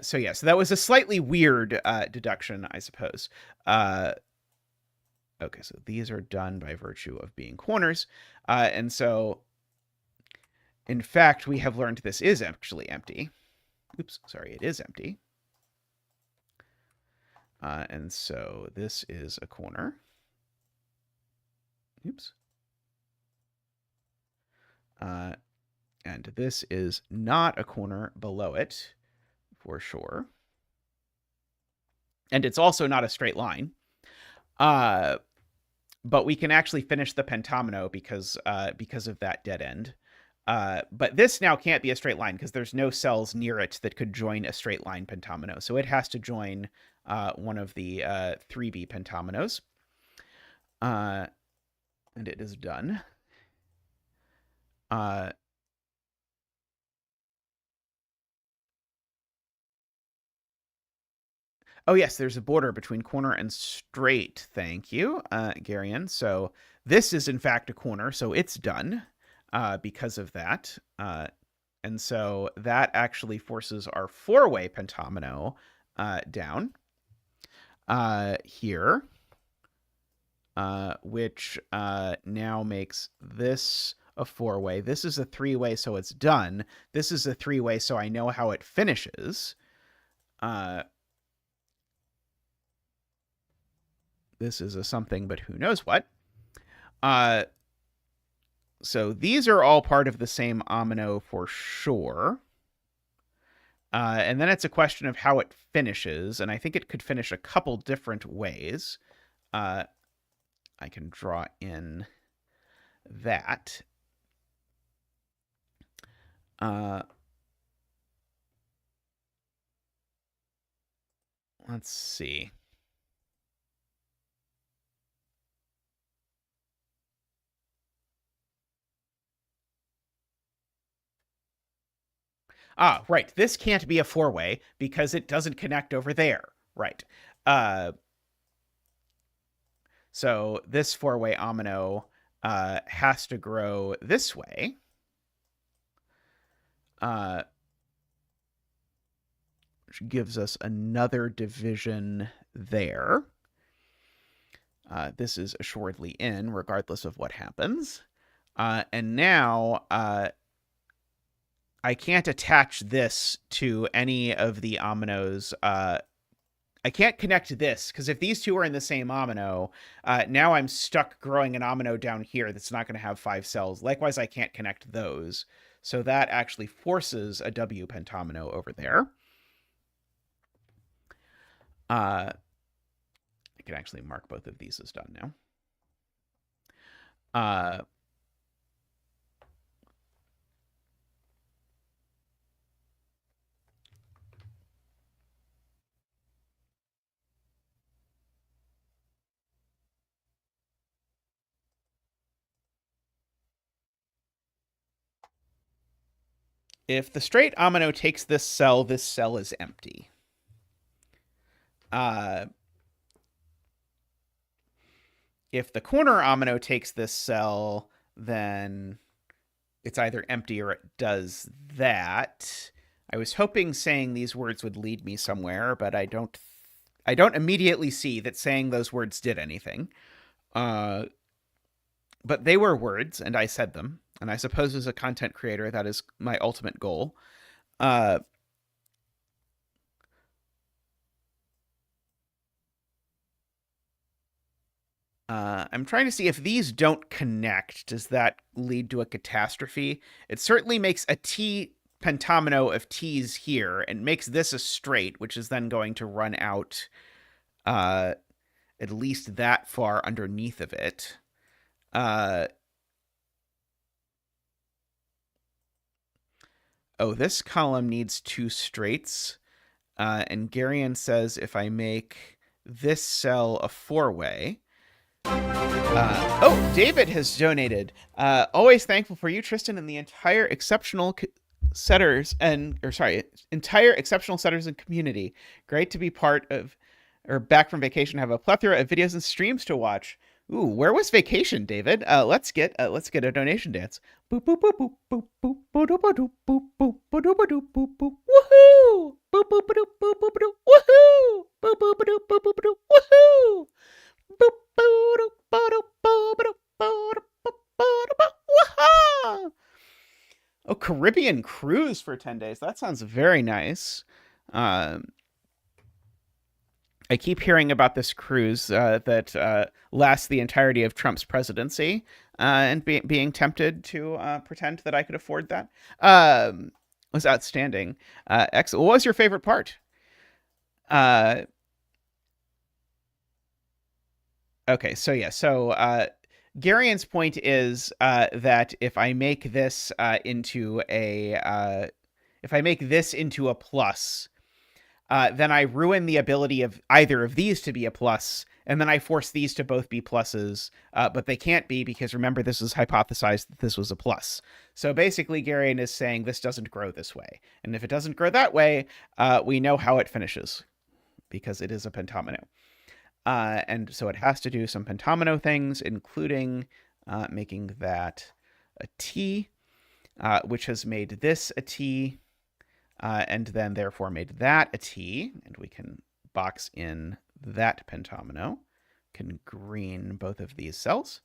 So yeah, so that was a slightly weird deduction, I suppose. Okay, so these are done by virtue of being corners. And so, in fact, we have learned this is actually empty. Oops, sorry, it is empty. And so this is a corner. Oops. And this is not a corner below it, for sure. And it's also not a straight line. But we can actually finish the pentomino because of that dead end. But this now can't be a straight line because there's no cells near it that could join a straight line pentomino. So it has to join one of the 3B pentominos. And it is done. Oh, yes, there's a border between corner and straight. Thank you, Garion. So this is, in fact, a corner, so it's done because of that. And so that actually forces our 4-way pentomino down here, which now makes this a 4-way. This is a 3-way, so it's done. This is a 3-way, so I know how it finishes. This is a something, but who knows what. So these are all part of the same omino for sure. And then it's a question of how it finishes, and I think it could finish a couple different ways. I can draw in that. Let's see. Right. This can't be a 4-way because it doesn't connect over there. Right. So this 4-way omino has to grow this way. Which gives us another division there. This is assuredly in, regardless of what happens. And now I can't attach this to any of the ominoes. I can't connect this, because if these two are in the same omino, now I'm stuck growing an omino down here that's not going to have 5 cells. Likewise, I can't connect those. So that actually forces a W pentomino over there. I can actually mark both of these as done now. If the straight omino takes this cell is empty. If the corner omino takes this cell, then it's either empty or it does that. I was hoping saying these words would lead me somewhere, but I don't immediately see that saying those words did anything. But they were words, and I said them. And I suppose as a content creator, that is my ultimate goal. I'm trying to see if these don't connect. Does that lead to a catastrophe? It certainly makes a T pentomino of T's here and makes this a straight, which is then going to run out at least that far underneath of it. Oh, this column needs two straights. And Garion says if I make this cell a four-way. David has donated. Always thankful for you, Tristan, and the entire exceptional entire exceptional setters and community. Great to be part of, or back from vacation, have a plethora of videos and streams to watch. Ooh, where was vacation, David? Let's get a donation dance. Boop boop boop boop boop boop boop boop boop boop boop boop boop boop. Woohoo! Boop boop boop boop boop boop. Woohoo! Boop boop boop boop boop boop. Woohoo! Boop boop boop boop boop boop. Oh, Caribbean cruise for 10 days. That sounds very nice. I keep hearing about this cruise that lasts the entirety of Trump's presidency, and being tempted to pretend that I could afford that was outstanding. Excellent. What was your favorite part? Okay, so yeah, Garion's point is that if I make this into a plus, then I ruin the ability of either of these to be a plus, and then I force these to both be pluses, but they can't be because remember this was hypothesized that this was a plus. So basically Garion is saying this doesn't grow this way, and if it doesn't grow that way, we know how it finishes because it is a pentomino. And so it has to do some pentomino things, including making that a T, which has made this a T, and then therefore made that a T. And we can box in that pentomino, can green both of these cells,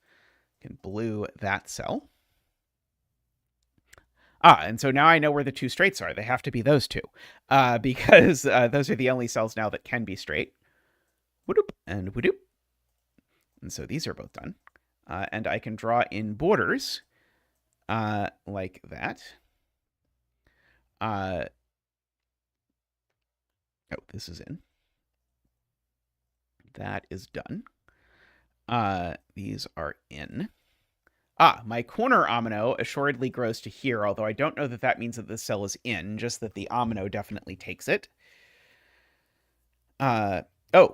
can blue that cell. And so now I know where the two straights are. They have to be those two, because those are the only cells now that can be straight. Whoop and whoop. And so these are both done. And I can draw in borders like that. This is in. That is done. These are in. My corner omino assuredly grows to here, although I don't know that that means that the cell is in, just that the omino definitely takes it.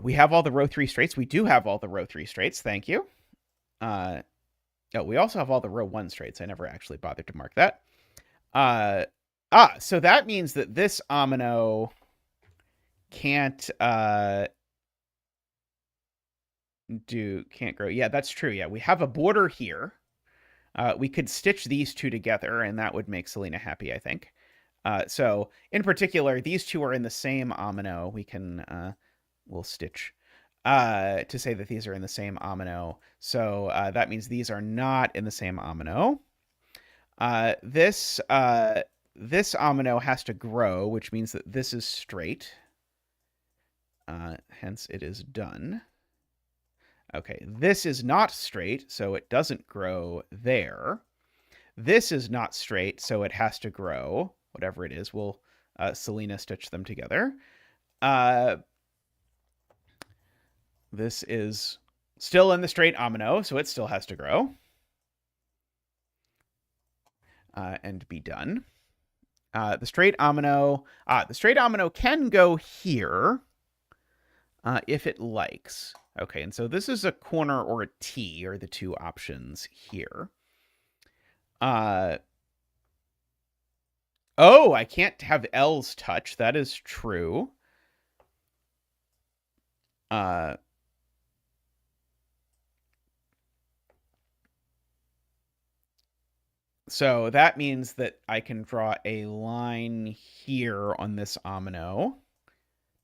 We have all the row 3 straights. We do have all the row 3 straights. Thank you. We also have all the row 1 straights. I never actually bothered to mark that. So that means that this omino can't grow. Yeah, that's true. Yeah, we have a border here. We could stitch these two together, and that would make Selena happy, I think. So in particular, these two are in the same omino. We can we'll stitch to say that these are in the same omino. So that means these are not in the same omino. This omino has to grow, which means that this is straight. Hence it is done. Okay, this is not straight, so it doesn't grow there. This is not straight, so it has to grow. Whatever it is, we'll Selena stitch them together. This is still in the straight omino, so it still has to grow. And be done. The straight omino can go here if it likes. Okay, and so this is a corner or a T are the two options here. I can't have L's touch. That is true. So that means that I can draw a line here on this omino.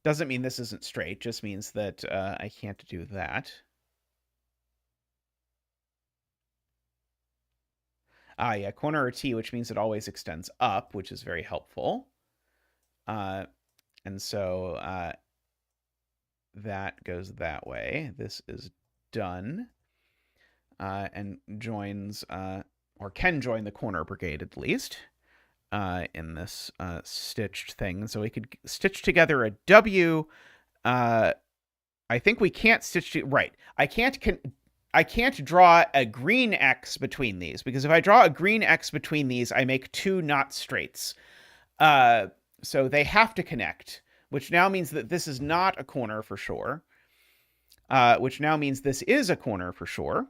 Doesn't mean this isn't straight, just means that I can't do that. Yeah, corner or T, which means it always extends up, which is very helpful. And so that goes that way. This is done. and joins, or can join the corner brigade at least, in this stitched thing. So we could stitch together a W. I think we can't stitch to, right. I can't draw a green X between these, because if I draw a green X between these, I make two not straights. So they have to connect, which now means that this is not a corner for sure. Which now means this is a corner for sure.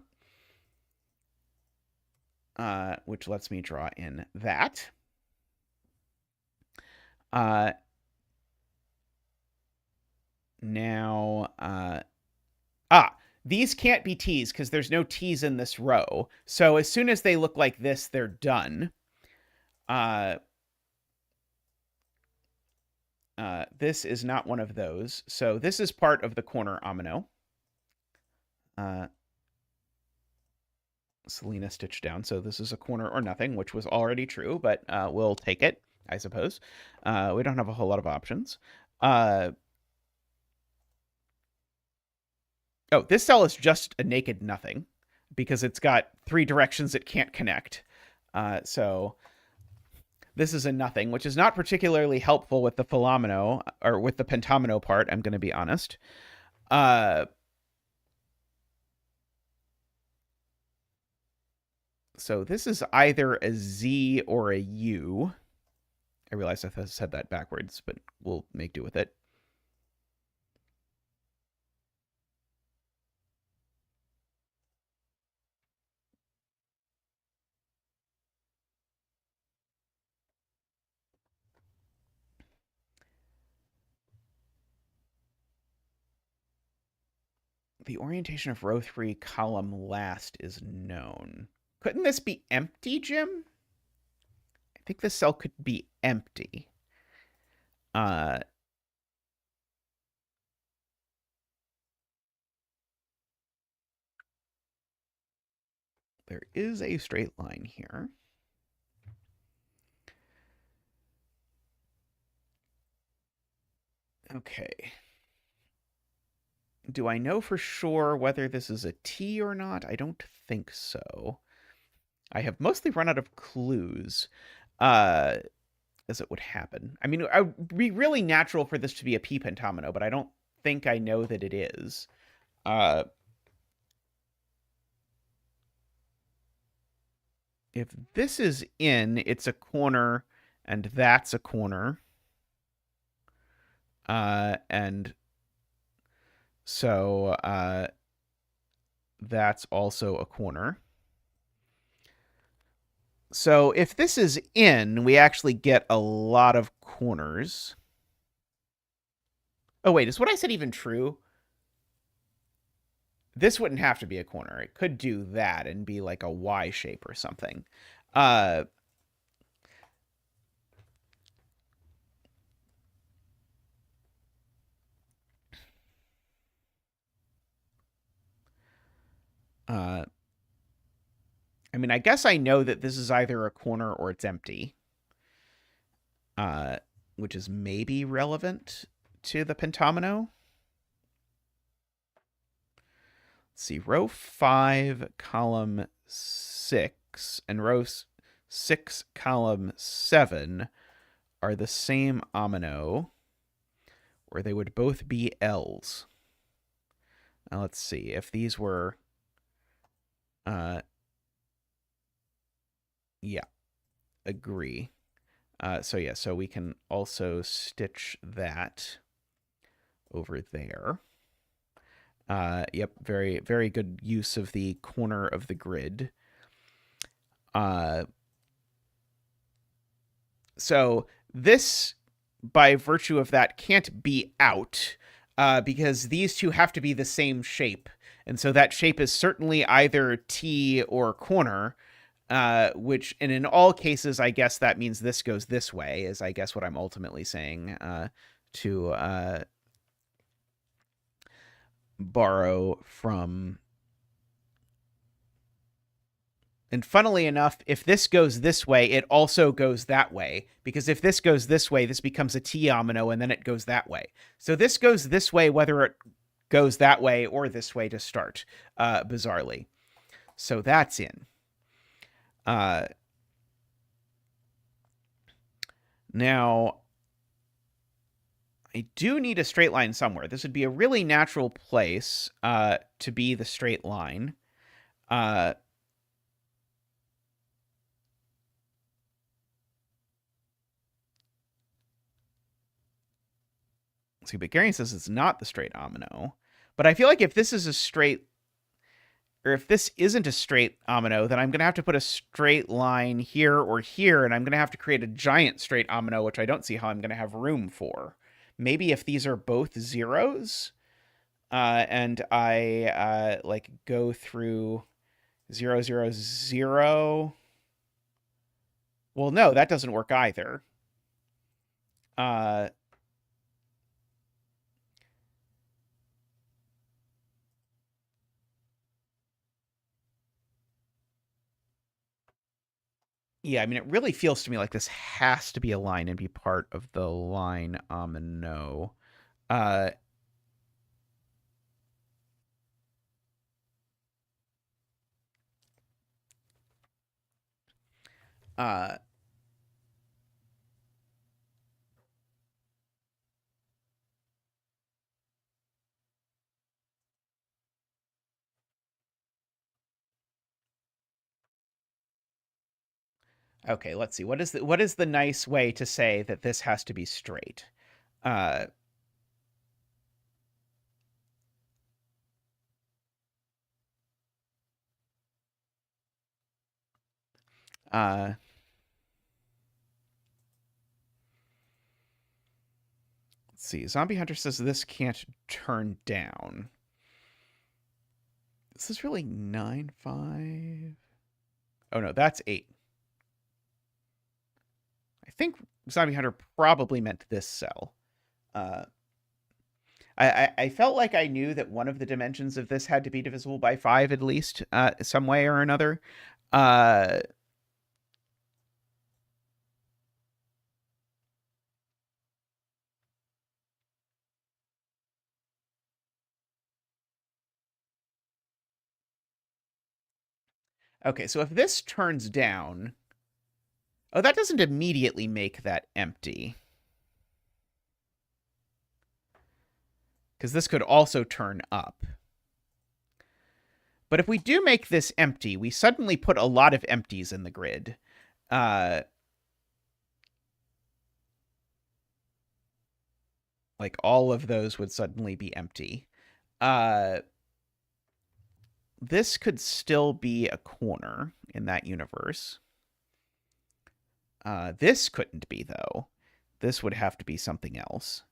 Which lets me draw in that. Now, these can't be T's because there's no T's in this row. So as soon as they look like this, they're done. This is not one of those. So this is part of the corner omino. Selena stitched down. So this is a corner or nothing, which was already true, but we'll take it, I suppose. We don't have a whole lot of options. Oh, this cell is just a naked nothing because it's got three directions it can't connect. So this is a nothing, which is not particularly helpful with the philomeno, or with the pentomino part, I'm going to be honest. So this is either a Z or a U. I realize I said that backwards, but we'll make do with it. The orientation of row 3, column last is known. Couldn't this be empty, Jim? I think this cell could be empty. There is a straight line here. Okay. Do I know for sure whether this is a T or not? I don't think so. I have mostly run out of clues, as it would happen. I mean, it would be really natural for this to be a P pentomino, but I don't think I know that it is. If this is in, it's a corner, and that's a corner. And so that's also a corner. So if this is in, we actually get a lot of corners. Oh, wait, is what I said even true? This wouldn't have to be a corner. It could do that and be like a Y shape or something. I mean, I guess I know that this is either a corner or it's empty, which is maybe relevant to the pentomino. Let's see, row 5, column 6, and row 6, column 7 are the same omino, or they would both be L's. Now let's see, if these were... yeah, agree. So we can also stitch that over there. Yep, very, very good use of the corner of the grid. So this, by virtue of that, can't be out, because these two have to be the same shape. And so that shape is certainly either T or corner, which, and in all cases, I guess that means this goes this way, is I guess what I'm ultimately saying, to borrow from... And funnily enough, if this goes this way, it also goes that way. Because if this goes this way, this becomes a T omino, and then it goes that way. So this goes this way, whether it goes that way or this way to start, bizarrely. So that's in. Now, I do need a straight line somewhere. This would be a really natural place to be the straight line. Let's see, but Gary says it's not the straight omino. But I feel like if this is a straight, or if this isn't a straight omino, then I'm going to have to put a straight line here or here, and I'm going to have to create a giant straight omino, which I don't see how I'm going to have room for. Maybe if these are both zeros, and I like go through 0, 0, 0. Well, no, that doesn't work either. Yeah, I mean, it really feels to me like this has to be a line and be part of the line omino. Uh, uh, okay, let's see. What is the nice way to say that this has to be straight? Uh, uh, let's see. Zombie Hunter says this can't turn down. This is really 9, 5. Oh no, that's 8. I think Zombie Hunter probably meant this cell. Uh, I felt like I knew that one of the dimensions of this had to be divisible by 5 at least, some way or another. Uh, okay, so if this turns down... Oh, that doesn't immediately make that empty. Because this could also turn up. But if we do make this empty, we suddenly put a lot of empties in the grid. Like, all of those would suddenly be empty. This could still be a corner in that universe. This couldn't be, though. This would have to be something else.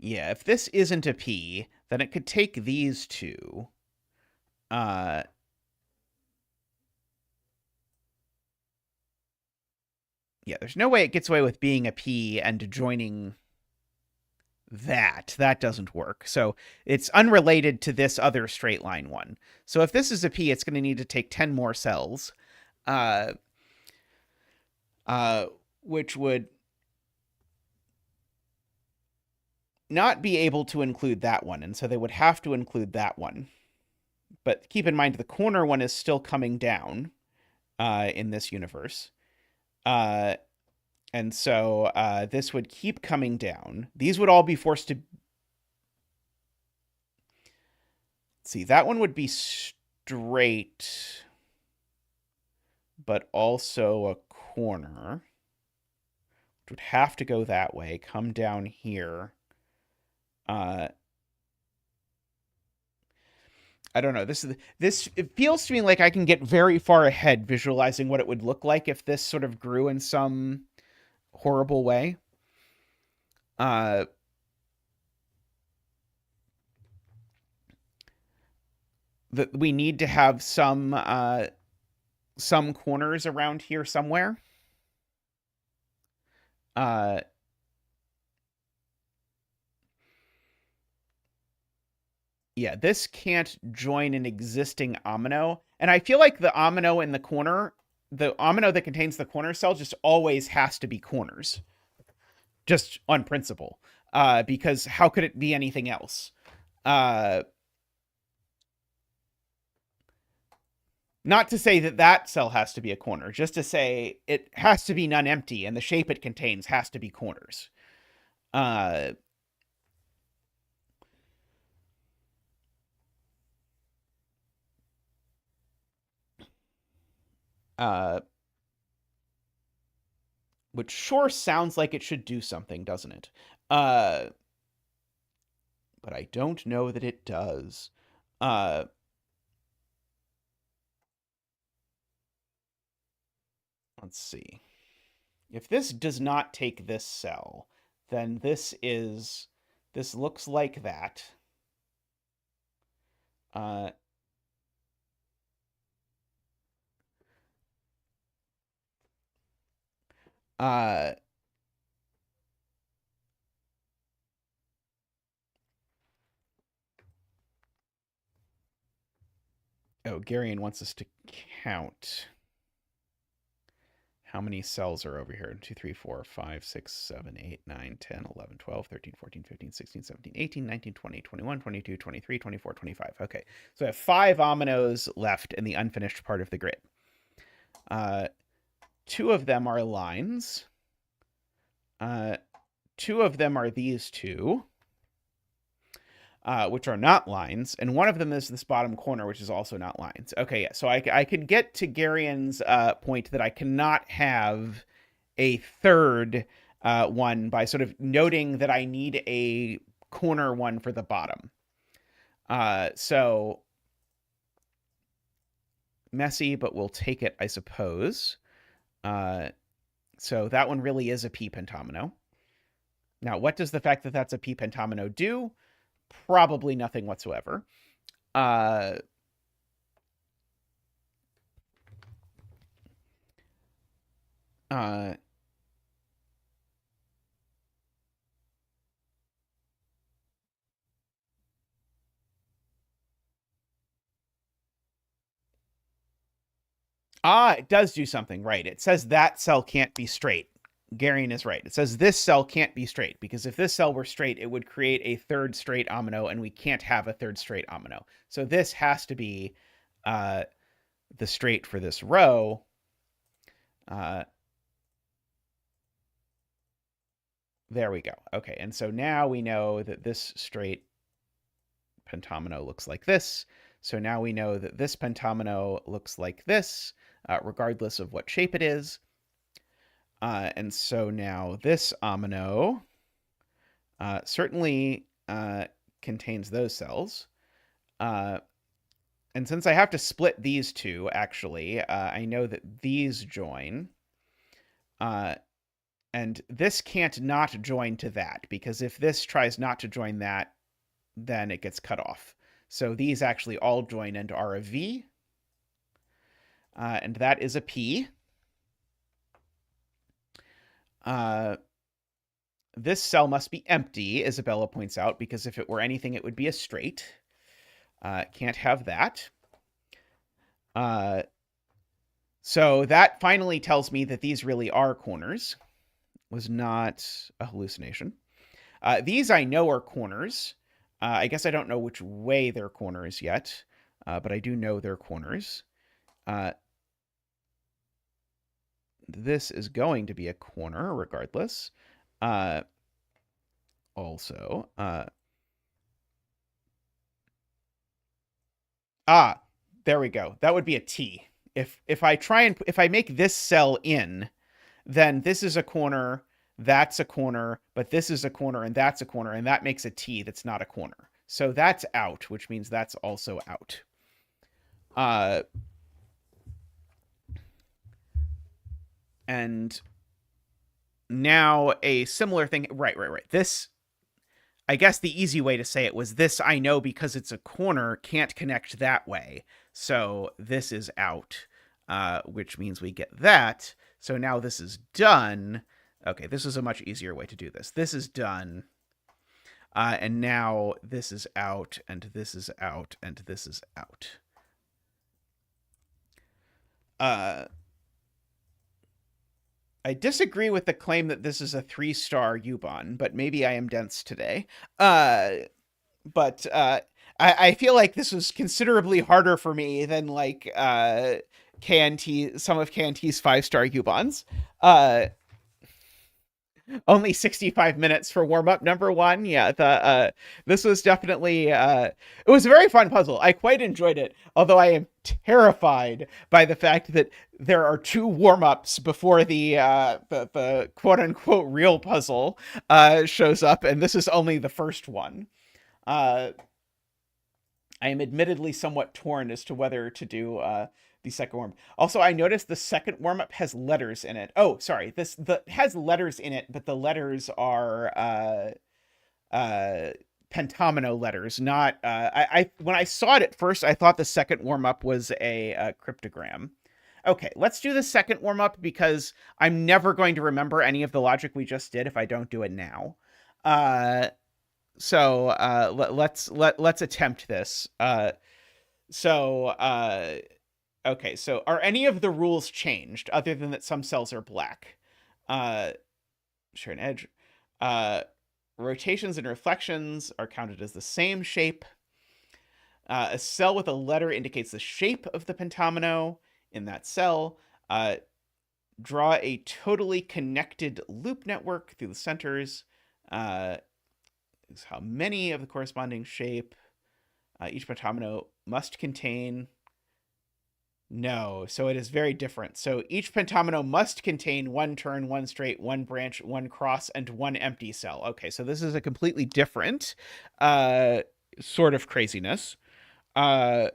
Yeah, if this isn't a P, then it could take these two. Yeah, there's no way it gets away with being a P and joining that. That doesn't work. So it's unrelated to this other straight line one. So if this is a P, it's going to need to take 10 more cells, which would not be able to include that one. And so they would have to include that one. But keep in mind, the corner one is still coming down in this universe. And so this would keep coming down. These would all be forced to... See, that one would be straight, but also a corner. It would have to go that way, come down here. I don't know. It feels to me like I can get very far ahead visualizing what it would look like if this sort of grew in some horrible way. That we need to have some corners around here somewhere. Uh, yeah, this can't join an existing omino. And I feel like the omino in the corner, the omino that contains the corner cell just always has to be corners, just on principle. Because how could it be anything else? Uh, Not to say that that cell has to be a corner, just to say it has to be non-empty, and the shape it contains has to be corners. Uh, uh, which sure sounds like it should do something, doesn't it? Uh, but I don't know that it does. Uh, let's see. If this does not take this cell, then this looks like that. Uh, uh, oh, Garion wants us to count. How many cells are over here? 2, 3, 4, 5, 6, 7, 8, 9, 10, 11, 12, 13, 14, 15, 16, 17, 18, 19, 20, 21, 22, 23, 24, 25. Okay. So I have 5 ominoes left in the unfinished part of the grid. 2 of them are lines. 2 of them are these 2. Which are not lines, and one of them is this bottom corner, which is also not lines. Okay, yeah, so I could get to Garion's point that I cannot have a third one by sort of noting that I need a corner one for the bottom. So messy, but we'll take it, I suppose. So that one really is a p pentomino. Now, what does the fact that that's a p pentomino do? Probably nothing whatsoever. Uh, uh, it does do something, right? It says that cell can't be straight. Garion is right. It says this cell can't be straight, because if this cell were straight, it would create a third straight omino, and we can't have a third straight omino. So this has to be the straight for this row. There we go. Okay, and so now we know that this straight pentomino looks like this. So now we know that this pentomino looks like this, regardless of what shape it is. And so now this omino certainly contains those cells. And since I have to split these two, actually, I know that these join. And this can't not join to that, because if this tries not to join that, then it gets cut off. So these actually all join and are a V. And that is a P. This cell must be empty, Isabella points out, because if it were anything, it would be a straight. Can't have that. So that finally tells me that these really are corners. Was not a hallucination. These I know are corners. I guess I don't know which way they're corners yet, but I do know they're corners. This is going to be a corner regardless. Also, there we go. That would be a T. If I make this cell in, then this is a corner, that's a corner, but this is a corner and that's a corner, and that makes a T that's not a corner. So that's out, which means that's also out. And now a similar thing, right. This, I guess the easy way to say it was this I know because it's a corner can't connect that way. So this is out, which means we get that. So now this is done. Okay, this is a much easier way to do this. This is done. And now this is out, and this is out, and this is out. I disagree with the claim that this is a 3-star Yubon, but maybe I am dense today. But I feel like this was considerably harder for me than like KNT, some of KNT's 5-star Yubons. Only 65 minutes for warm-up number 1. Yeah, this was definitely it was a very fun puzzle. I quite enjoyed it, although I am terrified by the fact that there are 2 warm-ups before the quote-unquote real puzzle shows up, and this is only the first one. I am admittedly somewhat torn as to whether to do the second warm. Also, I noticed the second warm-up has letters in it. Oh, sorry. The has letters in it, but the letters are pentomino letters, not I when I saw it at first, I thought the second warm-up was a cryptogram. Okay, let's do the second warm-up because I'm never going to remember any of the logic we just did if I don't do it now. So let's attempt this. Okay, so are any of the rules changed other than that some cells are black? Share an edge. Rotations and reflections are counted as the same shape. A cell with a letter indicates the shape of the pentomino in that cell. Draw a totally connected loop network through the centers. Is how many of the corresponding shape each pentomino must contain. No, so it is very different. So each pentomino must contain 1 turn, 1 straight, 1 branch, 1 cross, and 1 empty cell. Okay, so this is a completely different sort of craziness. And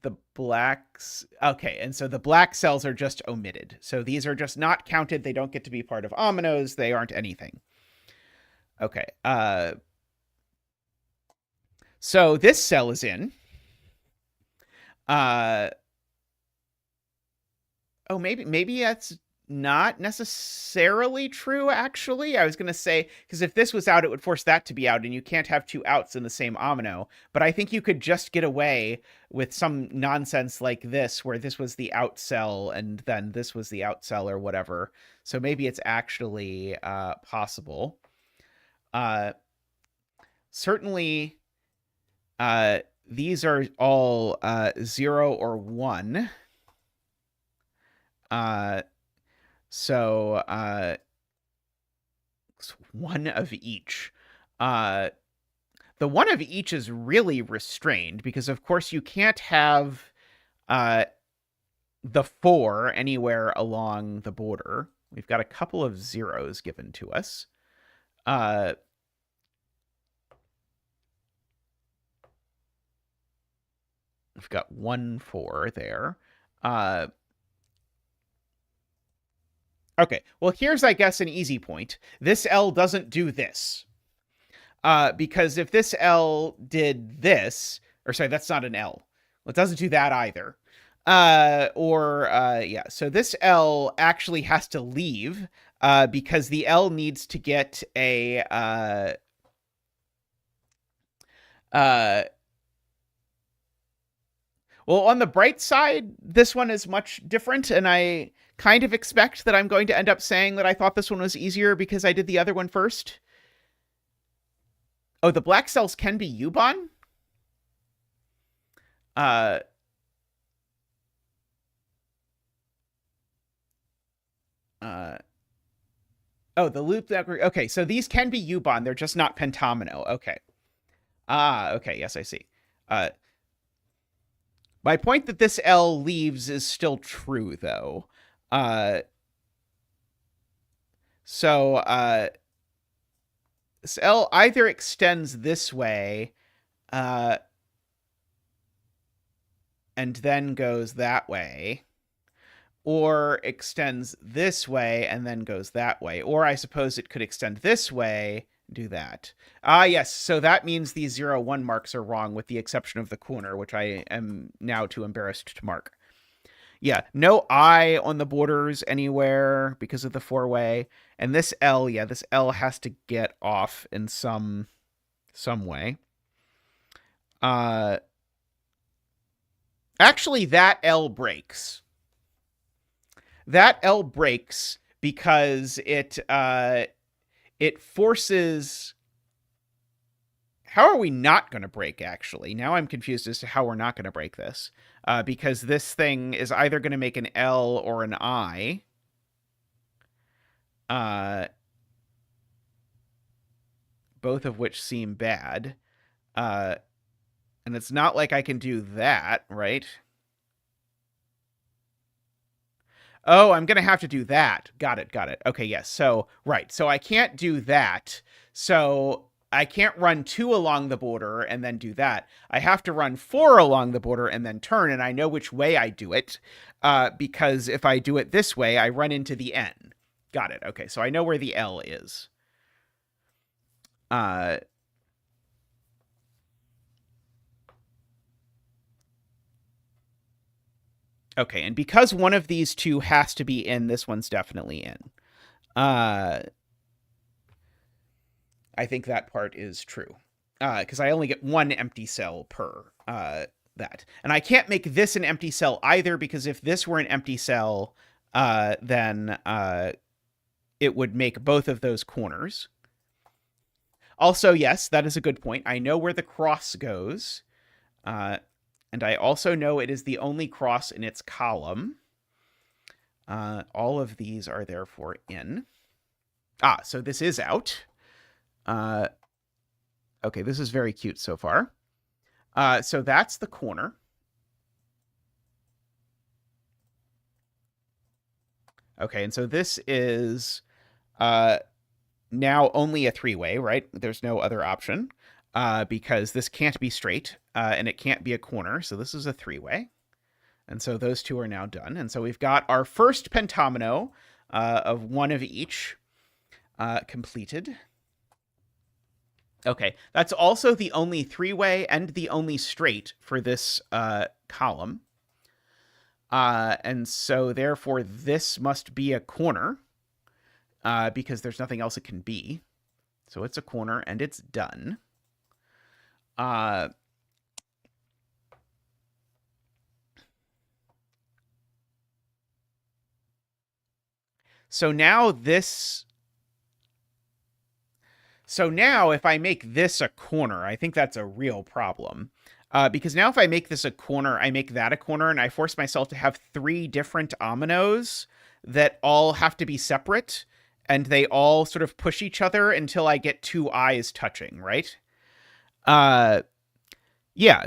the blacks, okay, and so the black cells are just omitted. So these are just not counted. They don't get to be part of ominoes. They aren't anything. Okay. So this cell is in. Oh, maybe that's not necessarily true, actually. I was going to say, because if this was out, it would force that to be out, and you can't have 2 outs in the same omino. But I think you could just get away with some nonsense like this, where this was the out cell, and then this was the out cell, or whatever. So maybe it's actually possible. Certainly, these are all 0 or 1. So, one of each. The one of each is really restrained because, of course, you can't have the 4 anywhere along the border. We've got a couple of zeros given to us. We've got 1 4 there. Okay, well, here's, I guess, an easy point. This L doesn't do this. Because if this L did this, or sorry, that's not an L. Well, it doesn't do that either. Yeah, so this L actually has to leave because the L needs to get a... well, on the bright side, this one is much different, and I kind of expect that I'm going to end up saying that I thought this one was easier because I did the other one first. Oh, the black cells can be Yubon? Oh, the loop network. Okay, so these can be Yubon. They're just not pentomino. Okay. Okay, yes, I see. My point that this L leaves is still true, though. This L either extends this way, and then goes that way, or extends this way and then goes that way. Or I suppose it could extend this way, do that. Ah, yes. So that means these 0, 1 marks are wrong with the exception of the corner, which I am now too embarrassed to mark. Yeah, no I on the borders anywhere because of the four-way. And this L, yeah, this L has to get off in some way. Actually, that L breaks. That L breaks because it forces. How are we not going to break, actually? Now I'm confused as to how we're not going to break this. Because this thing is either going to make an L or an I. Both of which seem bad. And it's not like I can do that, right? Oh, I'm going to have to do that. Got it. Okay, yes. So, right. So I can't do that. So I can't run 2 along the border and then do that. I have to run 4 along the border and then turn, and I know which way I do it, because if I do it this way, I run into the N. Got it. Okay, so I know where the L is. Okay, and because one of these two has to be in, this one's definitely in. I think that part is true. Because I only get 1 empty cell per that. And I can't make this an empty cell either, because if this were an empty cell, then it would make both of those corners. Also, yes, that is a good point. I know where the cross goes. And I also know it is the only cross in its column. All of these are therefore in. So this is out. Okay, this is very cute so far. So that's the corner. Okay, and so this is now only a 3-way, right? There's no other option. Because this can't be straight, and it can't be a corner, so this is a 3-way. And so those two are now done. And so we've got our first pentomino of 1 of each completed. Okay, that's also the only 3-way and the only straight for this column. And so therefore this must be a corner, because there's nothing else it can be. So it's a corner, and it's done. So now if I make this a corner, I think that's a real problem. Because now if I make this a corner, I make that a corner, and I force myself to have 3 different ominoes that all have to be separate, and they all sort of push each other until I get 2 eyes touching, right? Yeah,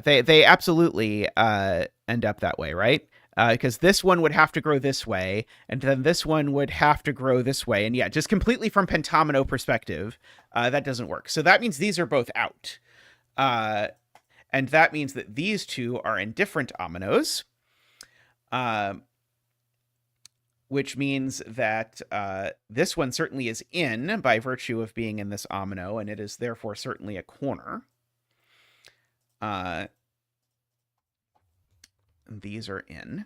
they absolutely end up that way, right? Because this one would have to grow this way, and then this one would have to grow this way. And yeah, just completely from pentomino perspective, that doesn't work. So that means these are both out. And that means that these two are in different ominoes, which means that this one certainly is in by virtue of being in this omino, and it is therefore certainly a corner. These are in.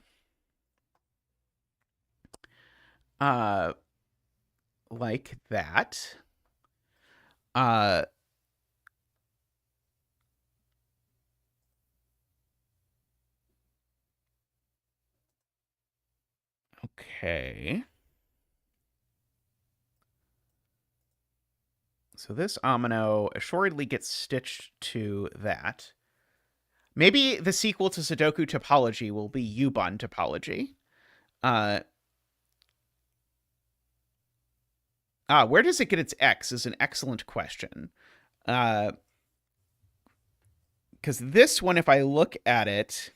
Like that. Okay. So this omino assuredly gets stitched to that. Maybe the sequel to Sudoku topology will be U-Bahn topology. Where does it get its X is an excellent question. Because this one, if I look at it,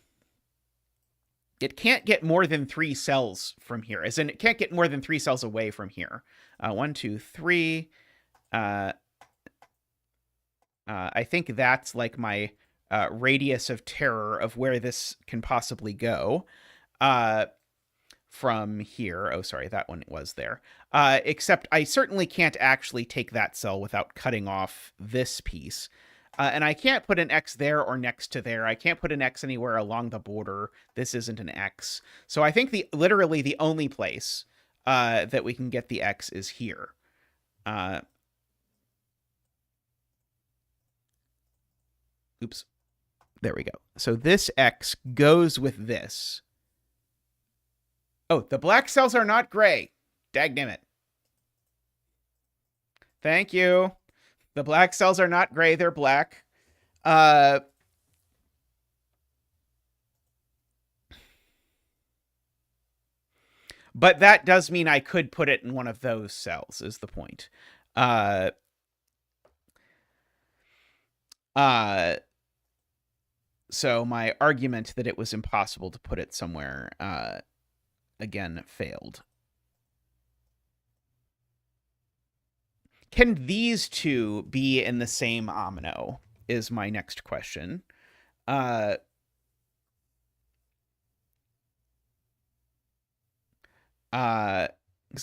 it can't get more than 3 cells from here. As in, it can't get more than 3 cells away from here. 1, 2, 3. I think that's like my radius of terror of where this can possibly go. from here. Oh, sorry, that one was there. Except I certainly can't actually take that cell without cutting off this piece. And I can't put an X there or next to there. I can't put an X anywhere along the border. This isn't an X. So I think literally the only place that we can get the X is here. Oops. There we go. So this X goes with this. Oh, the black cells are not gray. Dagnammit. Thank you. The black cells are not gray. They're black. But that does mean I could put it in one of those cells, is the point. So my argument that it was impossible to put it somewhere, again, failed. Can these two be in the same omino is my next question. Because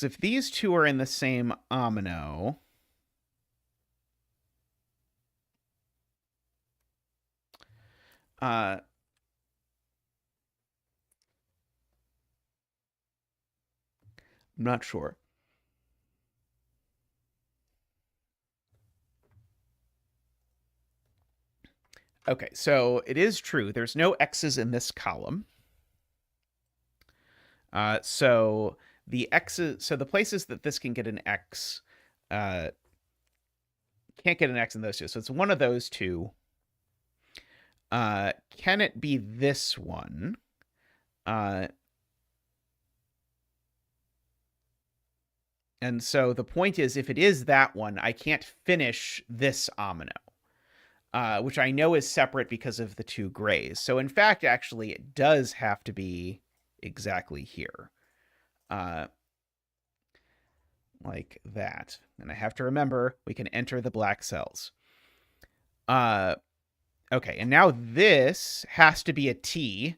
if these two are in the same omino, I'm not sure. Okay, so it is true. There's no X's in this column. So the X's, so the places that this can get an X, can't get an X in those two. So it's one of those two. Can it be this one? And so the point is, if it is that one, I can't finish this omino, which I know is separate because of the two grays. So in fact, actually, it does have to be exactly here. Like that. And I have to remember, we can enter the black cells. Okay, and now this has to be a T,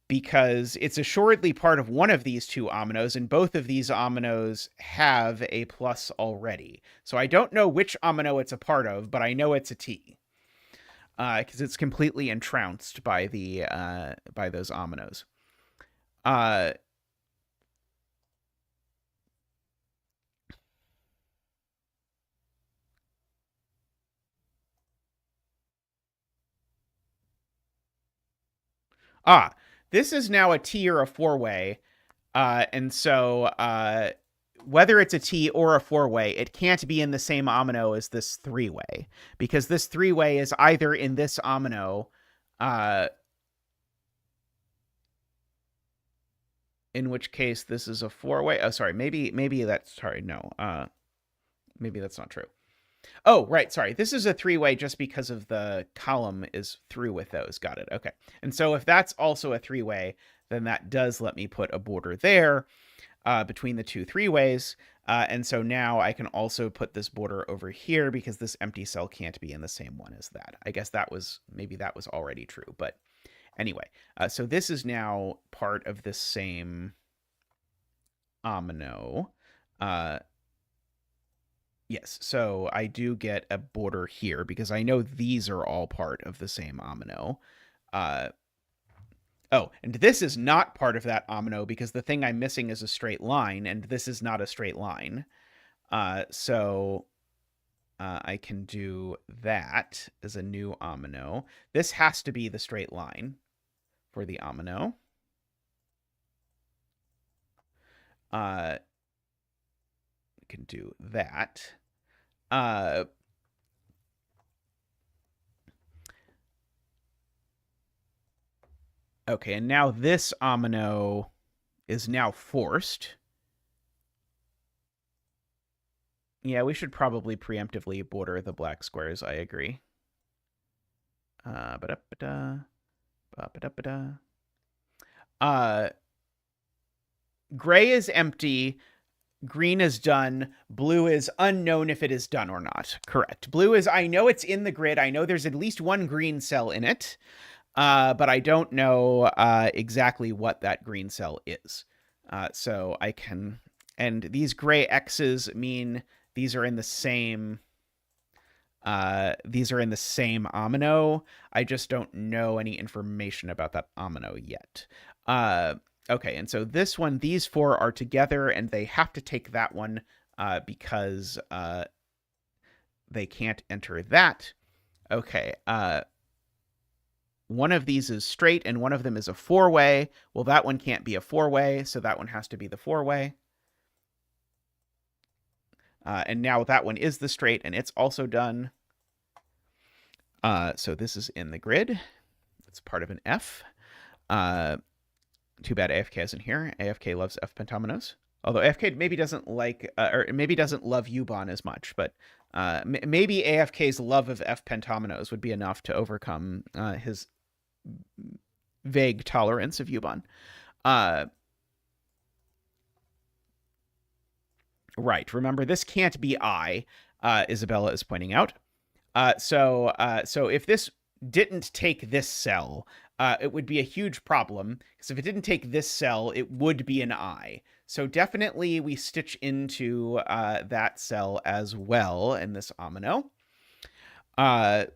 because it's assuredly part of one of these two ominoes, and both of these ominoes have a plus already. So I don't know which omino it's a part of, but I know it's a T, because it's completely entranced by those ominoes. This is now a T or a four-way, and so whether it's a T or a four-way, it can't be in the same omino as this three-way, because this three-way is either in this omino, in which case this is a four-way. Oh, sorry, maybe that's, sorry, no, maybe that's not true. Oh, right. Sorry. This is a three-way just because of the column is through with those. Got it. Okay. And so if that's also a three-way, then that does let me put a border there between the two three-ways. And so now I can also put this border over here because this empty cell can't be in the same one as that. I guess maybe that was already true. But anyway, so this is now part of this same omino. Yes, so I do get a border here because I know these are all part of the same omino. Oh, and this is not part of that omino because the thing I'm missing is a straight line, and this is not a straight line. So I can do that as a new omino. This has to be the straight line for the omino. I can do that. Okay, and now this omino is now forced. Yeah, we should probably preemptively border the black squares, I agree. Gray is empty. Green is done. Blue is unknown if it is done or not. Correct. Blue is, I know it's in the grid. I know there's at least one green cell in it, but I don't know exactly what that green cell is. So I can, and these gray X's mean these are in the same omino. I just don't know any information about that omino yet. Okay, and so this one, these four are together, and they have to take that one because they can't enter that. Okay, one of these is straight, and one of them is a four-way. Well, that one can't be a four-way, so that one has to be the four-way. And now that one is the straight, and it's also done. So this is in the grid. It's part of an F. Too bad AFK isn't here. AFK loves F pentominos. Although AFK maybe doesn't like, or maybe doesn't love U-Bon as much, but maybe AFK's love of F pentominos would be enough to overcome his vague tolerance of U-Bon. Right. Remember, this can't be I, Isabella is pointing out. So if this didn't take this cell, it would be a huge problem, because if it didn't take this cell, it would be an I. So definitely we stitch into that cell as well in this omino. Right.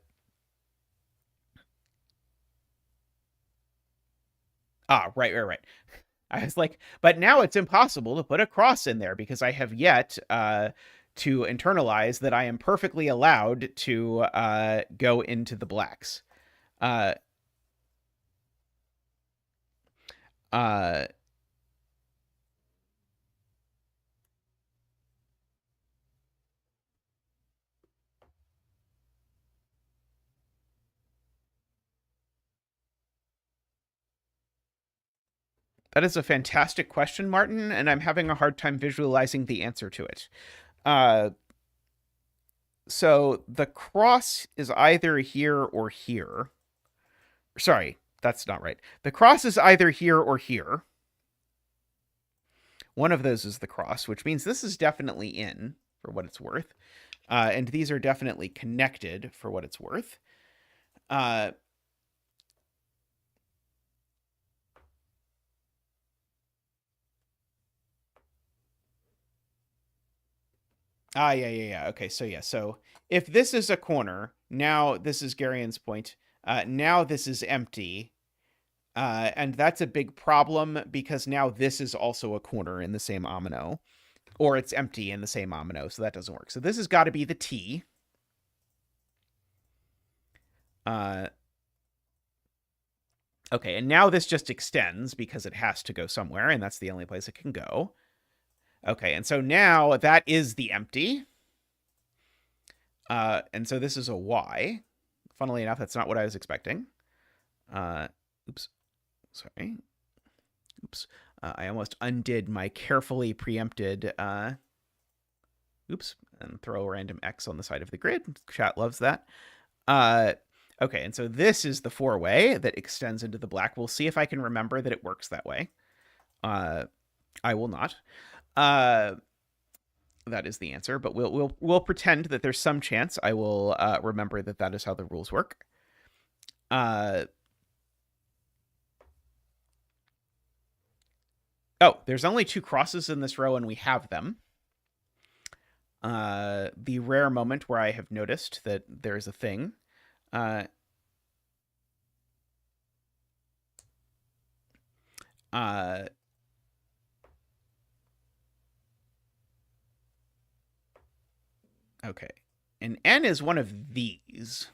I was like, but now it's impossible to put a cross in there because I have yet to internalize that I am perfectly allowed to go into the blacks. That is a fantastic question, Martin, and I'm having a hard time visualizing the answer to it. So the cross is either here or here. Sorry, that's not right. The cross is either here or here. One of those is the cross, which means this is definitely in, for what it's worth. And these are definitely connected, for what it's worth. Yeah. Okay, so yeah. So if this is a corner, now this is Garian's point. Now this is empty. And that's a big problem because now this is also a corner in the same omino. Or it's empty in the same omino, so that doesn't work. So this has got to be the T. Okay, and now this just extends because it has to go somewhere, and that's the only place it can go. Okay, and so now that is the empty. And so this is a Y. Funnily enough, that's not what I was expecting. Oops. Sorry. Oops. I almost undid my carefully preempted... oops. And throw a random X on the side of the grid. Chat loves that. Okay, and so this is the four-way that extends into the black. We'll see if I can remember that it works that way. I will not. That is the answer, but we'll pretend that there's some chance I will remember that that is how the rules work. Oh, there's only two crosses in this row, and we have them. The rare moment where I have noticed that there's a thing. Okay. And N is one of these.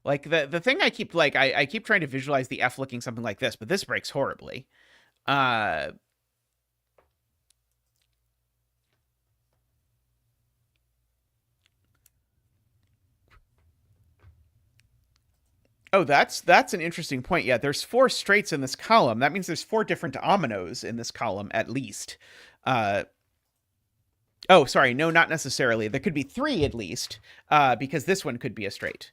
Like the thing I keep I keep trying to visualize the F looking something like this, but this breaks horribly. Oh, that's an interesting point. Yeah, there's four straights in this column. That means there's four different ominoes in this column, at least. Oh, sorry. No, not necessarily. There could be three at least, because this one could be a straight.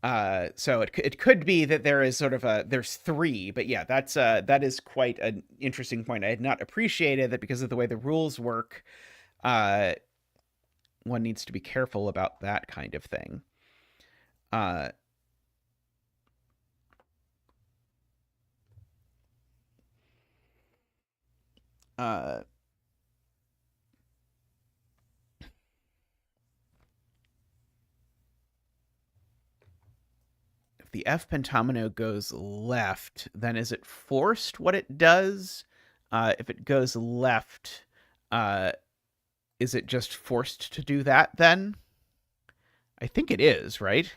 So it could be that there is sort of there's three, but yeah, that is quite an interesting point. I had not appreciated that because of the way the rules work. Uh, one needs to be careful about that kind of thing. Uh, uh, if the F pentomino goes left, then is it forced what it does? If it goes left, uh, is it just forced to do that then? I think it is, right?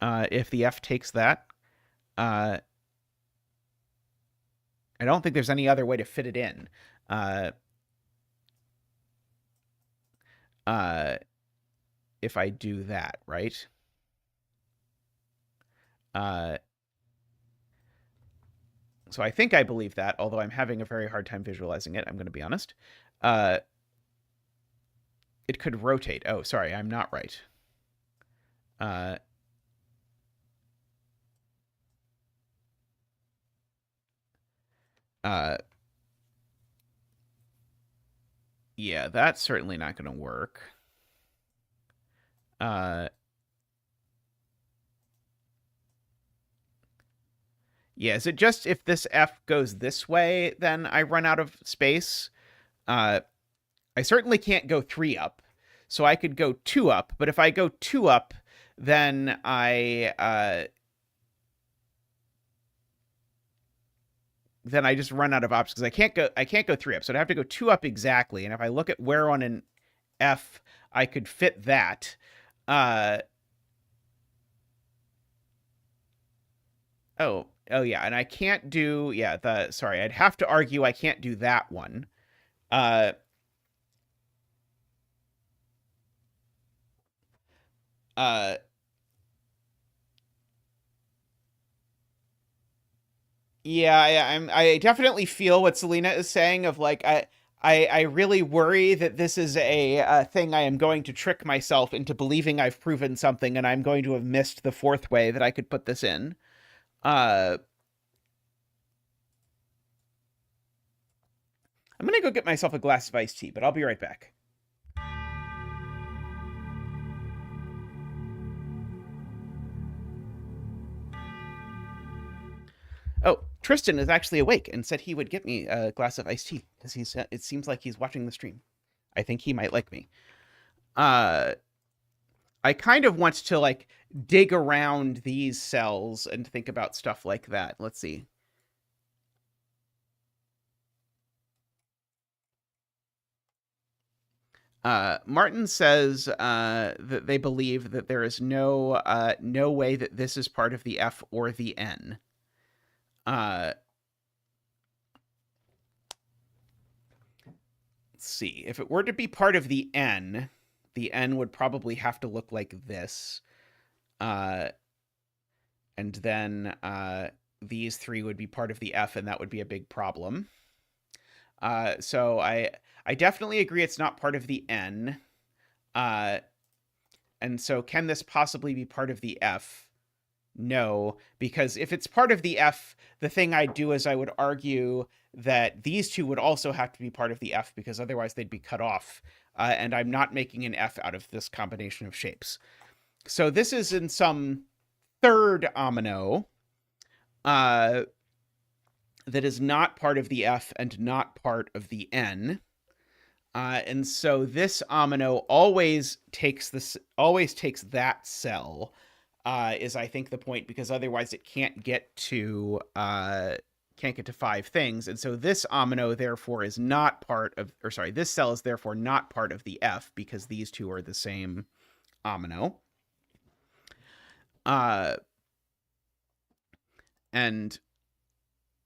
If the F takes that. Uh, I don't think there's any other way to fit it in. Uh, uh, if I do that, right? Uh, so I think I believe that, although I'm having a very hard time visualizing it. I'm going to be honest. Uh, it could rotate. Oh, sorry, I'm not right. Uh, uh, yeah, that's certainly not going to work. Yeah, is it just if this F goes this way, then I run out of space? Uh, I certainly can't go 3 up, so I could go 2 up. But if I go 2 up, then I just run out of options because I can't go 3 up, so I'd have to go 2 up exactly. And if I look at where on an F I could fit that, uh, oh yeah, and I can't do sorry, I'd have to argue I can't do that one. Uh, uh, Yeah, I definitely feel what Selena is saying of like I really worry that this is a thing I am going to trick myself into believing I've proven something and I'm going to have missed the fourth way that I could put this in. Uh I'm going to go get myself a glass of iced tea, but I'll be right back. Oh, Tristan is actually awake and said he would get me a glass of iced tea because it seems like he's watching the stream. I think he might like me. Uh I kind of want to like dig around these cells and think about stuff like that. Let's see. Martin says that they believe that there is no way that this is part of the F or the N. Let's see. If it were to be part of the N would probably have to look like this. And then these three would be part of the F, and that would be a big problem. So I definitely agree it's not part of the N. And so can this possibly be part of the F? No, because if it's part of the F, the thing I'd do is I would argue that these two would also have to be part of the F because otherwise they'd be cut off. And I'm not making an F out of this combination of shapes. So this is in some third omino that is not part of the F and not part of the N. And so this omino always takes that cell, is I think the point, because otherwise it can't get to 5 things. And so this omino therefore is not part of, or sorry, this cell is therefore not part of the F because these two are the same omino. And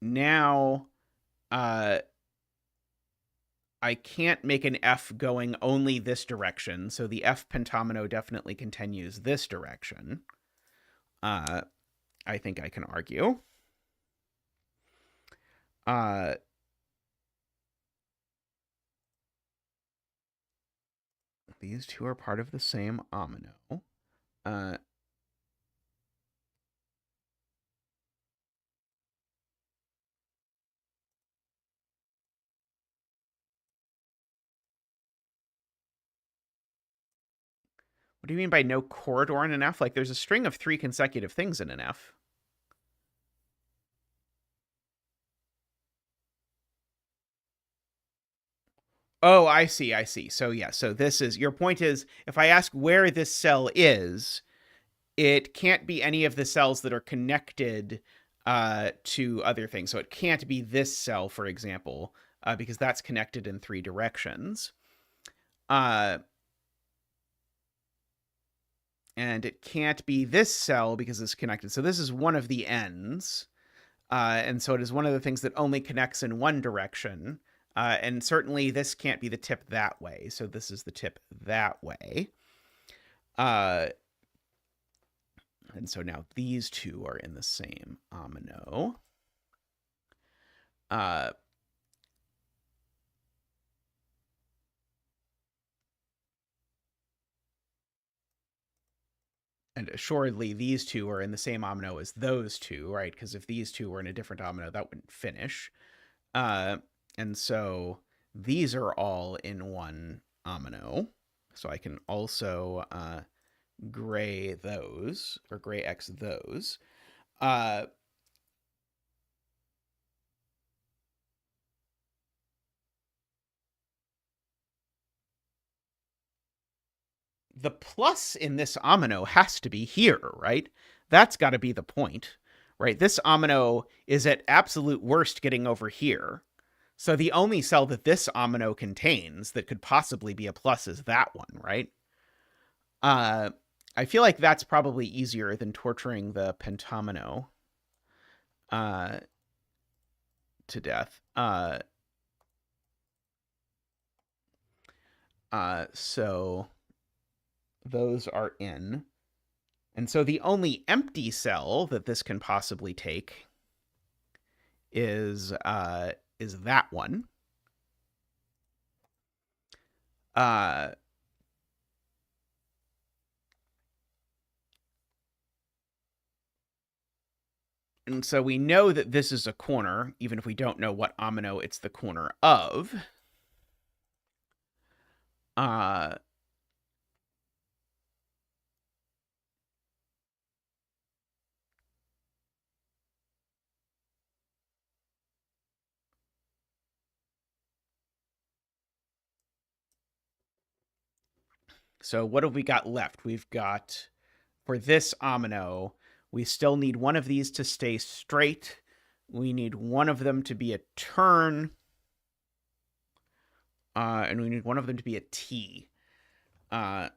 now I can't make an F going only this direction, so the F pentomino definitely continues this direction. I think I can argue. These two are part of the same omino. What do you mean by no corridor in an F? Like there's a string of 3 consecutive things in an F. Oh, I see, I see. So yeah, so this is, your point is, if I ask where this cell is, it can't be any of the cells that are connected to other things. So it can't be this cell, for example, because that's connected in 3 directions. And it can't be this cell because it's connected. So this is one of the ends. And so it is one of the things that only connects in one direction. And certainly this can't be the tip that way. So this is the tip that way. And so now these two are in the same omino. And assuredly, these two are in the same omino as those two, right? Because if these two were in a different omino, that wouldn't finish. And so these are all in one omino. So I can also gray those, or gray X those. The plus in this omino has to be here, right? That's got to be the point, right? This omino is at absolute worst getting over here. So the only cell that this omino contains that could possibly be a plus is that one, right? I feel like that's probably easier than torturing the pentomino to death. So those are in. And so the only empty cell that this can possibly take is that one. And so we know that this is a corner, even if we don't know what omino it's the corner of. So what have we got left? We've got, for this omino, we still need one of these to stay straight. We need one of them to be a turn. And we need one of them to be a T. So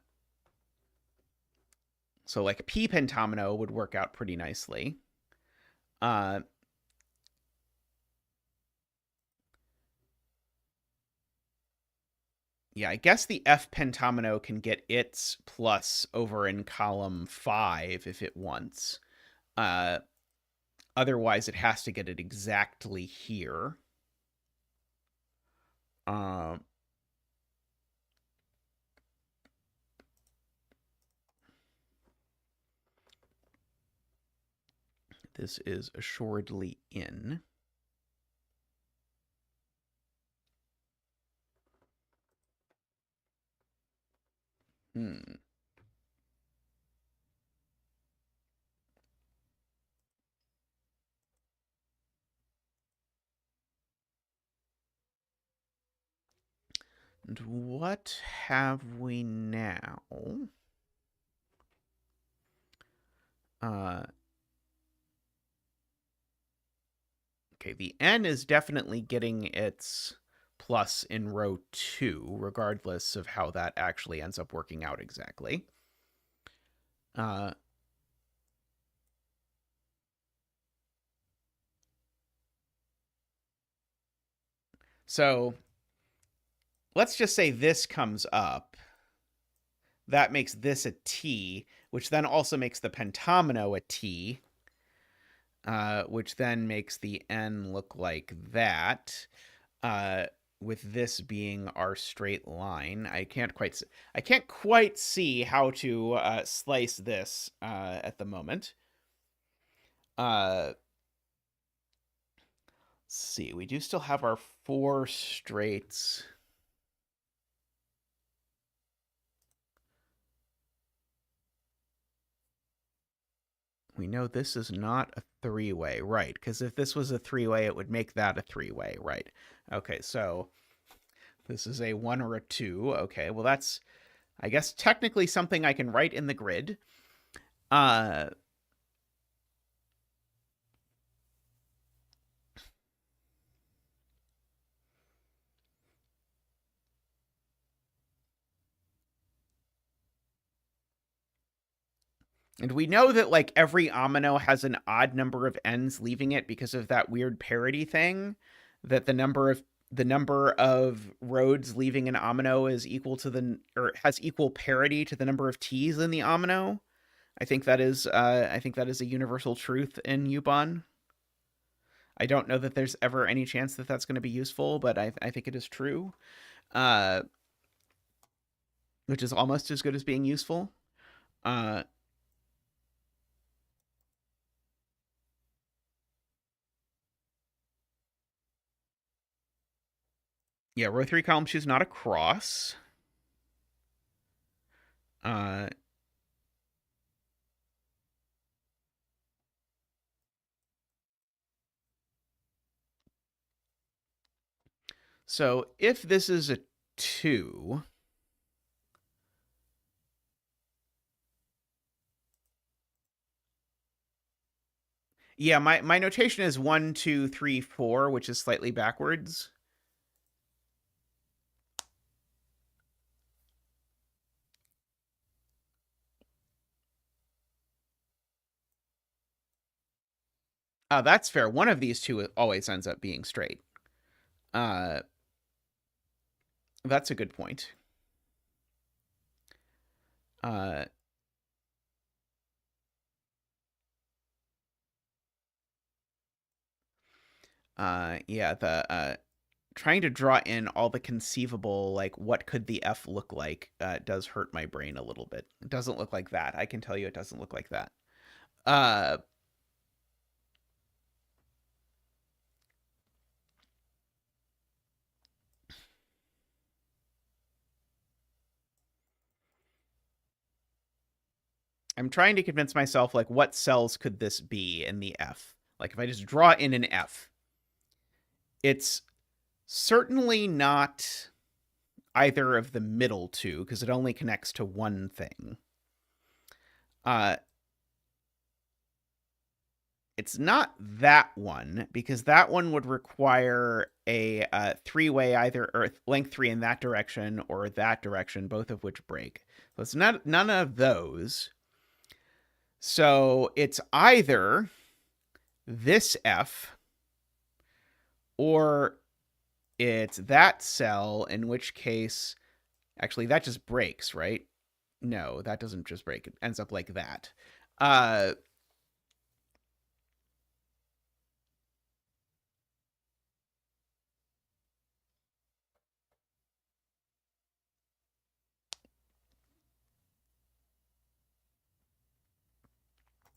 like a P pentomino would work out pretty nicely. Yeah, I guess the F pentomino can get its plus over in column 5 if it wants. Otherwise, it has to get it exactly here. This is assuredly in. And what have we now? Okay, the N is definitely getting its plus in row 2, regardless of how that actually ends up working out exactly. So let's just say this comes up. That makes this a T, which then also makes the pentomino a T, which then makes the N look like that, with this being our straight line. I can't quite see how to slice this at the moment. Let's see. We do still have our 4 straights. We know this is not a three-way, right? Because if this was a three-way, it would make that a three-way, right? Okay, so this is a 1 or a 2. Okay, well, that's, I guess, technically something I can write in the grid. And we know that, like, every omino has an odd number of ends leaving it because of that weird parity thing, that the number of roads leaving an omino is equal to or has equal parity to the number of t's in the omino. I think that is a universal truth in Ubon. I don't know that there's ever any chance that that's going to be useful, but I think it is true, uh, which is almost as good as being useful. Yeah, row 3, column 2 is not a cross. Uh, so if this is a 2, yeah, my notation is 1, 2, 3, 4, which is slightly backwards. That's fair. One of these two always ends up being straight. That's a good point. Yeah, the trying to draw in all the conceivable, like, what could the F look like, does hurt my brain a little bit. It doesn't look like that. I can tell you it doesn't look like that. I'm trying to convince myself, like, what cells could this be in the F? Like, if I just draw in an F, it's certainly not either of the middle two, because it only connects to one thing. It's not that one, because that one would require a three-way, either or length 3 in that direction or that direction, both of which break. So it's not none of those. So it's either this F or it's that cell, in which case, actually, that just breaks, right? No, that doesn't just break. It ends up like that.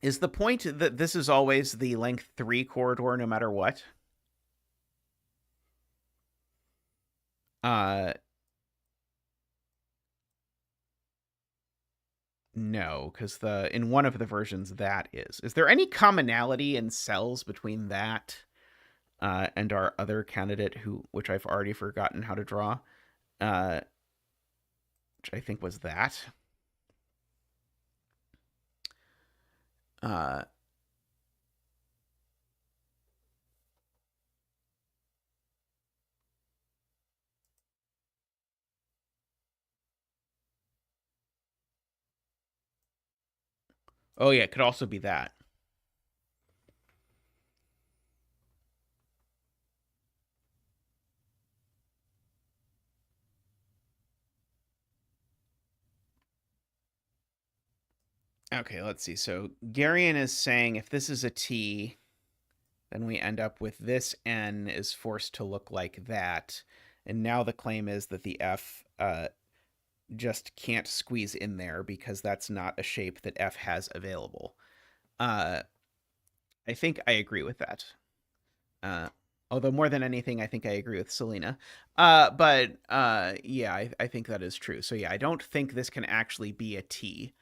Is the point that this is always the length 3 corridor no matter what? No, because in one of the versions that is. Is there any commonality in cells between that and our other candidate, which I've already forgotten how to draw, which I think was that? Oh yeah, it could also be that. Okay, let's see. So Garion is saying if this is a T, then we end up with this N is forced to look like that. And now the claim is that the F just can't squeeze in there because that's not a shape that F has available. I think I agree with that. Although more than anything, I think I agree with Selena. But yeah, I think that is true. So yeah, I don't think this can actually be a T.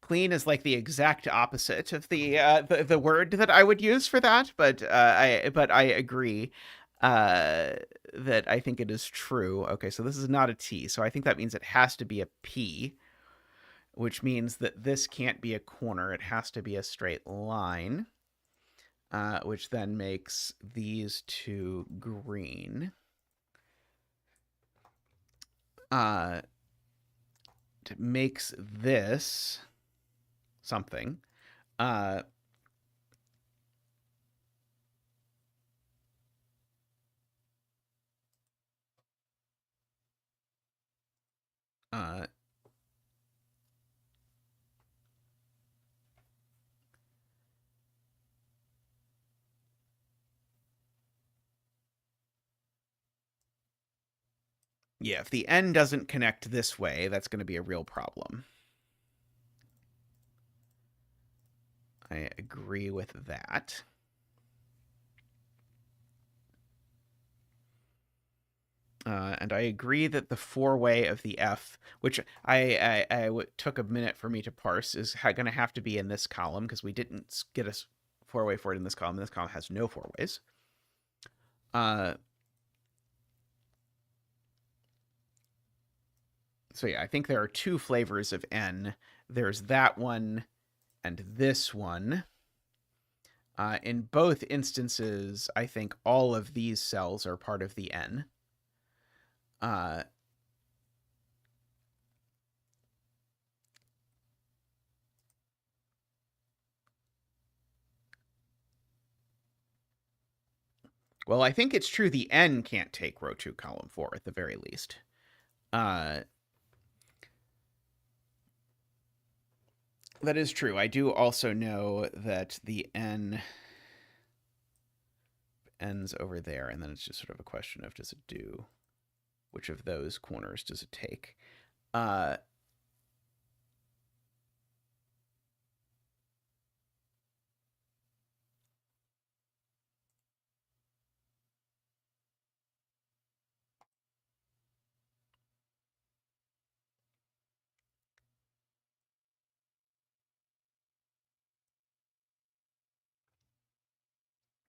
Clean is like the exact opposite of the word that I would use for that, but I agree that I think it is true. Okay, so this is not a T, so I think that means it has to be a P, which means that this can't be a corner. It has to be a straight line, which then makes these two green. It makes this something. Uh, uh, yeah, if the N doesn't connect this way, that's going to be a real problem. I agree with that. And I agree that the four-way of the F, which took a minute for me to parse, is going to have to be in this column because we didn't get a four-way for it in this column. This column has no four-ways. So yeah, I think there are two flavors of N. There's that one and this one. In both instances, I think all of these cells are part of the N. Well, I think it's true the N can't take row 2, column 4 at the very least. That is true. I do also know that the N ends over there, and then it's just sort of a question of does it do, which of those corners does it take?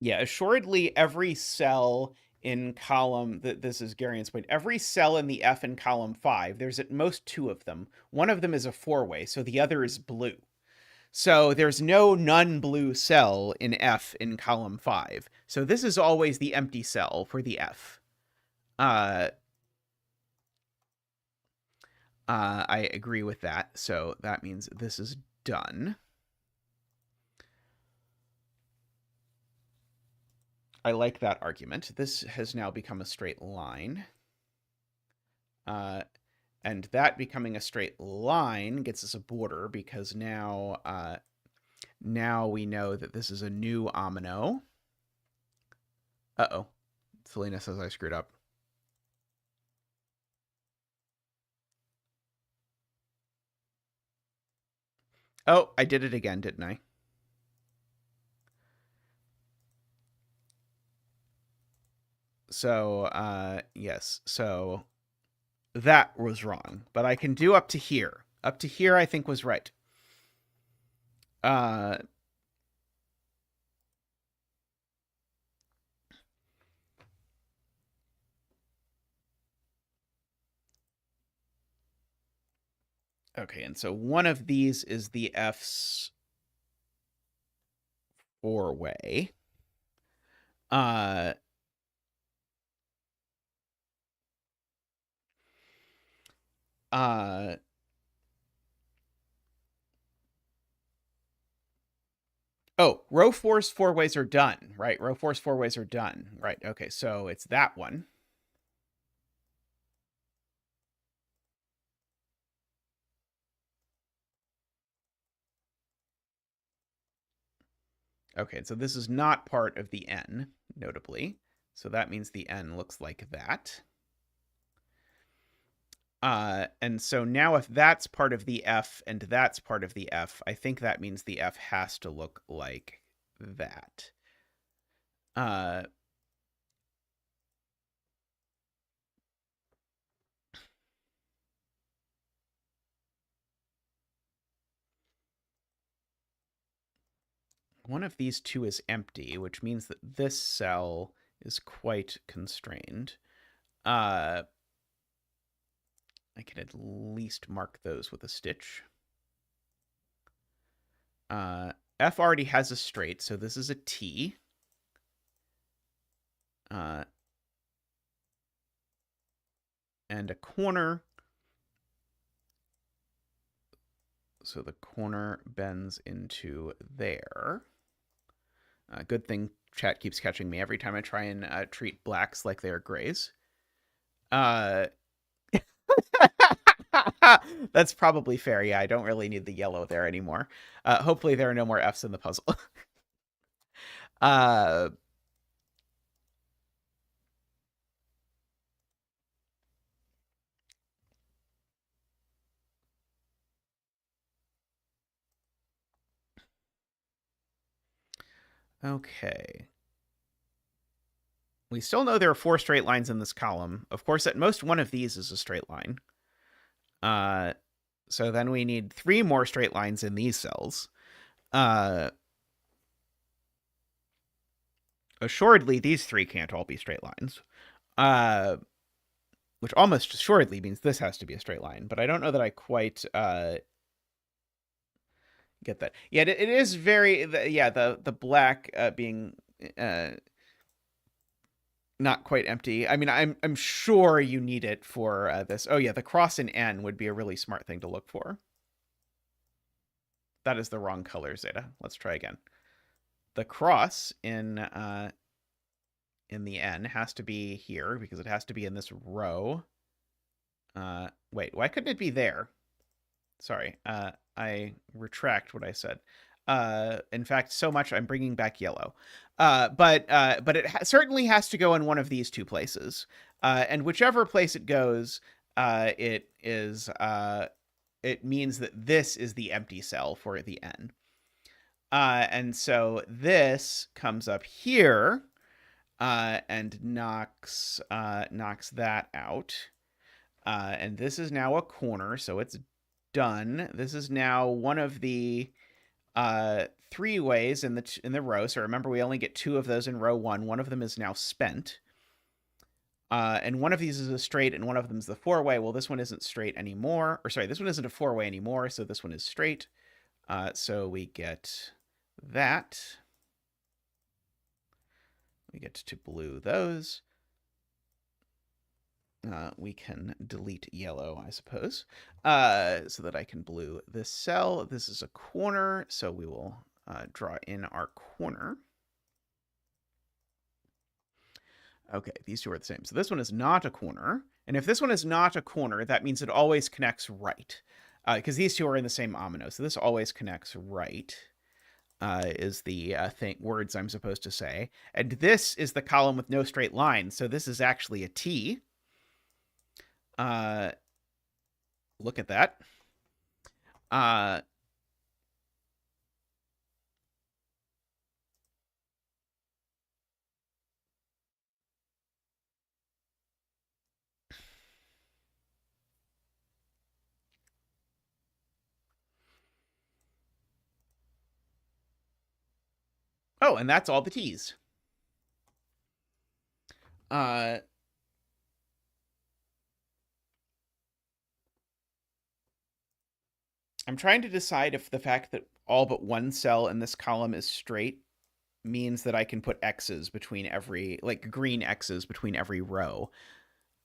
Yeah, assuredly, every cell in column, this is Garian's point, every cell in the F in column 5, there's at most two of them. One of them is a four-way, so the other is blue. So there's no non-blue cell in F in column 5. So this is always the empty cell for the F. I agree with that. So that means this is done. I like that argument. This has now become a straight line. And that becoming a straight line gets us a border because now we know that this is a new omino. Uh-oh. Selena says I screwed up. Oh, I did it again, didn't I? So, yes. So that was wrong. But I can do up to here. Up to here, I think, was right. Okay, and so one of these is the F's four-way. Oh, row 4's four-ways are done, right? Row 4's four-ways are done, right? Okay, so it's that one. Okay, so this is not part of the N, notably. So that means the N looks like that. And so now if that's part of the F and that's part of the F, I think that means the F has to look like that. one of these two is empty, which means that this cell is quite constrained. I can at least mark those with a stitch. F already has a straight, so this is a T. And a corner. So the corner bends into there. Good thing chat keeps catching me every time I try and treat blacks like they are grays. That's probably fair. Yeah, I don't really need the yellow there anymore. Hopefully there are no more Fs in the puzzle. Okay. We still know there are 4 straight lines in this column. Of course, at most one of these is a straight line. So then we need 3 more straight lines in these cells. Assuredly, these 3 can't all be straight lines. Which almost assuredly means this has to be a straight line, but I don't know that I quite get that. Yeah, it is very the black being not quite empty. I mean, I'm sure you need it for this. Oh yeah, the cross in N would be a really smart thing to look for. That is the wrong color, Zeta. Let's try again. The cross in the N has to be here because it has to be in this row. Wait, why couldn't it be there? Sorry, I retract what I said. In fact, so much I'm bringing back yellow. But it certainly has to go in one of these 2 places. And whichever place it goes, it means that this is the empty cell for the N. And so this comes up here and knocks that out. And this is now a corner, so it's done. This is now one of the 3 ways in the row. So remember, we only get 2 of those in row 1. One of them is now spent. And one of these is a straight, and one of them is the 4-way. Well, this one isn't straight anymore. Or sorry, this one isn't a 4-way anymore, so this one is straight. So we get that. We get to blue those. We can delete yellow, I suppose, so that I can blue this cell. This is a corner, so we will draw in our corner. Okay, these 2 are the same. So this one is not a corner. And if this one is not a corner, that means it always connects right. Because these 2 are in the same omino. So this always connects right. Is the words I'm supposed to say. And this is the column with no straight line. So this is actually a T. Look at that. Oh, and that's all the T's. I'm trying to decide if the fact that all but one cell in this column is straight means that I can put X's between every, like green X's between every row.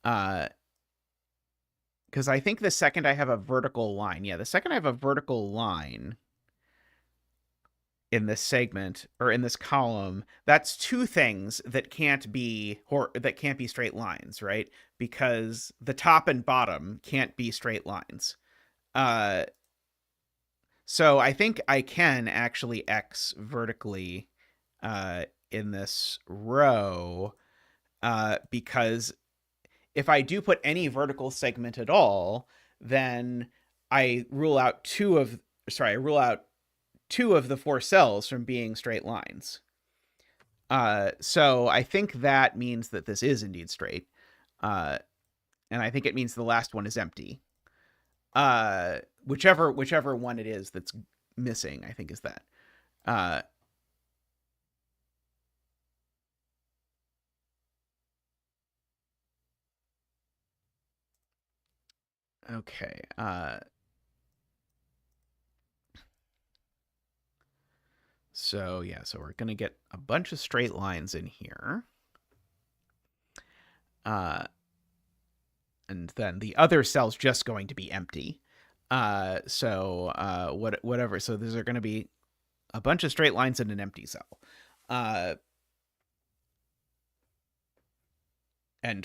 Because I think the second I have a vertical line, the second I have a vertical line in this segment or in this column, that's 2 things that can't be straight lines, right? Because the top and bottom can't be straight lines. So I think I can actually X vertically in this row because if I do put any vertical segment at all, then I rule out 2 of the 4 cells from being straight lines. So I think that means that this is indeed straight. And I think it means the last one is empty. Whichever one it is that's missing, I think is that. Okay. So yeah, so we're gonna get a bunch of straight lines in here. Uh, and then the other cell's just going to be empty. Whatever. So these are going to be a bunch of straight lines in an empty cell. And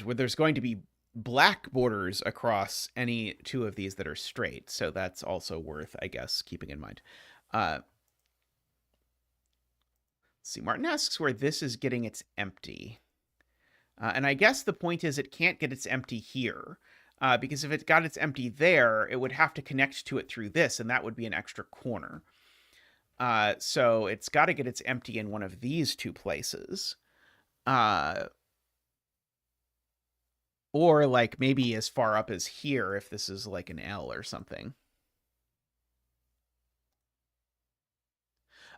where there's going to be black borders across any two of these that are straight. So that's also worth, I guess, keeping in mind. Let's see. Martin asks where this is getting its empty. And I guess the point is it can't get its empty here. Because if it got its empty there, it would have to connect to it through this, and that would be an extra corner. So it's got to get its empty in one of these two places. Or like maybe as far up as here if this is like an L or something.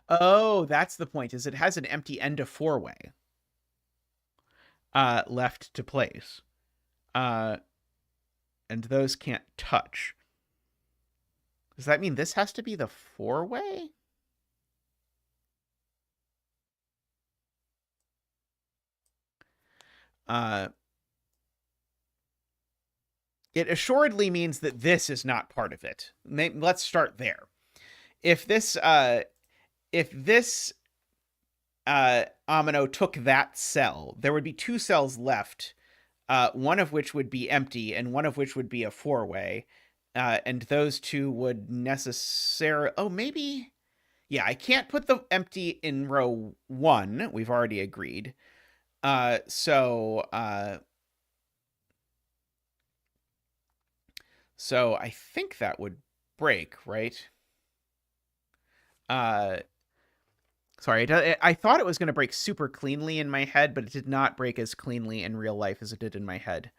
Oh, that's the point, is it has an empty end of four-way left to place. And those can't touch. Does that mean this has to be the four-way? It assuredly means that this is not part of it. Let's start there. If this Amino took that cell, there would be two cells left, one of which would be empty and one of which would be a four-way, and those two would necessarily... Oh, maybe... Yeah, I can't put the empty in row 1. We've already agreed. So I think that would break, right? Sorry, I thought it was going to break super cleanly in my head, but it did not break as cleanly in real life as it did in my head.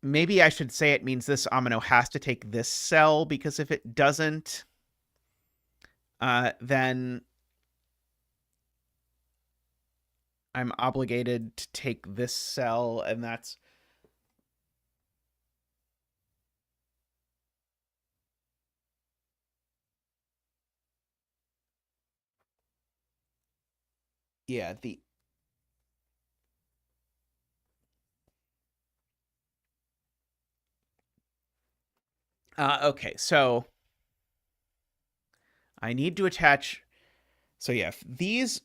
Maybe I should say it means this Amino has to take this cell, because if it doesn't, then I'm obligated to take this cell, and that's... Yeah, the... Okay, so I need to attach... So yeah, if these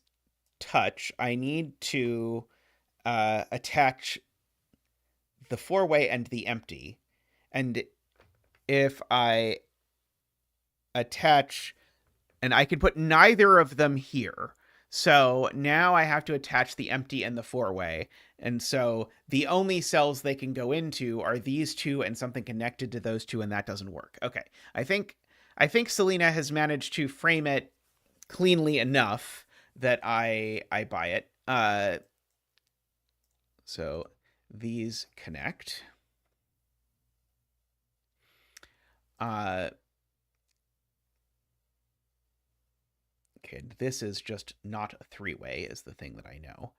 touch, I need to attach the four-way and the empty. And if I attach... And I can put neither of them here. So now I have to attach the empty and the four-way. And so the only cells they can go into are these two and something connected to those two, and that doesn't work. Okay. I think Selena has managed to frame it cleanly enough that I buy it. So these connect. Okay, this is just not a three-way is the thing that I know.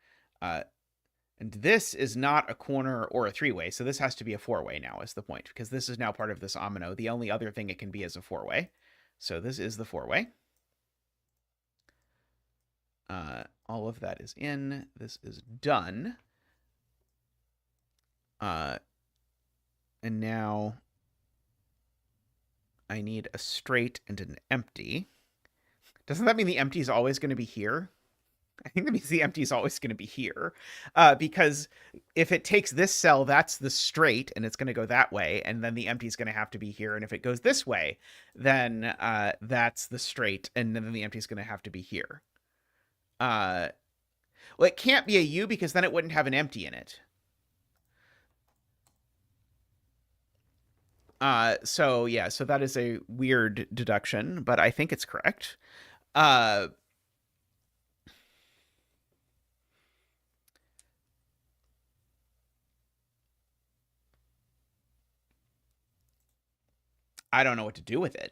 And this is not a corner or a three-way, so this has to be a four-way now is the point, because this is now part of this Amino. The only other thing it can be is a four-way. So this is the four-way. All of that is in. This is done. And now I need a straight and an empty. Doesn't that mean the empty is always going to be here? I think that means the empty is always going to be here. Because if it takes this cell, that's the straight, and it's going to go that way, and then the empty is going to have to be here. And if it goes this way, then that's the straight, and then the empty is going to have to be here. Well, it can't be a U because then it wouldn't have an empty in it. So yeah, so that is a weird deduction, but I think it's correct. I don't know what to do with it.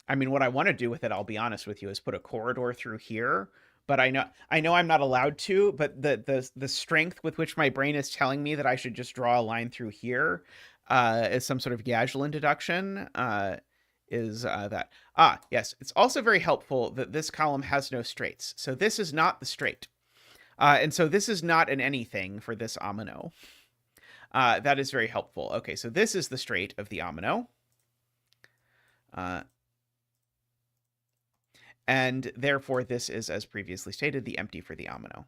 I mean, what I want to do with it, I'll be honest with you, is put a corridor through here, but I know I'm not allowed to. But the strength with which my brain is telling me that I should just draw a line through here, as some sort of Gagellin deduction, is that. Yes, it's also very helpful that this column has no straights. So this is not the straight, and so this is not an anything for this omino. That is very helpful. Okay, so this is the straight of the omino. And therefore this is, as previously stated, the empty for the omino.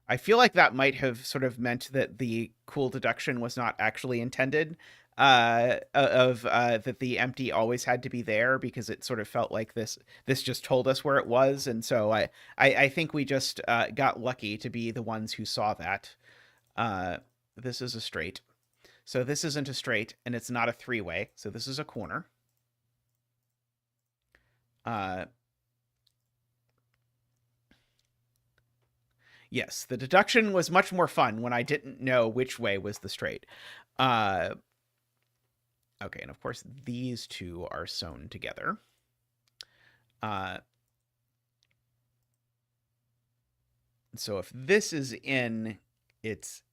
I feel like that might have sort of meant that the cool deduction was not actually intended, that the empty always had to be there, because it sort of felt like this just told us where it was, and so I think we just got lucky to be the ones who saw that. This is a straight, so this isn't a straight, and it's not a three-way, so this is a corner. Yes, the deduction was much more fun when I didn't know which way was the straight. Okay, and of course these two are sewn together. So if this is in, it's...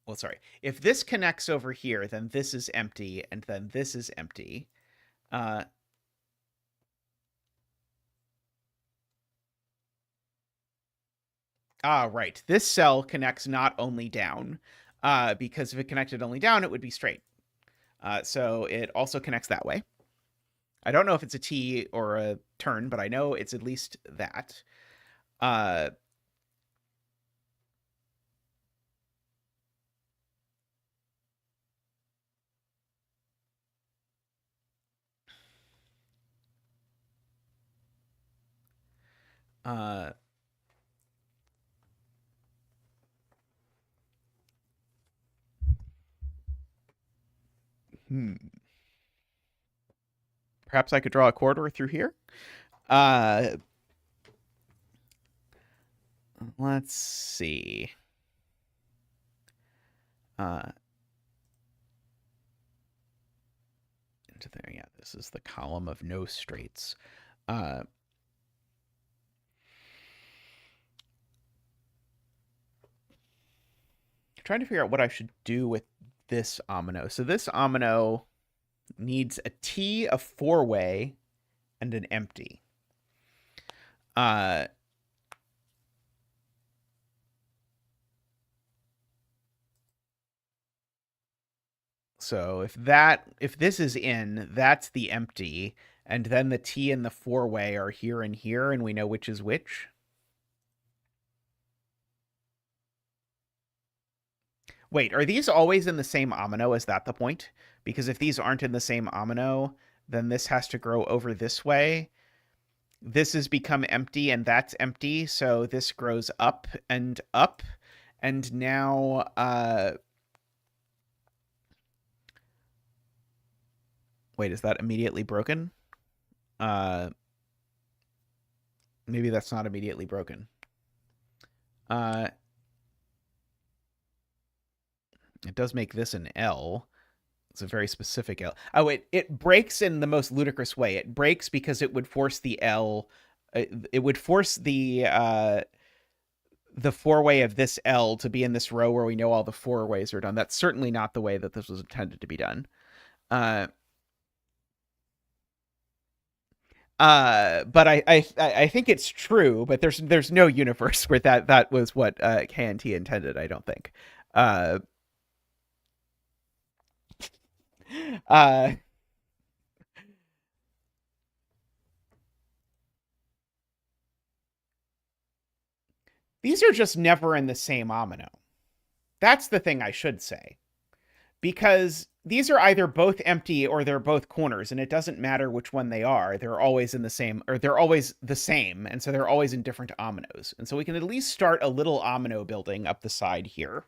Well, sorry. If this connects over here, then this is empty, and then this is empty. Right. This cell connects not only down, because if it connected only down, it would be straight. So it also connects that way. I don't know if it's a T or a turn, but I know it's at least that. Perhaps I could draw a corridor through here. Let's see. Into there, yeah. This is the column of no straights. Trying to figure out what I should do with this omino. So this omino needs a T, a four-way, and an empty. So if this is in, that's the empty, and then the T and the four-way are here and here, and we know which is which. Wait, are these always in the same omino? Is that the point? Because if these aren't in the same omino, then this has to grow over this way. This has become empty, and that's empty, so this grows up, and now, wait, is that immediately broken? Maybe that's not immediately broken. It does make this an L. It's a very specific L. Oh, it breaks in the most ludicrous way. It breaks because it would force the L. It would force the four-way of this L to be in this row where we know all the four-ways are done. That's certainly not the way that this was intended to be done. But I think it's true, but there's no universe where that was what KNT intended, I don't think. These are just never in the same omino. That's the thing I should say. Because these are either both empty or they're both corners, and it doesn't matter which one they are. They're always in the same, or they're always the same, and so they're always in different ominoes. And so we can at least start a little omino building up the side here,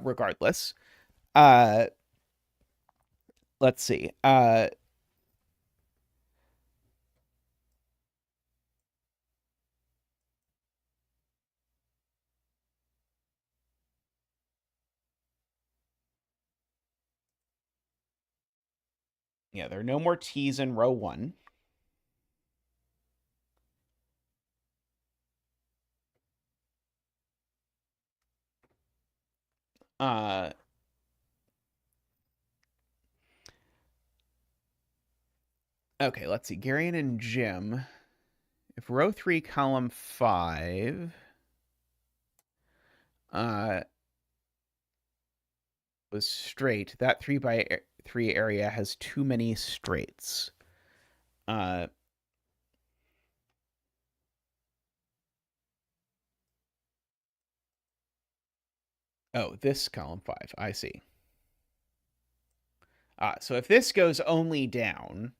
regardless. Let's see. Yeah, there are no more T's in row one. Uh, okay, let's see. Garion and Jim. If row 3, column 5 uh, was straight, that 3 by 3 area has too many straights. Uh, oh, this column 5. I see. So if this goes only down,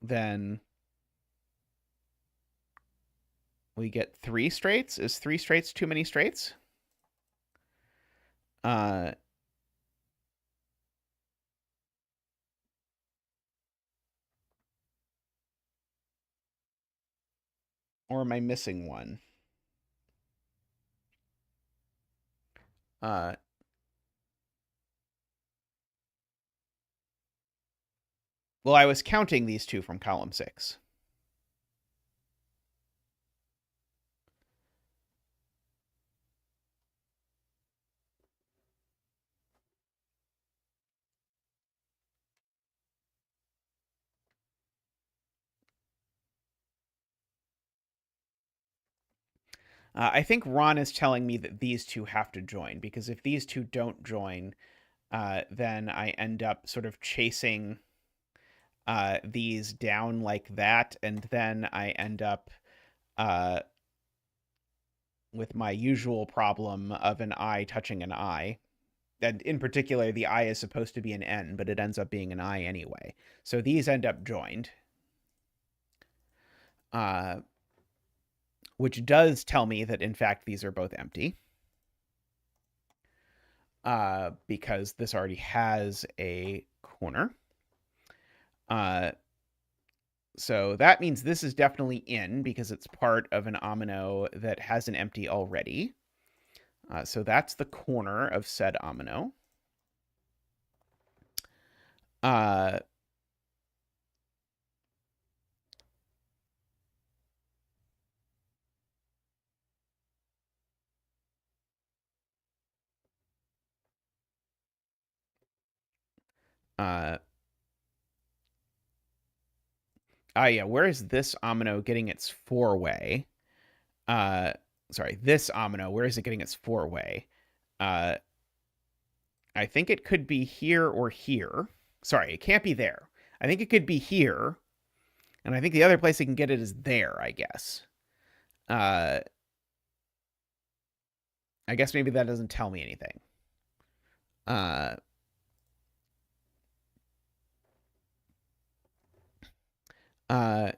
then we get 3 straights. Is 3 straights too many straights? Or am I missing one? Uh, well, I was counting these two from column 6. I think Ron is telling me that these two have to join, because if these two don't join, then I end up sort of chasing these down like that, and then I end up with my usual problem of an I touching an I. And in particular, the I is supposed to be an N, but it ends up being an I anyway. So these end up joined. Which does tell me that, in fact, these are both empty. Because this already has a corner. So that means this is definitely in, because it's part of an omino that has an empty already. So that's the corner of said omino. Yeah, where is this omino getting its 4-way? Sorry, this omino, where is it getting its 4-way? I think it could be here or here. Sorry, it can't be there. I think it could be here, and I think the other place it can get it is there, I guess. I guess maybe that doesn't tell me anything. Uh, uh,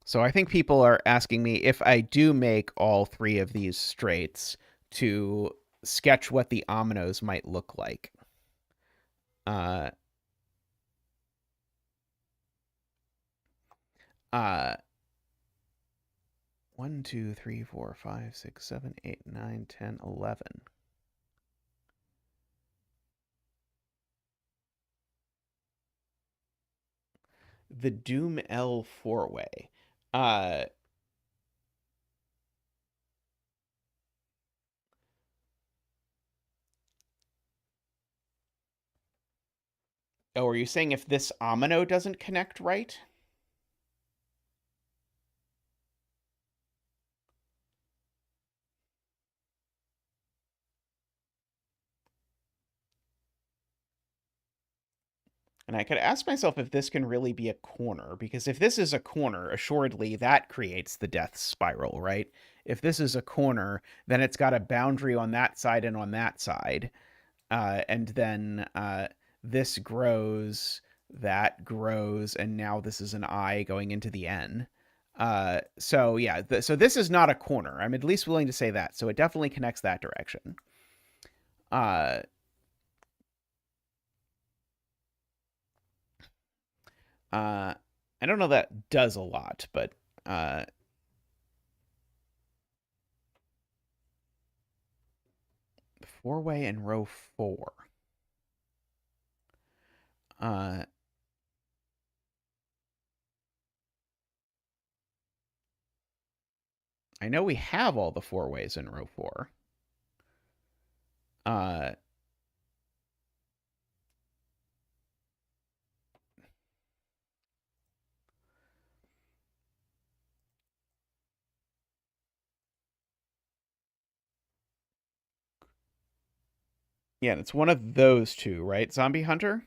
so I think people are asking me if I do make all 3 of these straights to sketch what the ominoes might look like. Uh, uh, 1, 2, 3, 4, 5, 6, 7, 8, 9, 10, 11. The Doom L 4-way. Oh, are you saying if this omino doesn't connect right? And I could ask myself if this can really be a corner, because if this is a corner, assuredly that creates the death spiral, right? If this is a corner, then it's got a boundary on that side and on that side. And then this grows, that grows, and now this is an I going into the N. So yeah, so this is not a corner. I'm at least willing to say that. So it definitely connects that direction. Uh, I don't know that does a lot, but Four-way in row 4. I know we have all the four-ways in row 4. Yeah, it's one of those two, right? Zombie Hunter?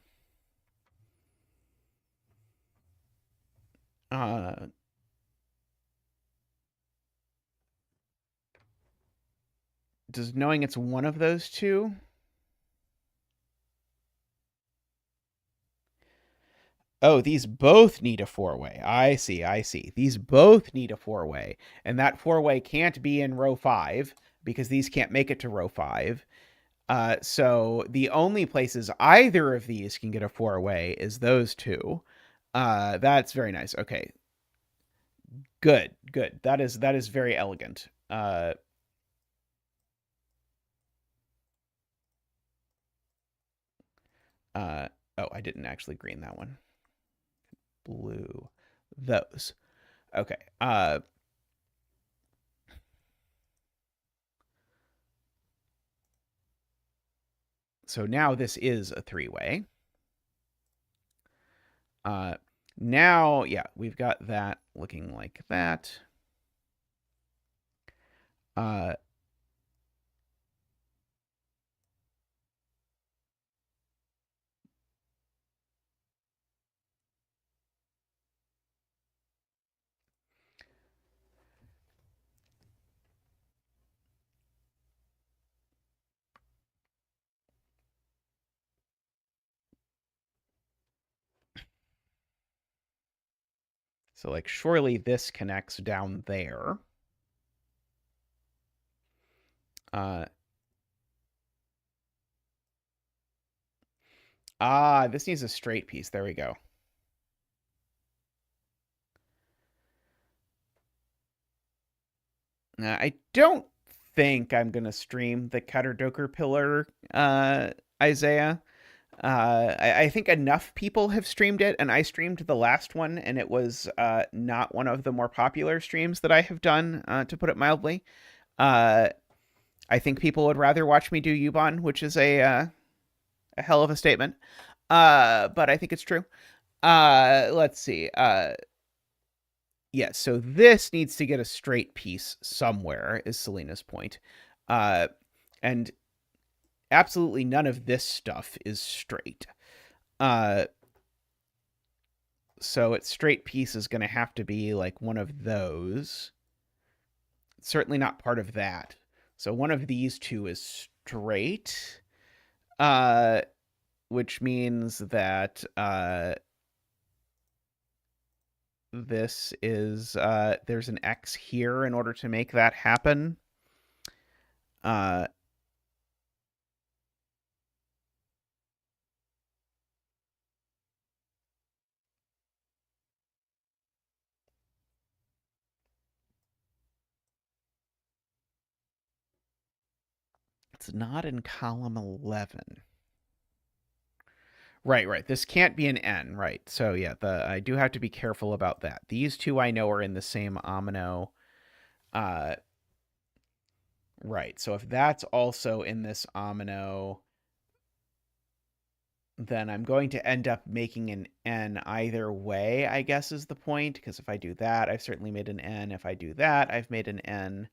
Does knowing it's one of those two? Oh, these both need a four-way. I see, I see. These both need a four-way. And that four-way can't be in row 5 because these can't make it to row 5. So the only places either of these can get a four-way is those two. That's very nice. Okay. Good, good. That is very elegant. Oh, I didn't actually green that one. Blue. Those. Okay. So now this is a three-way. Now, yeah, we've got that looking like that. So, like, surely this connects down there. This needs a straight piece. There we go. I don't think I'm going to stream the Cutter Doker Pillar, Isaiah. I think enough people have streamed it, and I streamed the last one, and it was not one of the more popular streams that I have done, to put it mildly. I think people would rather watch me do Yuban, which is a hell of a statement. But I think it's true. Let's see. Yeah, so this needs to get a straight piece somewhere, is Selena's point. And absolutely none of this stuff is straight. So its straight piece is going to have to be like one of those. It's certainly not part of that. So one of these two is straight, which means that this is there's an X here in order to make that happen. It's not in column 11. Right. This can't be an N, right? So yeah, I do have to be careful about that. These two I know are in the same omino. Right. So if that's also in this omino, then I'm going to end up making an N either way, I guess is the point. Because if I do that, I've certainly made an N. If I do that, I've made an N.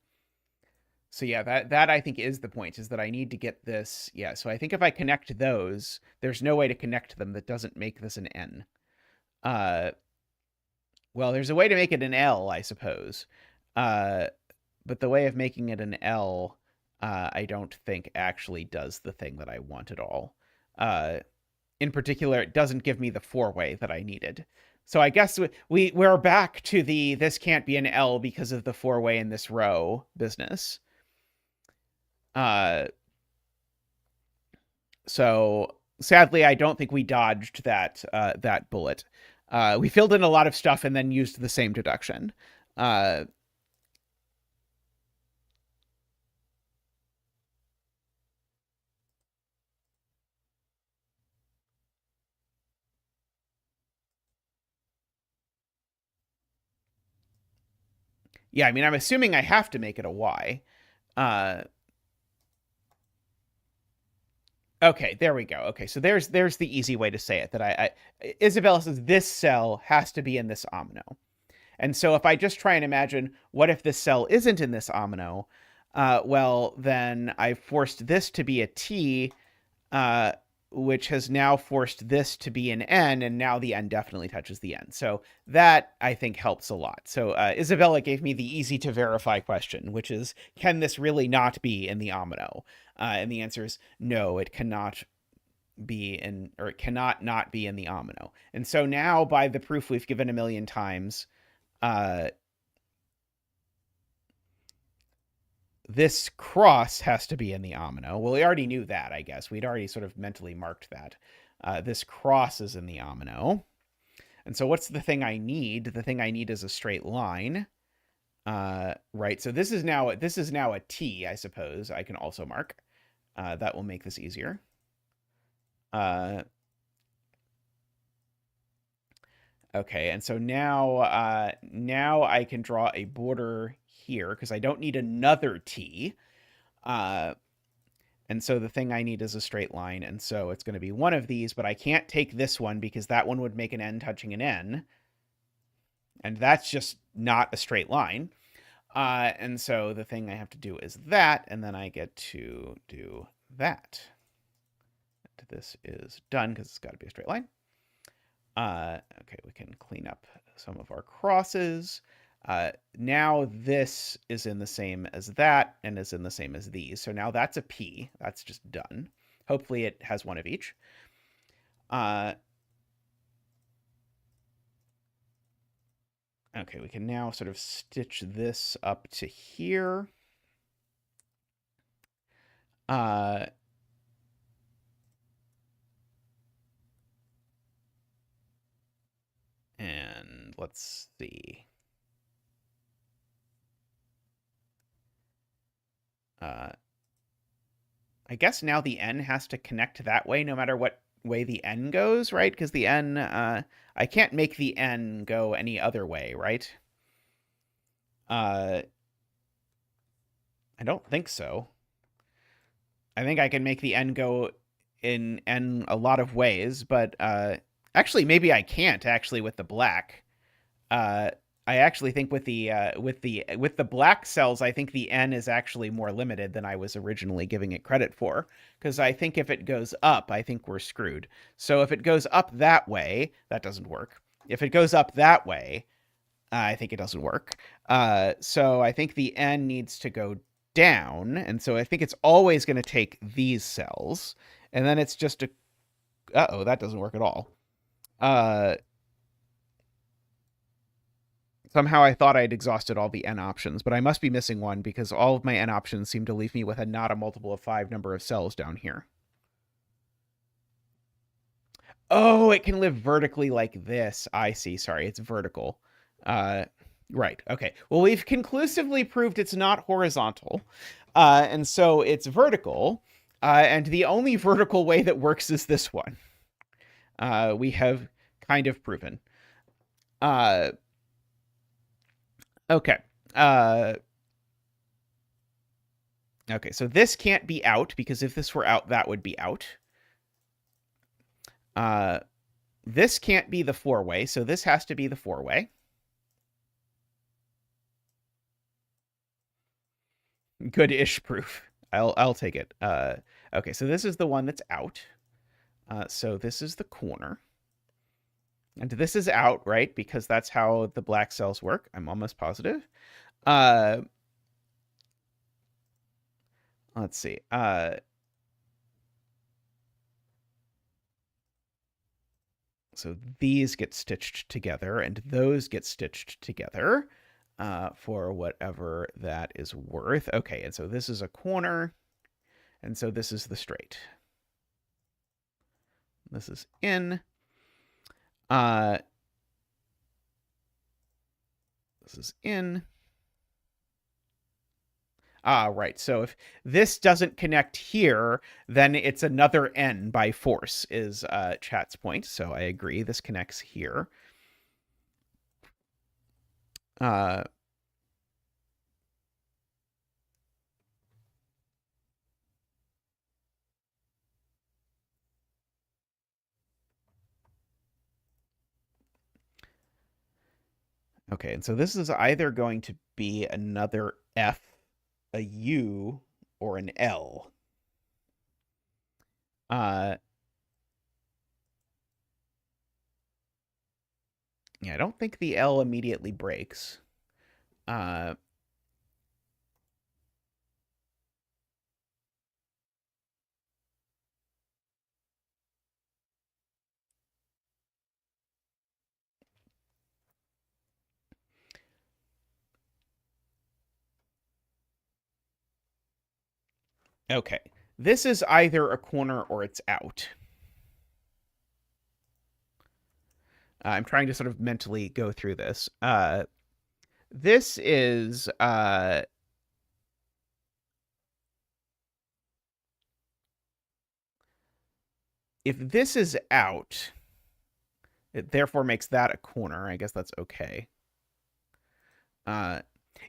So yeah, that I think is the point, is that I need to get this. Yeah, so I think if I connect those, there's no way to connect them that doesn't make this an N. Well, there's a way to make it an L, I suppose. But the way of making it an L, I don't think actually does the thing that I want at all. In particular, it doesn't give me the four-way that I needed. So I guess we're back to the this can't be an L because of the four-way in this row business. So sadly, I don't think we dodged that bullet. We filled in a lot of stuff and then used the same deduction. Uh, yeah, I mean, I'm assuming I have to make it a Y. Uh, okay, there we go. Okay, so there's the easy way to say it. That Isabella says this cell has to be in this omino. And so if I just try and imagine what if this cell isn't in this omino, well, then I've forced this to be a T, uh, which has now forced this to be an N, and now the N definitely touches the N. So that, I think, helps a lot. So Isabella gave me the easy to verify question, which is, can this really not be in the omino? And the answer is no, it cannot be in, or it cannot not be in the omino. And so now, by the proof we've given a million times, uh, this cross has to be in the omino. Well, we already knew that, I guess. We'd already sort of mentally marked that. This cross is in the omino. And so what's the thing I need? The thing I need is a straight line. Right, so this is now a T, I suppose. I can also mark. That will make this easier. Okay, and so now now I can draw a border here because I don't need another T. And so the thing I need is a straight line, and so it's going to be one of these, but I can't take this one because that one would make an N touching an N, and that's just not a straight line. And so the thing I have to do is that, and then I get to do that. This is done because it's got to be a straight line. Okay, we can clean up some of our crosses. Now this is in the same as that and is in the same as these. So now that's a P. That's just done. Hopefully it has one of each. Okay, we can now sort of stitch this up to here. And let's see. I guess now the N has to connect that way no matter what way the N goes, right? Because the N, I can't make the N go any other way, right? I don't think so. I think I can make the N go in a lot of ways, but actually maybe I can't actually with the black. I actually think with the black cells, I think the N is actually more limited than I was originally giving it credit for. Because I think if it goes up, I think we're screwed. So if it goes up that way, that doesn't work. If it goes up that way, I think it doesn't work. So I think the N needs to go down, and so I think it's always going to take these cells, and then it's just a. Uh-oh, that doesn't work at all. Somehow I thought I'd exhausted all the N options, but I must be missing one because all of my N options seem to leave me with a not a multiple of 5 number of cells down here. Oh, it can live vertically like this. I see. Sorry, it's vertical. Right. Okay. Well, we've conclusively proved it's not horizontal. And so it's vertical. And the only vertical way that works is this one. We have kind of proven. Okay. Okay, so this can't be out because if this were out, that would be out. This can't be the 4-way, so this has to be the 4-way. Good-ish proof. I'll take it. Okay, so this is the one that's out. So this is the corner. And this is out, right? Because that's how the black cells work. I'm almost positive. Let's see. So these get stitched together, and those get stitched together for whatever that is worth. Okay, and so this is a corner, and so this is the straight. This is in. This this is in. Right. So if this doesn't connect here, then it's another n by force is chat's point. So I agree. This connects here. Okay, and so this is either going to be another F, a U, or an L. Yeah, I don't think the L immediately breaks. Okay, this is either a corner or it's out. I'm trying to sort of mentally go through this. This is if this is out, it therefore makes that a corner. I guess that's okay.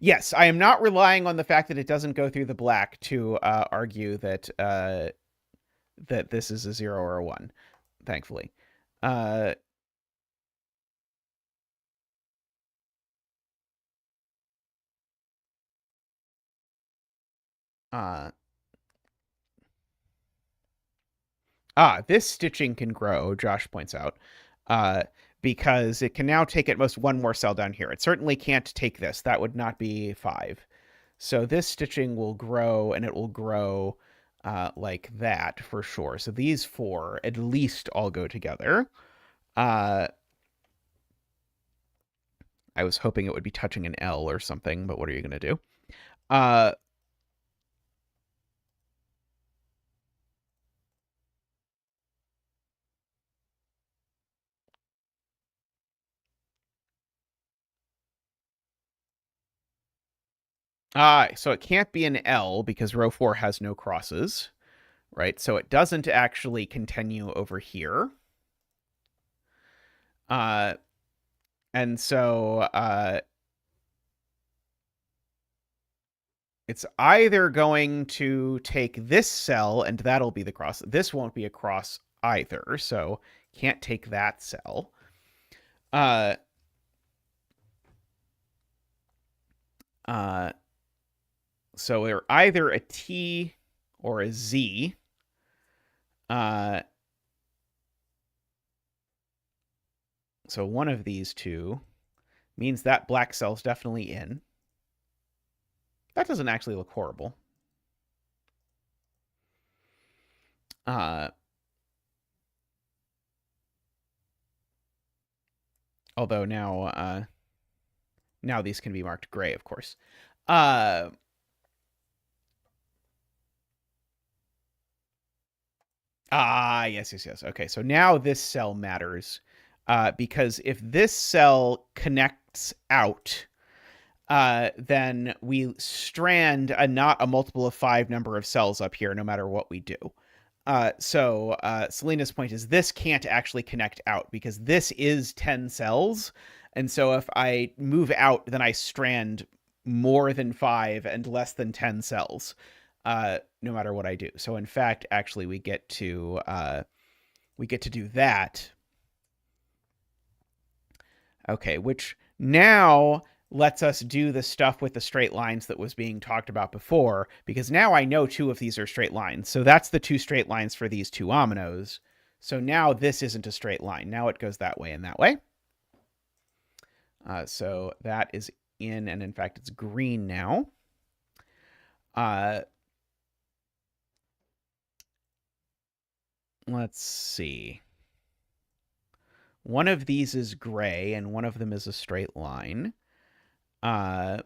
Yes, I am not relying on the fact that it doesn't go through the black to argue that that this is a 0 or a 1, thankfully. This stitching can grow, Josh points out, because it can now take at most one more cell down here. It certainly can't take this. That would not be 5. So this stitching will grow, and it will grow like that for sure. So these 4 at least all go together. I was hoping it would be touching an L or something, but what are you going to do? So it can't be an L because row 4 has no crosses, right? So it doesn't actually continue over here. And so it's either going to take this cell, and that'll be the cross. This won't be a cross either, so can't take that cell. So they're either a T or a Z. So one of these two means that black cell's definitely in. That doesn't actually look horrible. Although now these can be marked gray, of course. Yes. Okay, so now this cell matters because if this cell connects out, then we strand not a multiple of 5 number of cells up here, no matter what we do. So Selena's point is this can't actually connect out because this is 10 cells. And so if I move out, then I strand more than 5 and less than 10 cells, no matter what I do. So in fact, actually, we get to do that. Okay, which now lets us do the stuff with the straight lines that was being talked about before, because now I know 2 of these are straight lines. So that's the 2 straight lines for these 2 ominoes. So now this isn't a straight line. Now it goes that way and that way. So that is in, and in fact, it's green now. Let's see. One of these is gray, and one of them is a straight line. Don't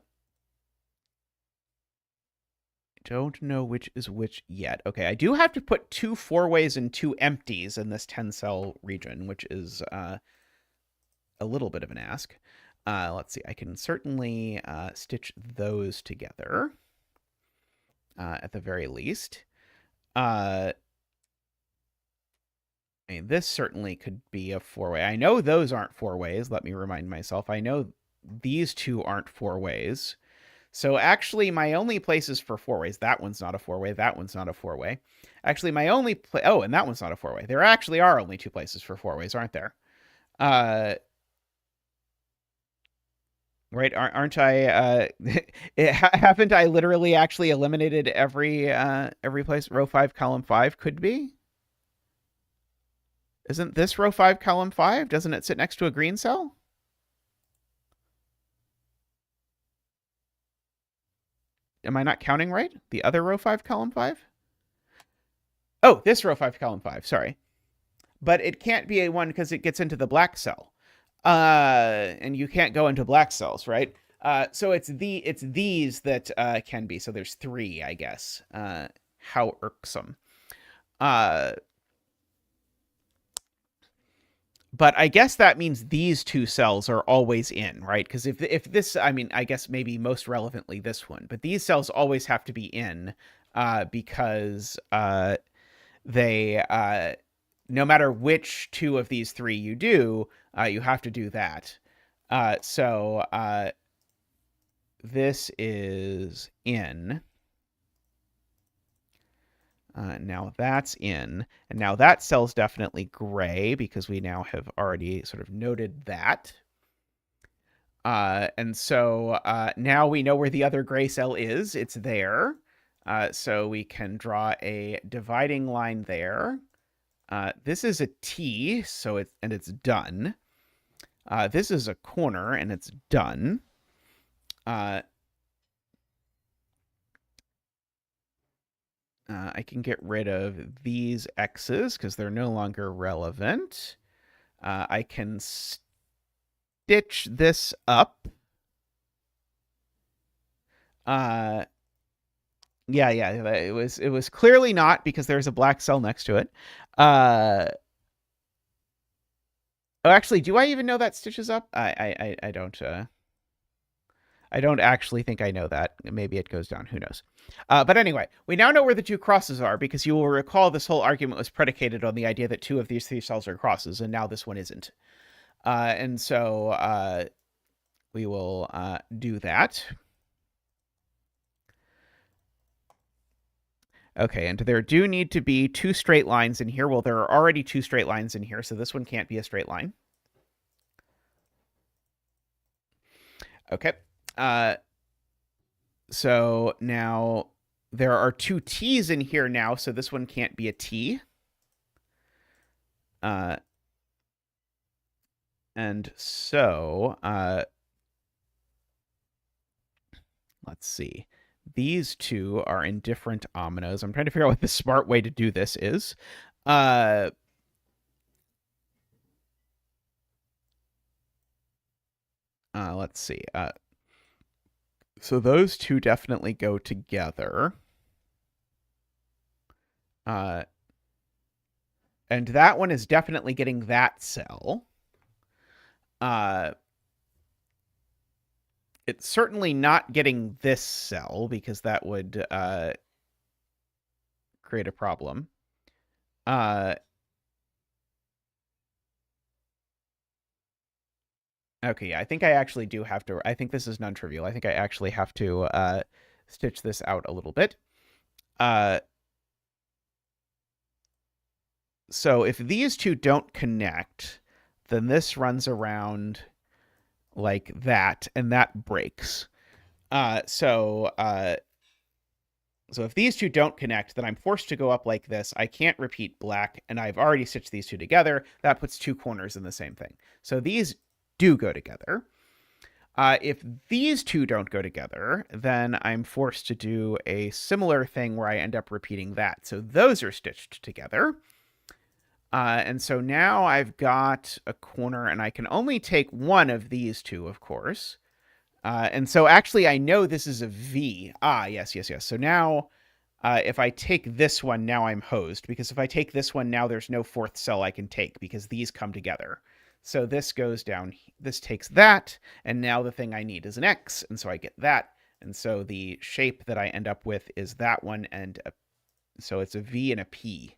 know which is which yet. Okay, I do have to put 2 4-ways and 2 empties in this 10-cell region, which is a little bit of an ask. Let's see. I can certainly stitch those together at the very least. I mean, this certainly could be a four-way. I know those aren't four ways. Let me remind myself. I know these two aren't four ways. So actually, my only places for four ways, that one's not a four-way, that one's not a four-way. Actually, my only oh, and that one's not a four-way. There actually are only two places for four ways, aren't there? Right? Aren't I? Haven't I literally actually eliminated every place? Row 5, column 5 could be. Isn't this row 5, column 5? Doesn't it sit next to a green cell? Am I not counting right? The other row 5, column 5? Oh, this row 5, column 5. Sorry. But it can't be a 1 because it gets into the black cell. And you can't go into black cells, right? So it's these that can be. So there's 3, I guess. How irksome. But I guess that means these two cells are always in, right? Because if this, I mean, I guess maybe most relevantly this one, but these cells always have to be in because they, no matter which 2 of these 3 you do, you have to do that. So this is in. Now that's in, and now that cell's definitely gray because we now have already sort of noted that. And so now we know where the other gray cell is. It's there. So we can draw a dividing line there. This is a T, so it's done. This is a corner, and it's done. I can get rid of these X's because they're no longer relevant. I can stitch this up. Yeah, it was clearly not because there's a black cell next to it. Oh, actually, do I even know that stitches up? I don't. I don't actually think I know that. Maybe it goes down. Who knows? But anyway, we now know where the 2 crosses are because you will recall this whole argument was predicated on the idea that 2 of these 3 cells are crosses, and now this one isn't. And so we will do that. Okay, and there do need to be 2 straight lines in here. Well, there are already 2 straight lines in here, so this one can't be a straight line. Okay. So now there are 2 T's in here now, so this one can't be a T. And so let's see. These 2 are in different ominoes. I'm trying to figure out what the smart way to do this is. Let's see. So those 2 definitely go together. And that one is definitely getting that cell. It's certainly not getting this cell because that would create a problem. Okay, yeah, I think I actually do have to. I think this is non-trivial. I think I actually have to stitch this out a little bit. So if these 2 don't connect, then this runs around like that, and that breaks. So if these 2 don't connect, then I'm forced to go up like this. I can't repeat black, and I've already stitched these 2 together. That puts 2 corners in the same thing. So these do go together. If these 2 don't go together, then I'm forced to do a similar thing where I end up repeating that. So those are stitched together. And so now I've got a corner, and I can only take one of these 2, of course. And so actually I know this is a V. Yes. So now if I take this one, now I'm hosed, because if I take this one, now there's no 4th cell I can take because these come together. So this goes down, this takes that, and now the thing I need is an X, and so I get that. And so the shape that I end up with is that one, and so it's a V and a P.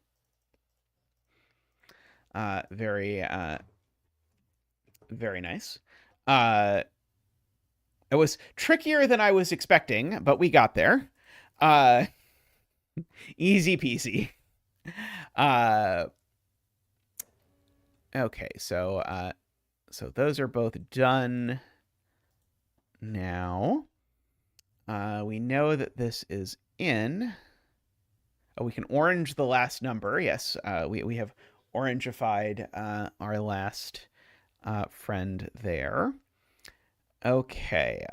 Very nice. It was trickier than I was expecting, but we got there. Easy peasy. Okay, so those are both done now. We know that this is in. Oh, we can orange the last number. Yes, we have orangified our last friend there. Okay.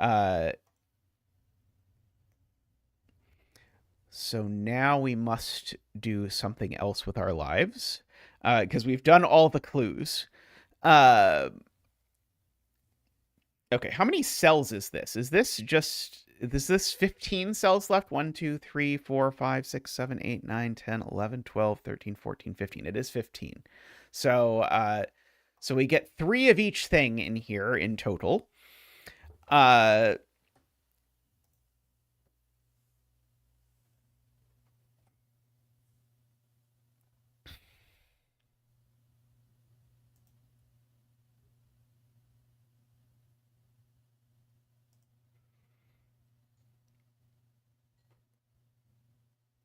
So now we must do something else with our lives because we've done all the clues. Okay, how many cells is this? Is this 15 cells left? 1, 2, 3, 4, 5, 6, 7, 8, 9, 10, 11, 12, 13, 14, 15. It is 15. So we get 3 of each thing in here in total.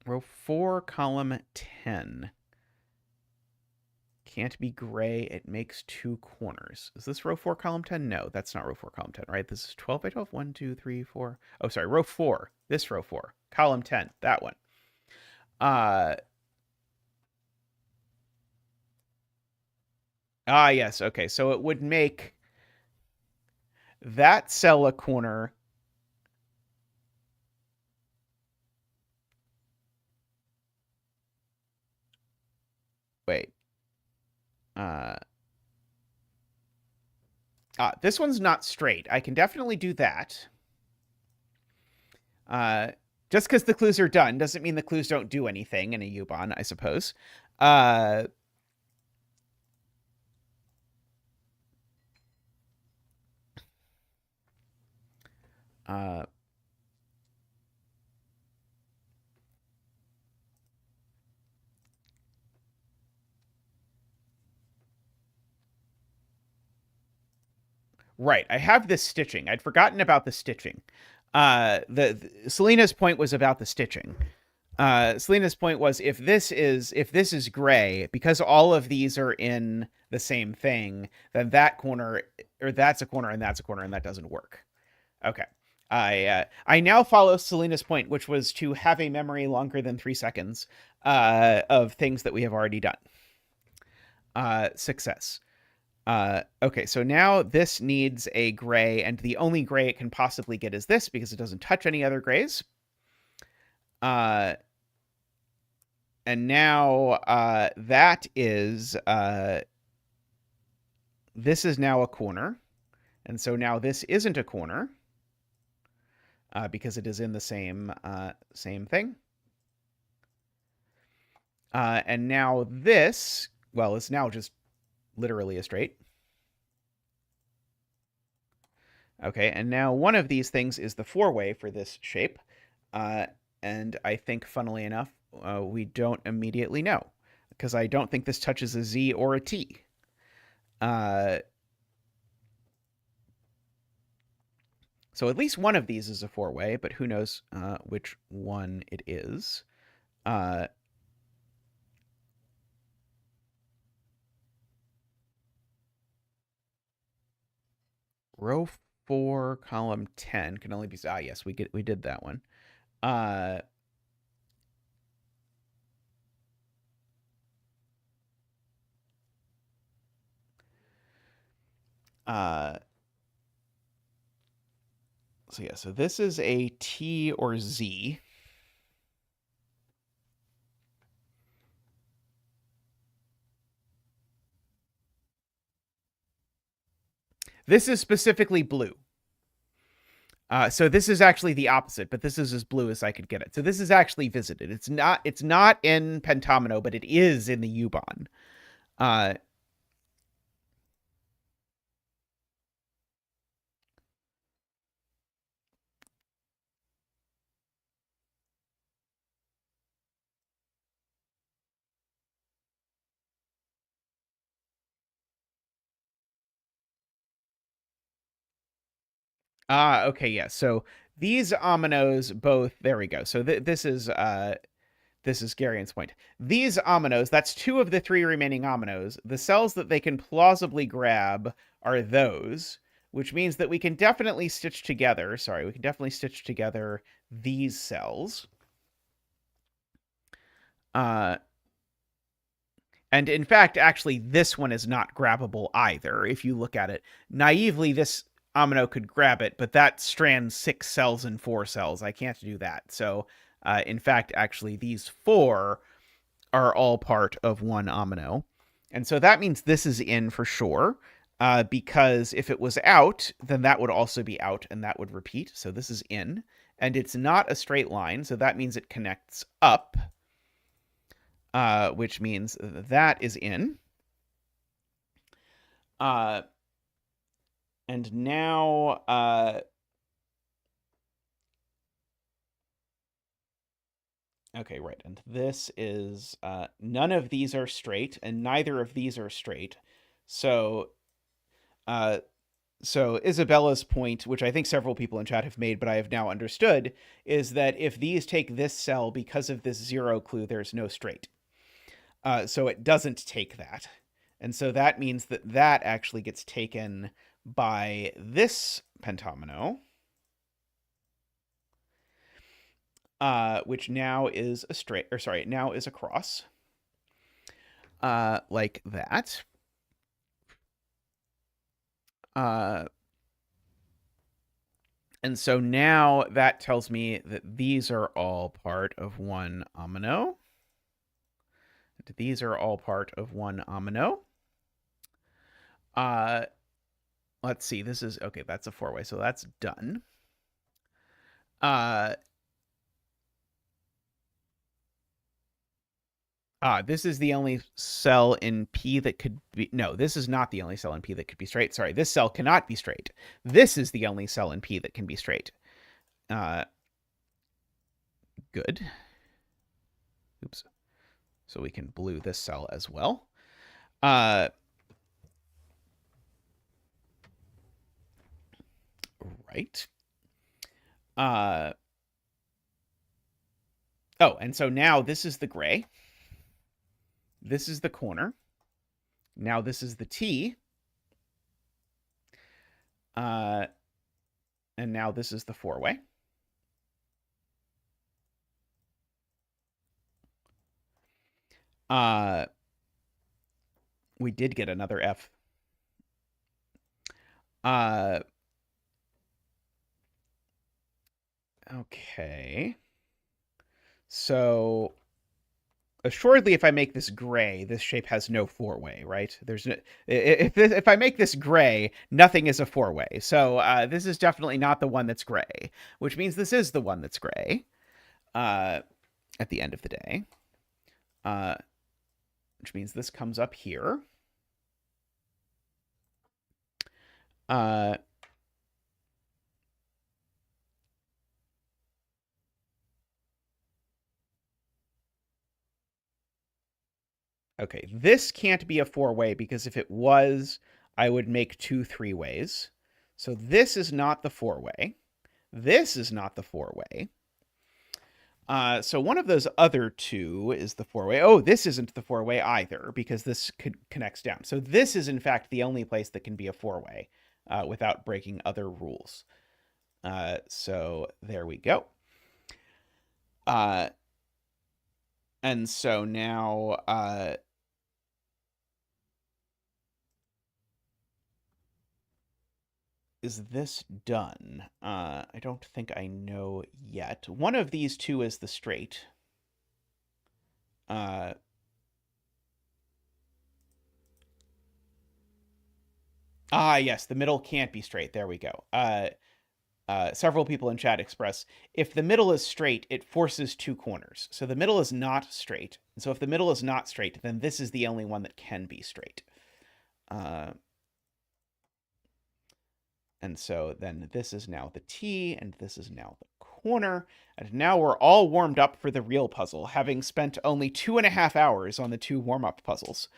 Row 4, column 10. Can't be gray. It makes 2 corners. Is this row 4, column 10? No, that's not row 4, column 10, right? This is 12 by 12. 1, 2, 3, 4. Oh, sorry, row 4. This row 4. Column 10. That one. Yes. Okay, so it would make that cell a corner. Wait. This one's not straight. I can definitely do that. Just because the clues are done doesn't mean the clues don't do anything in a U-Bahn, I suppose. Right. I have this stitching. I'd forgotten about the stitching. The Selena's point was about the stitching. Selena's point was if this is gray, because all of these are in the same thing, then that corner or that's a corner and that's a corner and that doesn't work. Okay. I now follow Selena's point, which was to have a memory longer than 3 seconds of things that we have already done. Success. Okay, so now this needs a gray, and the only gray it can possibly get is this because it doesn't touch any other grays. And now that is this is now a corner, and so now this isn't a corner because it is in the same thing. And now this, well, it's now just literally a straight. Okay, and now one of these things is the 4-way for this shape. And I think, funnily enough, we don't immediately know, because I don't think this touches a Z or a T. So at least one of these is a 4-way, but who knows which one it is. Row 4, column 10 can only be... yes, we did that one. So yeah, so this is a T or Z. This is specifically blue. So this is actually the opposite, but this is as blue as I could get it. So this is actually visited. It's not in pentomino, but it is in the U-Bahn. Okay, yeah. So these ominoes both, there we go. So this is Garian's point. These ominoes, that's two of the three remaining ominoes. The cells that they can plausibly grab are those, which means that we can definitely stitch together. Sorry, we can definitely stitch together these cells. And in fact, actually, this one is not grabbable either. If you look at it naively, this omino could grab it, but that strands 6 cells and 4 cells. I can't do that. So, in fact, actually, these 4 are all part of one omino. And so that means this is in for sure, because if it was out, then that would also be out, and that would repeat. So this is in. And it's not a straight line, so that means it connects up. Which means that is in. And now, okay, right. And this is, none of these are straight, and neither of these are straight. So, so Isabella's point, which I think several people in chat have made, but I have now understood, is that if these take this cell because of this 0 clue, there's no straight. So it doesn't take that. And so that means that that actually gets taken by this pentomino, which now is a straight, or sorry, now is a cross, like that. And so now that tells me that these are all part of one omino. These are all part of one omino. Let's see. This is okay. That's a 4-way, so that's done. This is the only cell in P that could be. No, this is not the only cell in P that could be straight. Sorry, this cell cannot be straight. This is the only cell in P that can be straight. Good. Oops. So we can blue this cell as well. Right. Oh, and so now this is the gray. This is the corner. Now this is the T. And now this is the 4-way. We did get another F. Okay. So assuredly, if I make this gray, this shape has no 4-way, right? There's no, if I make this gray, nothing is a 4-way. So this is definitely not the one that's gray, which means this is the one that's gray at the end of the day, which means this comes up here. Okay, this can't be a 4-way because if it was, I would make 2 3-ways. So this is not the 4-way. This is not the 4-way. So one of those other two is the 4-way. Oh, this isn't the 4-way either because this connects down. So this is, in fact, the only place that can be a 4-way without breaking other rules. So there we go. And so now... is this done? I don't think I know yet. One of these two is the straight. Yes, the middle can't be straight. There we go. Several people in chat express, if the middle is straight, it forces 2 corners. So the middle is not straight. And so if the middle is not straight, then this is the only one that can be straight. And so then this is now the T, and this is now the corner. And now we're all warmed up for the real puzzle, having spent only 2.5 hours on the 2 warm-up puzzles.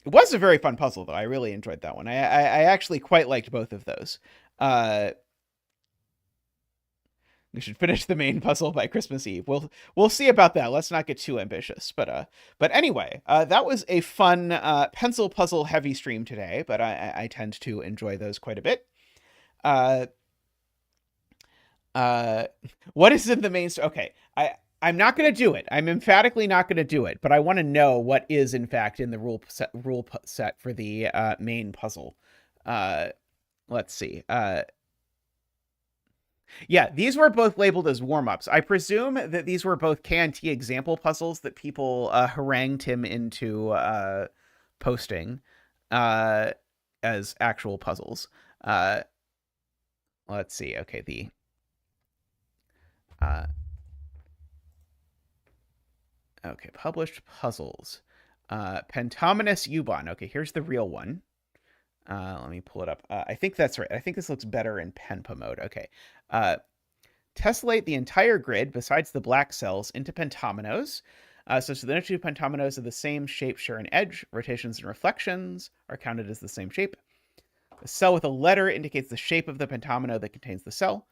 It was a very fun puzzle, though. I really enjoyed that one. I actually quite liked both of those. Uh, we should finish the main puzzle by Christmas Eve. We'll see about that. Let's not get too ambitious. But anyway, that was a fun pencil puzzle heavy stream today. But I tend to enjoy those quite a bit. Uh, uh, what is in the main? Okay, I'm not going to do it. I'm emphatically not going to do it. But I want to know what is in fact in the rule set for the main puzzle. Uh, let's see. Yeah, these were both labeled as warm-ups. I presume that these were both KNT example puzzles that people harangued him into posting as actual puzzles. Uh, let's see. Okay, uh, published puzzles. Pentominous Ubon. Okay, here's the real one. Let me pull it up. I think that's right. I think this looks better in Penpa mode. Okay. Tessellate the entire grid, besides the black cells, into pentominos. So the next two pentominos of the same shape share an edge. Rotations and reflections are counted as the same shape. A cell with a letter indicates the shape of the pentomino that contains the cell.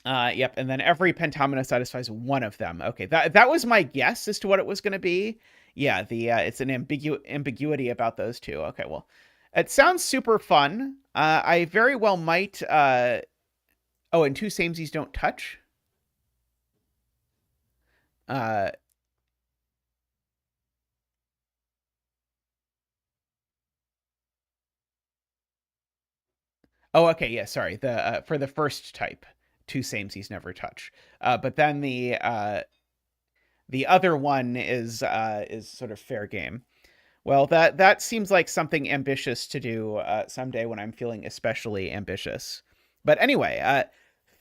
Yep, and then every pentomino satisfies one of them. Okay, that was my guess as to what it was going to be. Yeah, it's an ambiguity about those two. Okay, well, it sounds super fun. I very well might. Oh, and two samesies don't touch. Oh, okay, yeah, sorry. The for the first type, two samesies never touch. But then the other one is sort of fair game. Well, that seems like something ambitious to do someday when I'm feeling especially ambitious. But anyway,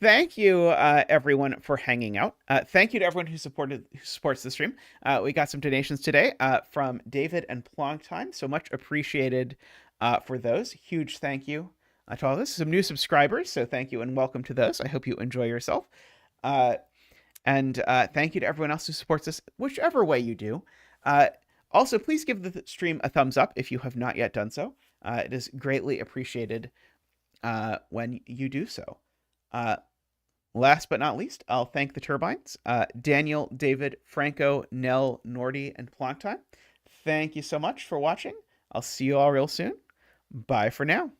thank you everyone for hanging out. Thank you to everyone who supports the stream. We got some donations today from David and Plonktime, so much appreciated for those. Huge thank you to all this. Some new subscribers, so thank you and welcome to those. I hope you enjoy yourself. And thank you to everyone else who supports us, whichever way you do. Also, please give the stream a thumbs up if you have not yet done so. It is greatly appreciated when you do so. Last but not least, I'll thank the Turbines, Daniel, David, Franco, Nell, Nordy, and Plonktime. Thank you so much for watching. I'll see you all real soon. Bye for now.